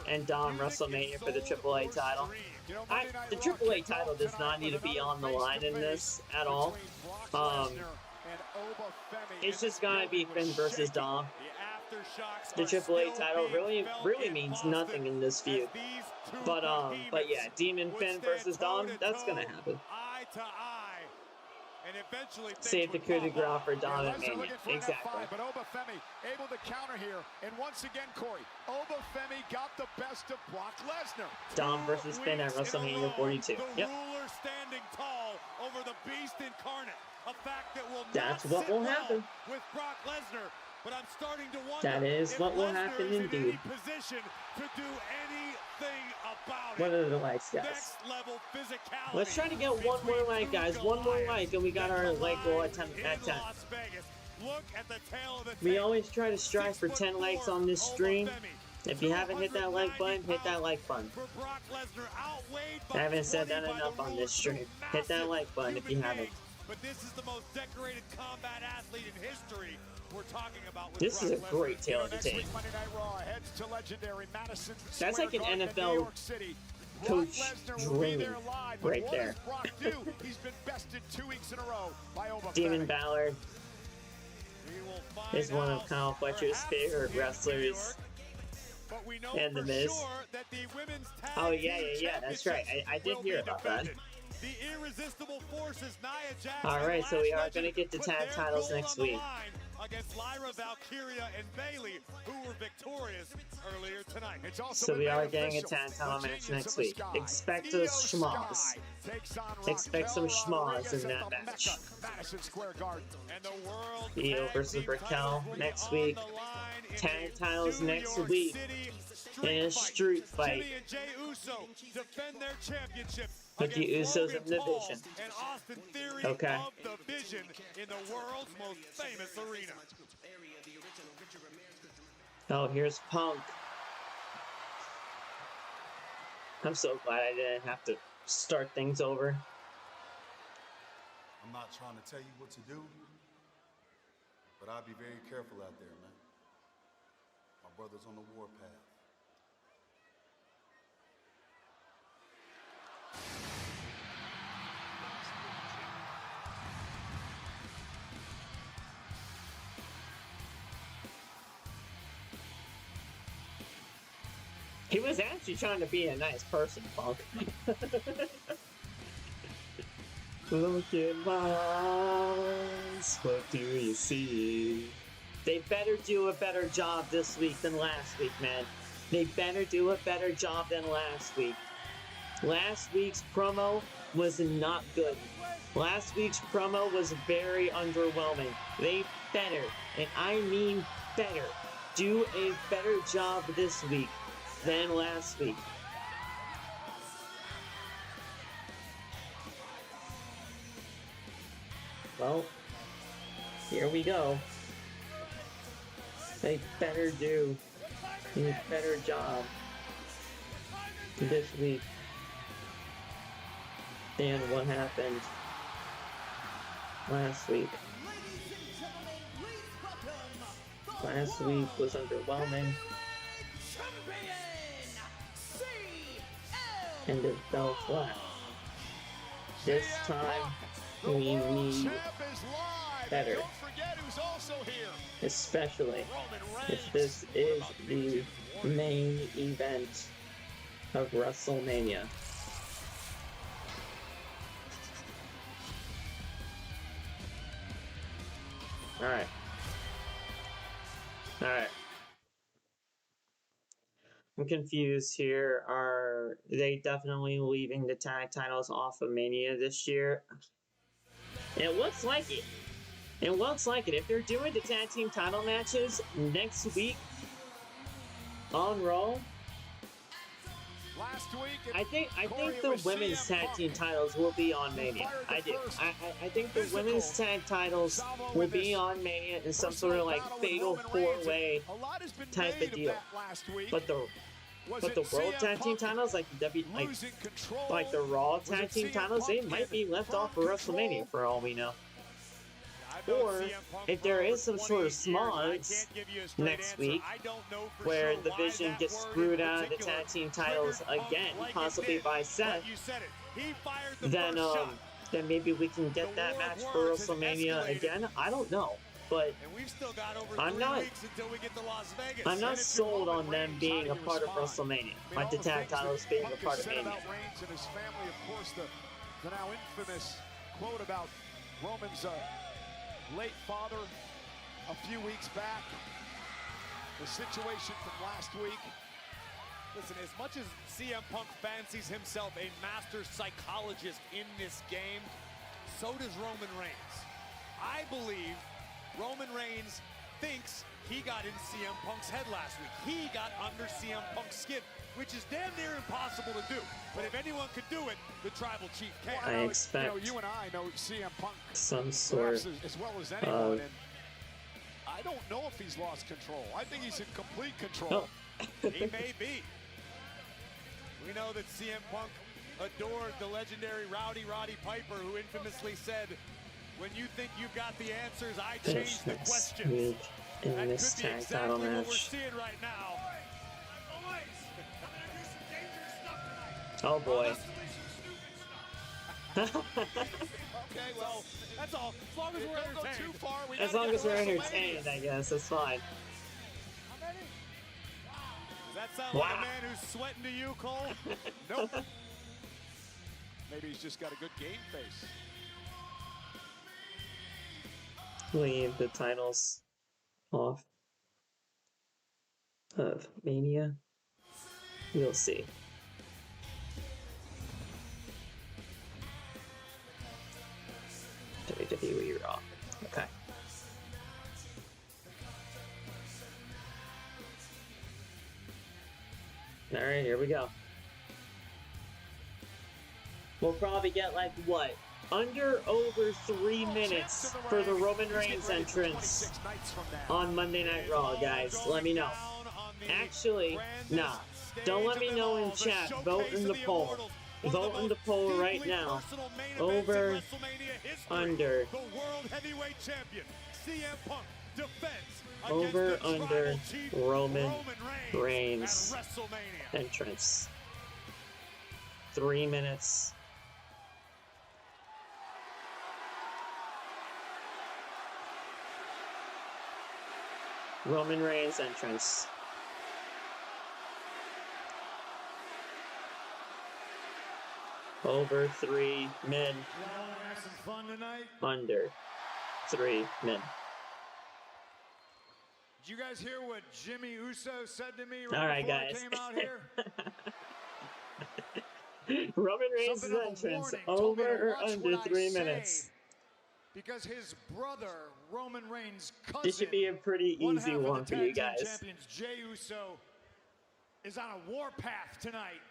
and Dom WrestleMania for the AAA title. The AAA title does not need to be on the line in this at all. It's just gonna be Finn versus Dom. The AAA title really means nothing in this feud. But yeah, Demon Finn versus Dom, that's gonna happen. Save the coup de grace for Dom and Mania. Exactly. But Obafemi able to counter here. And once again, Corey, Obafemi got the best of Brock Lesnar. Dom versus Finn at WrestleMania 42. Yep. Ruler standing tall over the beast incarnate. A fact that will That's what will happen. With Brock Lesnar. But I'm starting to wonder that is what will happen indeed. Position to do anything about what are the likes, guys? Next level physicality. Let's try to get one more like, guys. One more like, and we got our like goal at 10. Look at the tail of the we always try to strive for 10 likes on this stream. If you haven't hit that like button, hit that like button. I haven't said that enough on this stream. Hit that like button if you haven't. But this is the most decorated combat athlete in history. We're talking about this is a great tail of the tape. That's like an NFL coach dream right there. Demon Balor is one of Kyle Fletcher's favorite wrestlers. And The Miz. Oh yeah, that's right. I did hear about that. The irresistible forces Nia Jax. Alright, so we are going to get the tag titles next week. Against Lyra, Valkyria, and Bayley, who were victorious earlier tonight. So we are getting a tag title match next week. Expect those schmoz. Expect some schmoz in that match. Io versus Raquel next week. Tag titles next week. In a street fight. With the Usos in the Vision. Okay. Oh, here's Punk. I'm so glad I didn't have to start things over. I'm not trying to tell you what to do, but I'll be very careful out there, man. My brother's on the warpath. He was actually trying to be a nice person, Punk. Look in my eyes, what do you see? They better do a better job this week than last week, man. They better do a better job than last week. Last week's promo was not good. Last week's promo was very underwhelming. They better, and I mean better, do a better job this week than last week. Well, here we go. They better do a better job this week than what happened last week. Last week was underwhelming, and it fell flat. This time, we need better, especially if this is the main event of WrestleMania. Alright. I'm confused here. Are they definitely leaving the tag titles off of Mania this year? It looks like it. It looks like it. If they're doing the tag team title matches next week on Raw, I think the women's tag team titles will be on Mania. I do. I think the women's tag titles will be on Mania in some sort of like fatal 4-way type of deal. But the world tag team titles, like the like the Raw tag team titles, they might be left off for WrestleMania for all we know. Or if there is some sort of smogs next week where the Vision gets screwed out of the tag team titles again, possibly by Seth, then maybe we can get that match for WrestleMania again. I don't know, but I'm not sold on them being a part of WrestleMania, like the tag titles being a part of Mania. Reigns and his family, of course, the now infamous quote about Roman's late father a few weeks back. The situation from last week. Listen, as much as CM Punk fancies himself a master psychologist in this game, so does Roman Reigns. I believe Roman Reigns thinks he got in CM Punk's head last week. He got under CM Punk's skin, which is damn near impossible to do. But if anyone could do it, the Tribal Chief can. I expect you and I know CM Punk some sort as well as anyone, and I don't know if he's lost control. I think he's in complete control. He may be. We know that CM Punk adored the legendary Rowdy Roddy Piper, who infamously said, "When you think you've got the answers, I change the questions." In this tag title match. What we're seeing right now. Oh boy. Okay, well, that's all. As long as we're entertained. As long as we're entertained, I guess, that's fine. Does that sound like a man who's sweating to you, Cole? Nope. Maybe he's just got a good game face. Leave the titles off of Mania. You'll see. WWERAW. Okay. Alright, here we go. We'll probably get like what? Over 3 minutes for the Roman Reigns entrance on Monday Night Raw, guys. Let me know. Actually, nah. Don't let me know in chat. Vote in the poll. Vote in the poll right now. Over, under. Over, under Roman Reigns entrance. 3 minutes. Roman Reigns entrance. Over 3 men. Have some fun tonight. Under 3 men. Did you guys hear what Jimmy Uso said to me right, before guys. I came out here? Roman Reigns' entrance. Over or under 3 minutes. Because his brother, Roman Reigns' cousin, This should be a pretty easy one for you guys. Champions Jey Uso is on a warpath tonight.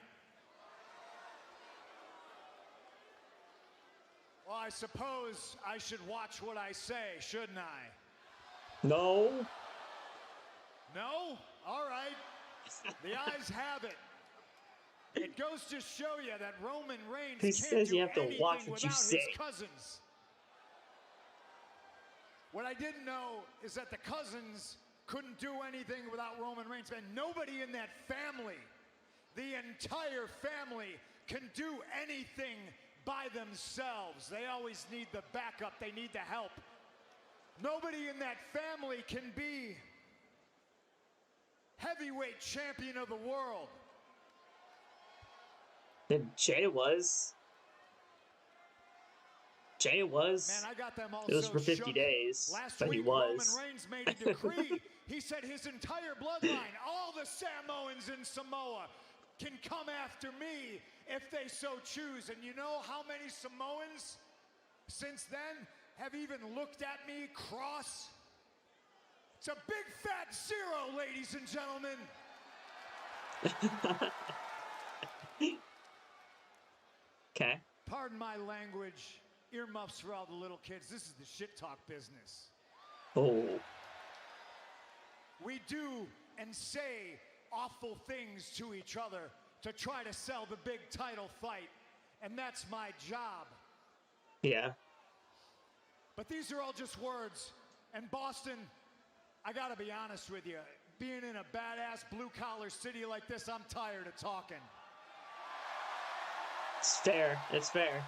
Well, I suppose I should watch what I say, shouldn't I? No. No? All right. The eyes have it. It goes to show you that Roman Reigns Who can't says do you have to anything watch what you without say? his cousins. What I didn't know is that the cousins couldn't do anything without Roman Reigns. And nobody in that family, the entire family, can do anything by themselves. They always need the backup. They need the help. Nobody in that family can be heavyweight champion of the world. And Jay was. Jay was. Man, I got them all It was so for 50 shook. days. Last But he week, was. Roman Reigns made a decree. He said his entire bloodline, all the Samoans in Samoa, can come after me if they so choose. And you know how many Samoans since then have even looked at me cross? It's a big fat 0, ladies and gentlemen. Okay. Pardon my language. Earmuffs for all the little kids. This is the shit talk business. Oh. We do and say awful things to each other to try to sell the big title fight. And that's my job. Yeah. But these are all just words. And Boston, I gotta be honest with you. Being in a badass blue-collar city like this, I'm tired of talking. It's fair. It's fair.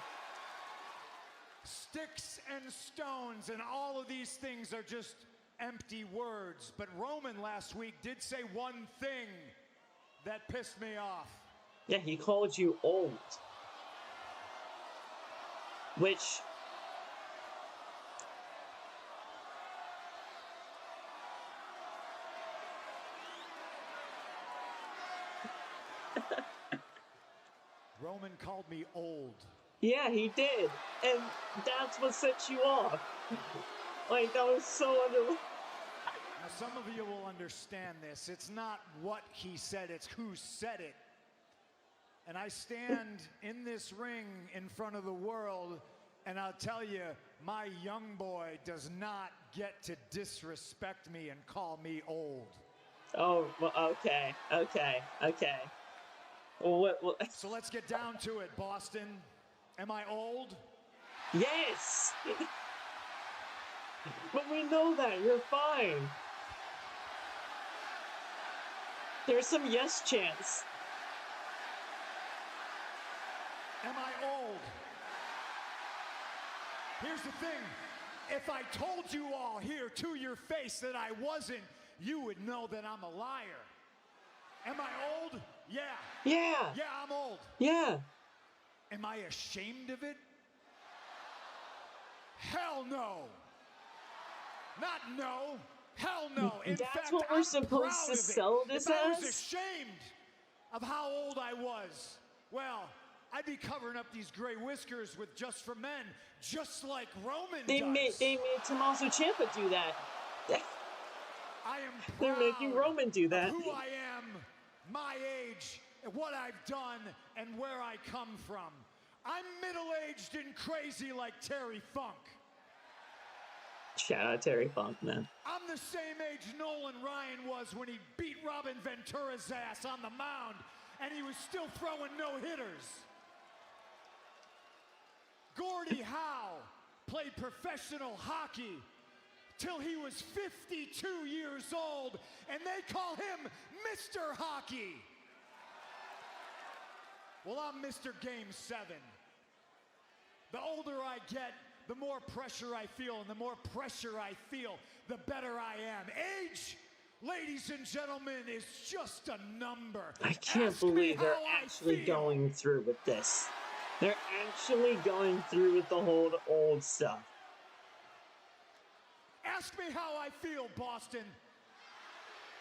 Sticks and stones and all of these things are just empty words. But Roman last week did say one thing that pissed me off. Yeah, he called you old. Which... Roman called me old. Yeah, he did. And that's what set you off. Like, that was so under... Now, some of you will understand this. It's not what he said, it's who said it. And I stand in this ring in front of the world, and I'll tell you, my young boy does not get to disrespect me and call me old. Oh, well, okay. Well, what? So let's get down to it, Boston. Am I old? Yes! But we know that. You're fine. There's some yes chants. Am I old? Here's the thing. If I told you all here to your face that I wasn't, you would know that I'm a liar. Am I old? Yeah. Yeah. Yeah, I'm old. Yeah. Am I ashamed of it? Hell no. Not no. Hell no. In That's fact, what we're I'm supposed proud to of it. sell this if I was as? ashamed of how old I was, well, I'd be covering up these gray whiskers with Just for Men, just like Roman does. They made Tommaso Ciampa do that. I am proud They're making Roman do that. of who I am, my age, and what I've done, and where I come from. I'm middle-aged and crazy like Terry Funk. Shout out Terry Funk, man. I'm the same age Nolan Ryan was when he beat Robin Ventura's ass on the mound, and he was still throwing no-hitters. Gordie Howe played professional hockey till he was 52 years old, and they call him Mr. Hockey. Well, I'm Mr. Game 7. The older I get, the more pressure I feel, and the more pressure I feel, the better I am. Age, ladies and gentlemen, is just a number. I can't believe they're actually going through with this. They're actually going through with the whole old stuff. Ask me how I feel, Boston.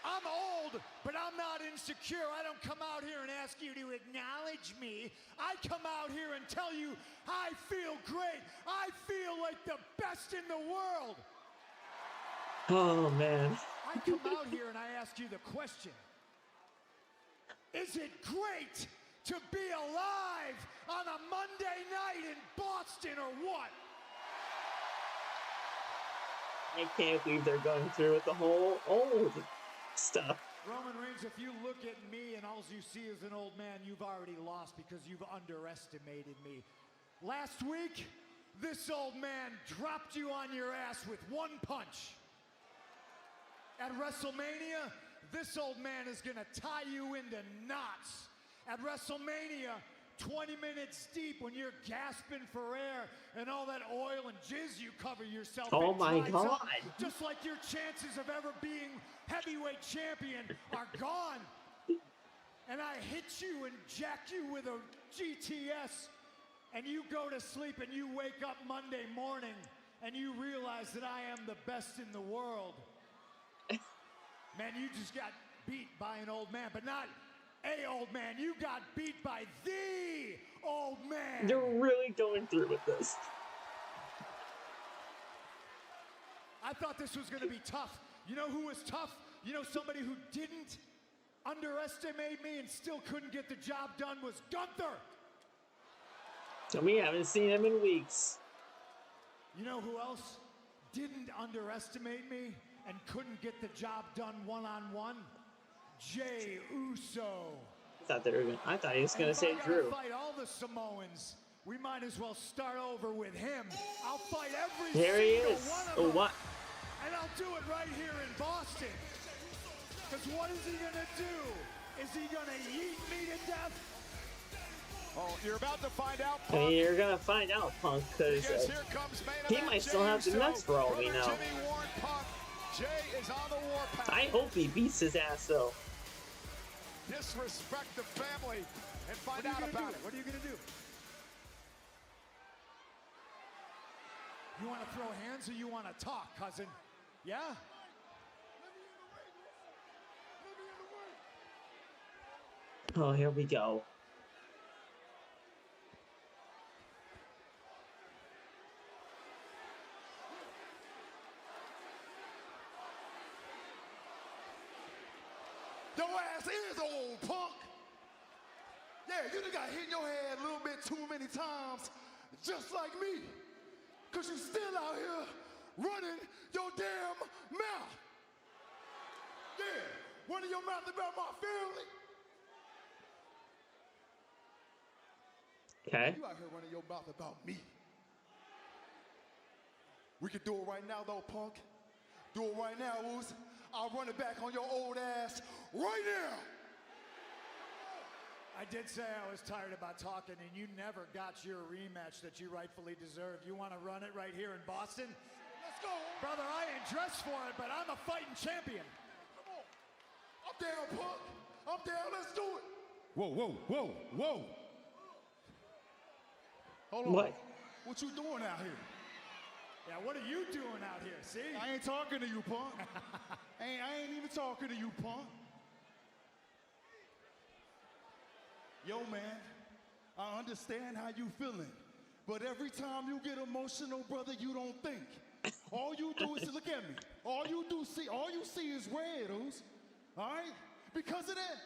I'm old, but I'm not insecure. I don't come out here and ask you to acknowledge me. I come out here and tell you I feel great. I feel like the best in the world. Oh, man. I come out here and I ask you the question. Is it great to be alive on a Monday night in Boston or what? I can't believe they're going through with the whole old stuff. Roman Reigns, if you look at me and all you see is an old man, you've already lost because you've underestimated me. Last week, this old man dropped you on your ass with one punch. At WrestleMania, this old man is gonna tie you into knots. At WrestleMania, 20 minutes deep when you're gasping for air and all that oil and jizz you cover yourself in. Oh my God. Up, just like your chances of ever being heavyweight champion are gone. And I hit you and jack you with a GTS and you go to sleep and you wake up Monday morning and you realize that I am the best in the world. Man, you just got beat by an old man, but not a old man. You got beat by the old man. They're really going through with this. I thought this was going to be tough. You know who was tough? You know somebody who didn't underestimate me and still couldn't get the job done was Gunther. So we haven't seen him in weeks. You know who else didn't underestimate me and couldn't get the job done one-on-one? Jey Uso. I thought he was going to say Drew. Fight all the Samoans. We might as well start over with him. I'll fight every There he single is. one of Oh, them. what? And I'll do it right here in Boston. Because what is he going to do? Is he going to eat me to death? Oh, you're about to find out, I Punk. mean, you're going to find out, Punk, because he might still have the nuts for all we know. Jey is on the warpath. I hope he beats his ass, though. Disrespect the family and find out about it. What are you going to do? You want to throw hands or you want to talk, cousin? Yeah? Oh, here we go. Your ass is old, Punk. Yeah, you done got hit in your head a little bit too many times, just like me. Cause you still out here running your damn mouth. Yeah, running your mouth about my family. Okay. You out here running your mouth about me. We can do it right now, though, Punk. Do it right now, Uzi. I'll run it back on your old ass right now. I did say I was tired about talking, and you never got your rematch that you rightfully deserve. You want to run it right here in Boston? Let's go. Brother, I ain't dressed for it, but I'm a fighting champion. Come on. I'm down, Punk. I'm down. Let's do it. Whoa, whoa, whoa, whoa. Hold on. What? What you doing out here? Yeah, what are you doing out here? See? I ain't talking to you, Punk. I ain't even talking to you, Punk. Yo, man, I understand how you feeling, but every time you get emotional, brother, you don't think. All you do is look at me. All you see is red, Oos. All right? Because of that,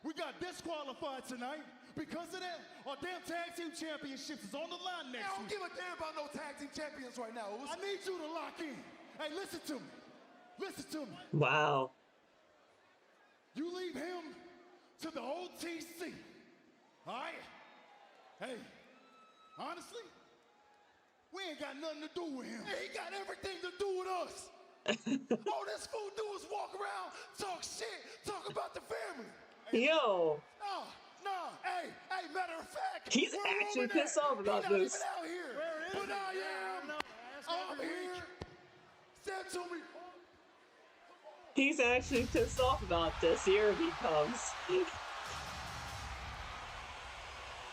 we got disqualified tonight. Because of that, our damn tag team championships is on the line next week. I don't give a damn about no tag team champions right now, Oos. I need you to lock in. Hey, listen to me. Listen to me. Wow. You leave him to the OTC. All right? Hey, honestly, we ain't got nothing to do with him. Hey, he got everything to do with us. All this fool do is walk around, talk shit, talk about the family. Hey, Yo. No, hey, matter of fact, He's actually pissed off about this. He's not even out here. But I am. I'm here. Send to me. He's actually pissed off about this. Here he comes.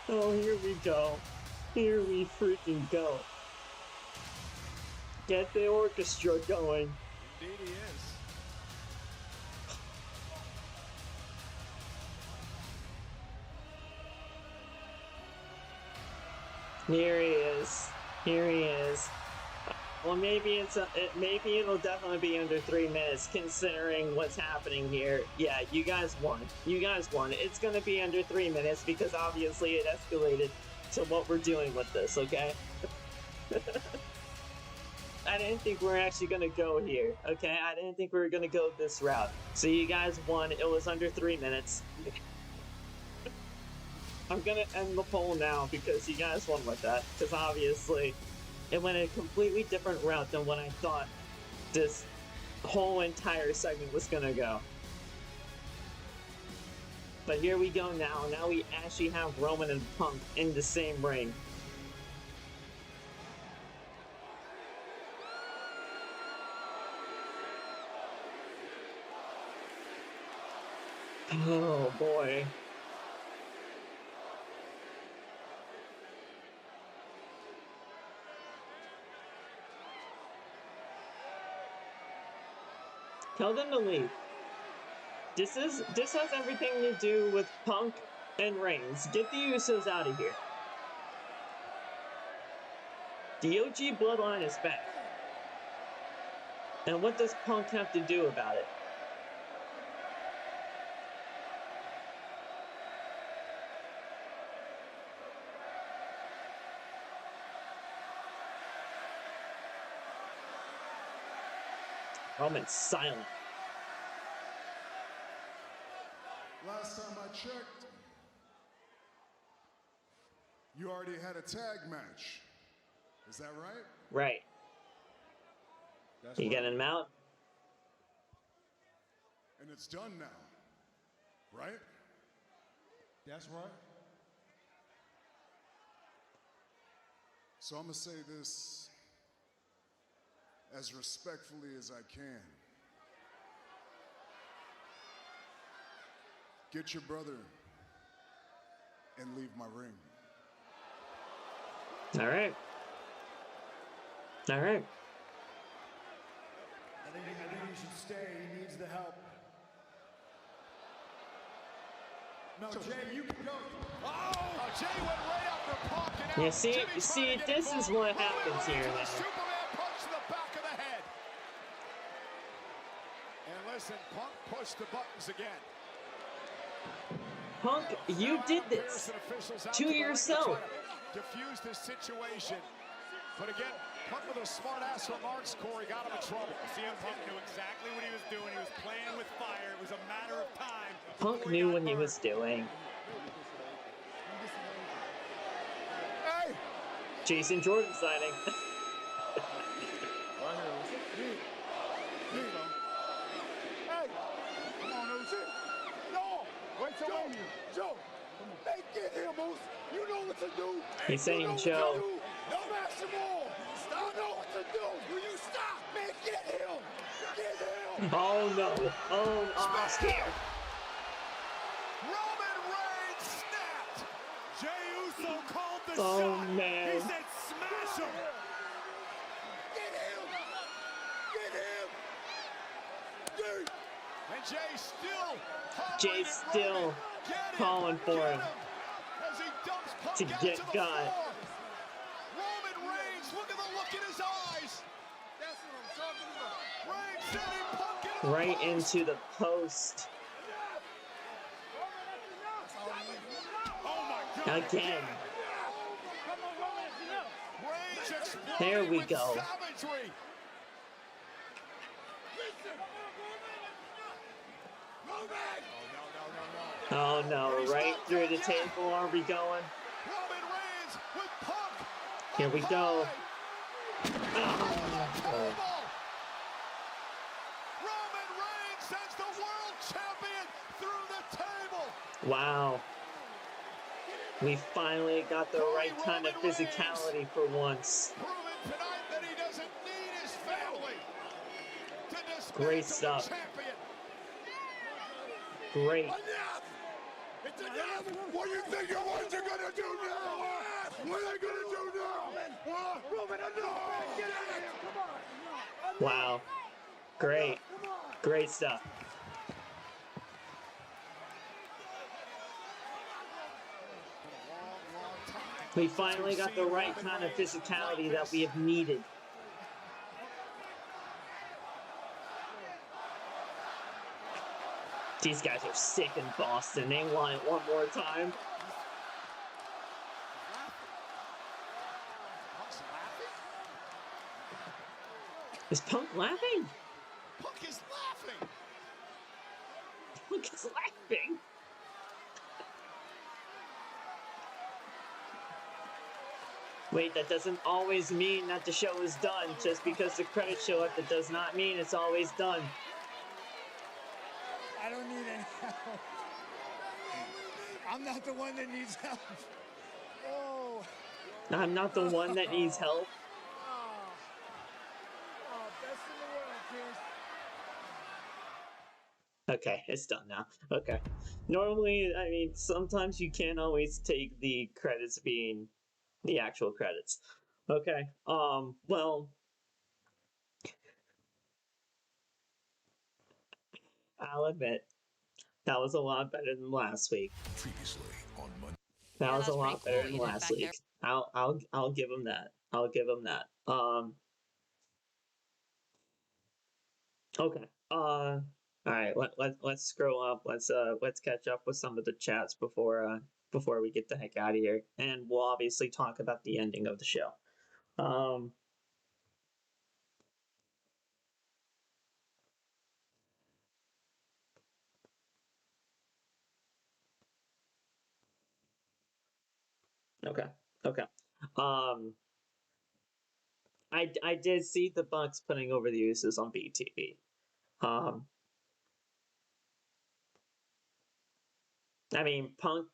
Oh, here we go. Here we freaking go. Get the orchestra going. Indeed he is. Here he is. Here he is. Well, maybe maybe it'll definitely be under 3 minutes, considering what's happening here. Yeah, you guys won. You guys won. It's gonna be under 3 minutes because obviously it escalated to what we're doing with this. Okay. didn't think we were actually gonna go here. Okay, I didn't think we were gonna go this route. So you guys won. It was under 3 minutes. I'm gonna end the poll now because you guys won with that. Because obviously, it went a completely different route than what I thought this whole entire segment was gonna go. But here we go now. Now we actually have Roman and Punk in the same ring. Oh boy. Tell them to leave. This has everything to do with Punk and Reigns. Get the Usos out of here. The OG bloodline is back. And what does Punk have to do about it? Roman's silent. Last time I checked, you already had a tag match. Is that right? Right. That's You right. getting him out? And it's done now, right? That's right. So I'm gonna say this as respectfully as I can. Get your brother and leave my ring. All right. All right. I think he should stay. He needs the help. No, Jay, you can go. Oh, Jay went right after Punk. And Yeah, out. see, Jimmy trying to get this is what involved. happens here Roman now. Reigns with a Superman punch to the back of the head. And listen, Punk pushed the buttons again. Punk, you did this to yourself. Diffuse this situation. But again, Punk with a smart-ass remarks, Corey, got him in trouble. CM Punk knew exactly what he was doing. He was playing with fire. It was a matter of time. Punk knew what he was doing. Hey! Jason Jordan signing. Hey! Come on, OG. No! Wait till Joe! Hey, get him, Moose! You know what to do! He's saying Joe. No master more! You know what to do! Will you stop? Man, get him! Get him! Oh no. Oh, Oscar. Roman Reigns snapped! Jey Uso called the Oh, shot. man. He said smash him. Get him! Get him! Dude! And Jay still Jay's still calling for him as he dumps Punk to out get the got. floor. Roman Reigns, look at the look in his eyes. That's what I'm talking about. Reigns sending Punk into the Right post. into the post. Oh my God. Again. Reigns exploding There we with go. savagery. Oh no, right through the table are we going? Roman Reigns with Punk. Here we go. Roman Reigns sends the world champion through the table. Wow. We finally got the right kind of physicality for once. Proving tonight that he doesn't need his family to dismantle Great the stuff. champion. Great. Enough! It's enough! What do you think your words are gonna do now? What are they gonna do now? Roman, enough! Get out of here! Come on! Wow. Great. Great stuff. We finally got the right kind of physicality that we have needed. These guys are sick in Boston. They want it one more time. Is Punk laughing? Punk is laughing. Punk is laughing. Wait, that doesn't always mean that the show is done. Just because the credits show up, that does not mean it's always done. I don't need any help. I'm not the one that needs help. Oh. I'm not the one that needs help. Best in the world, Chris. Okay, it's done now. Okay. Normally, I mean, sometimes you can't always take the credits being the actual credits. Okay. Well, I'll admit that was a lot better than last week. Previously on Monday. That was a lot better than last week. I'll give him that. I'll give him that. Okay. All right. Let's scroll up. Let's catch up with some of the chats before we get the heck out of here, and we'll obviously talk about the ending of the show. Okay. Okay. I did see the Bucks putting over the Usos on BTV. I mean, Punk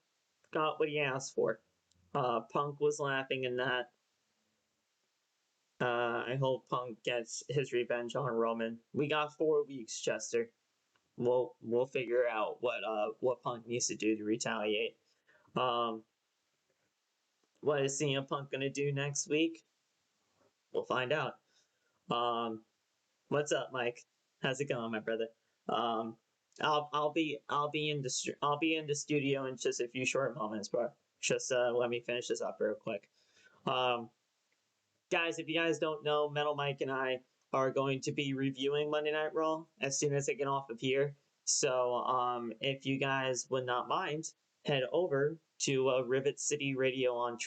got what he asked for. Punk was laughing in that. I hope Punk gets his revenge on Roman. We got 4 weeks, Chester. We'll figure out what Punk needs to do to retaliate. What is CM Punk gonna do next week? We'll find out. What's up, Mike? How's it going, my brother? I'll be in the studio in just a few short moments, bro. Just let me finish this up real quick. Guys, if you guys don't know, Metal Mike and I are going to be reviewing Monday Night Raw as soon as I get off of here. So, if you guys would not mind, head over to Rivet City Radio on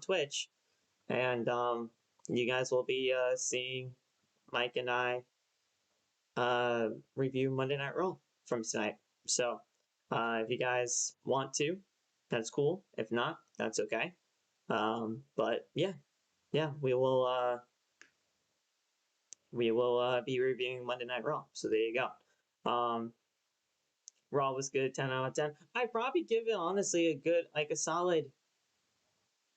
Twitch, and you guys will be seeing Mike and I review Monday Night Raw from tonight. So, if you guys want to, that's cool. If not, that's okay. But yeah, we will be reviewing Monday Night Raw. So there you go. Raw was good, 10 out of 10. I'd probably give it honestly a solid.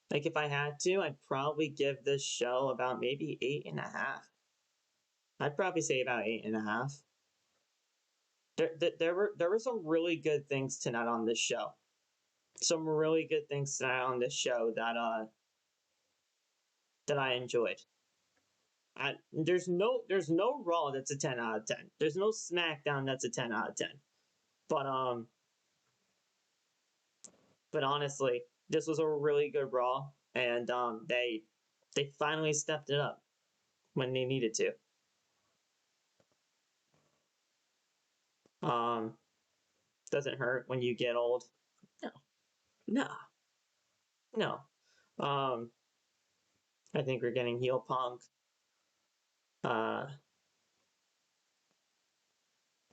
Like if I had to, I'd probably give this show about maybe 8.5. I'd probably say about 8.5. There were some really good things tonight on this show. Some really good things tonight on this show that I enjoyed. There's no Raw that's a 10 out of 10. There's no SmackDown that's a 10 out of 10. But honestly, this was a really good Raw, and they finally stepped it up when they needed to. Doesn't hurt when you get old. No. I think we're getting heel Punk.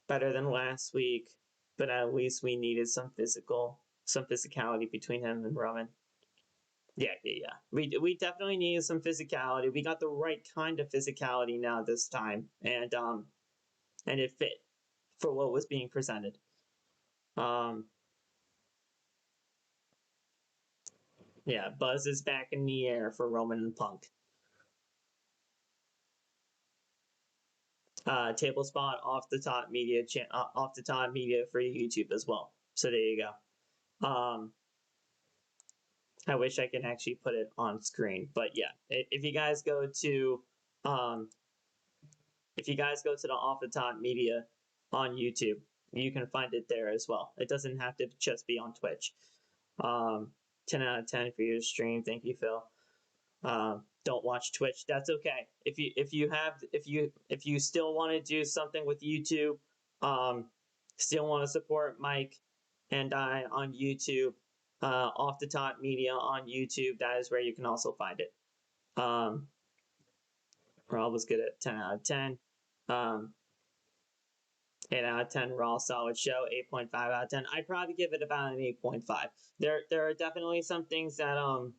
Better than last week, but at least we needed some physicality between him and Roman. Yeah. We definitely needed some physicality. We got the right kind of physicality now this time, and it fit for what was being presented. Yeah, Buzz is back in the air for Roman and Punk. Table spot off the top media for YouTube as well. So there you go. I wish I could actually put it on screen, but yeah, if you guys go to the off the top media on YouTube, you can find it there as well. It doesn't have to just be on Twitch. 10 out of 10 for your stream. Thank you, Phil. Don't watch Twitch. That's okay. If you still want to do something with YouTube, still want to support Mike and I on YouTube, off the top media on YouTube, that is where you can also find it. Raw was good at 10 out of 10. 8 out of 10. Raw, solid show. 8.5 out of 10. I'd probably give it about an 8.5. There are definitely some things that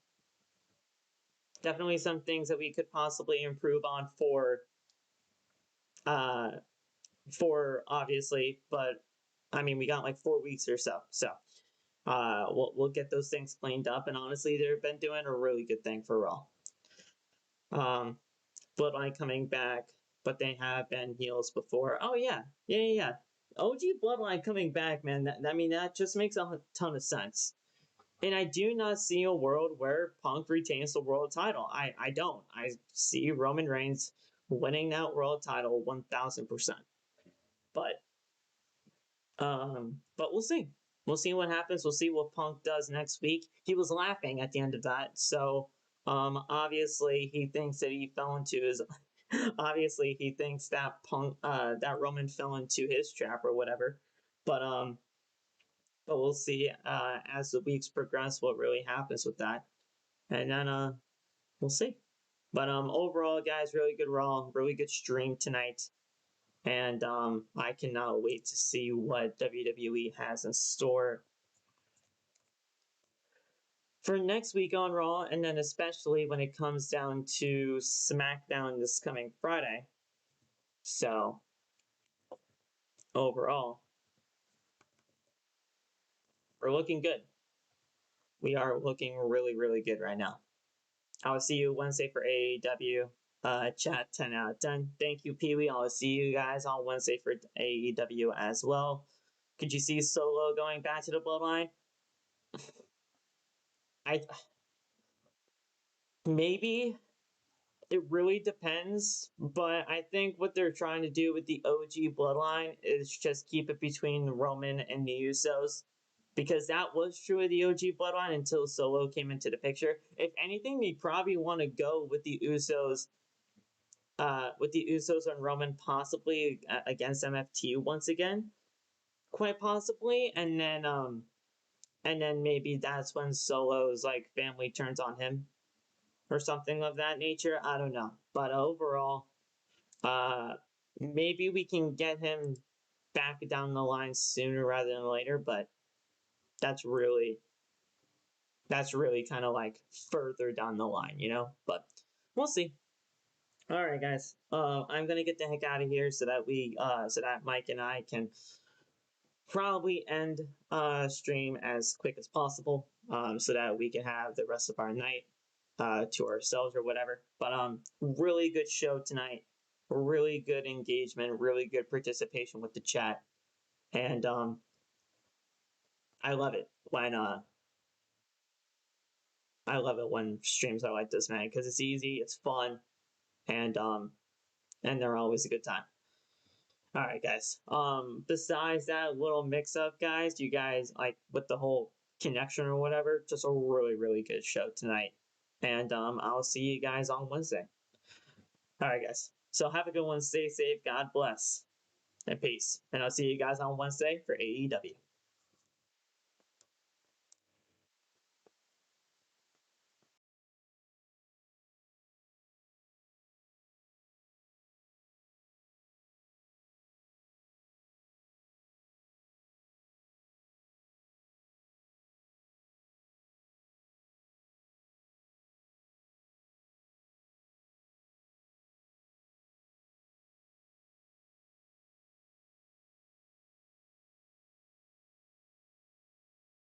we could possibly improve on for obviously, but I mean, we got like 4 weeks or so, we'll get those things cleaned up. And honestly, they've been doing a really good thing for Raw. Bloodline coming back, but they have been heels before. Oh yeah. OG Bloodline coming back, man. That just makes a ton of sense. And I do not see a world where Punk retains the world title. I don't. I see Roman Reigns winning that world title 1000%. But we'll see. We'll see what happens. We'll see what Punk does next week. He was laughing at the end of that, so obviously he thinks that he fell into his. Obviously he thinks that Punk, that Roman fell into his trap or whatever. But we'll see as the weeks progress what really happens with that, and then we'll see. But overall, guys, really good Raw, really good stream tonight. And I cannot wait to see what WWE has in store for next week on Raw, and then especially when it comes down to SmackDown this coming Friday. So, overall, we're looking good. We are looking really, really good right now. I will see you Wednesday for AEW. Chat 10 out of 10. Thank you, Pee Wee. I'll see you guys on Wednesday for AEW as well. Could you see Solo going back to the Bloodline? Maybe. It really depends, but I think what they're trying to do with the OG Bloodline is just keep it between Roman and the Usos, because that was true of the OG Bloodline until Solo came into the picture. If anything, they probably want to go with the Usos and Roman possibly against MFT once again, quite possibly, and then maybe that's when Solo's like family turns on him or something of that nature. I don't know, but overall, maybe we can get him back down the line sooner rather than later, but that's really kind of like further down the line, but we'll see. All right, guys. I'm gonna get the heck out of here so that Mike and I can probably end stream as quick as possible, so that we can have the rest of our night to ourselves or whatever. But really good show tonight. Really good engagement. Really good participation with the chat, and I love it when streams are like this, man, because it's easy, it's fun, and they're always a good time. All right, guys. Besides that little mix-up, guys, you guys like with the whole connection or whatever, just a really, really good show tonight. And I'll see you guys on Wednesday. All right, guys. So have a good one. Stay safe. God bless. And peace. And I'll see you guys on Wednesday for AEW.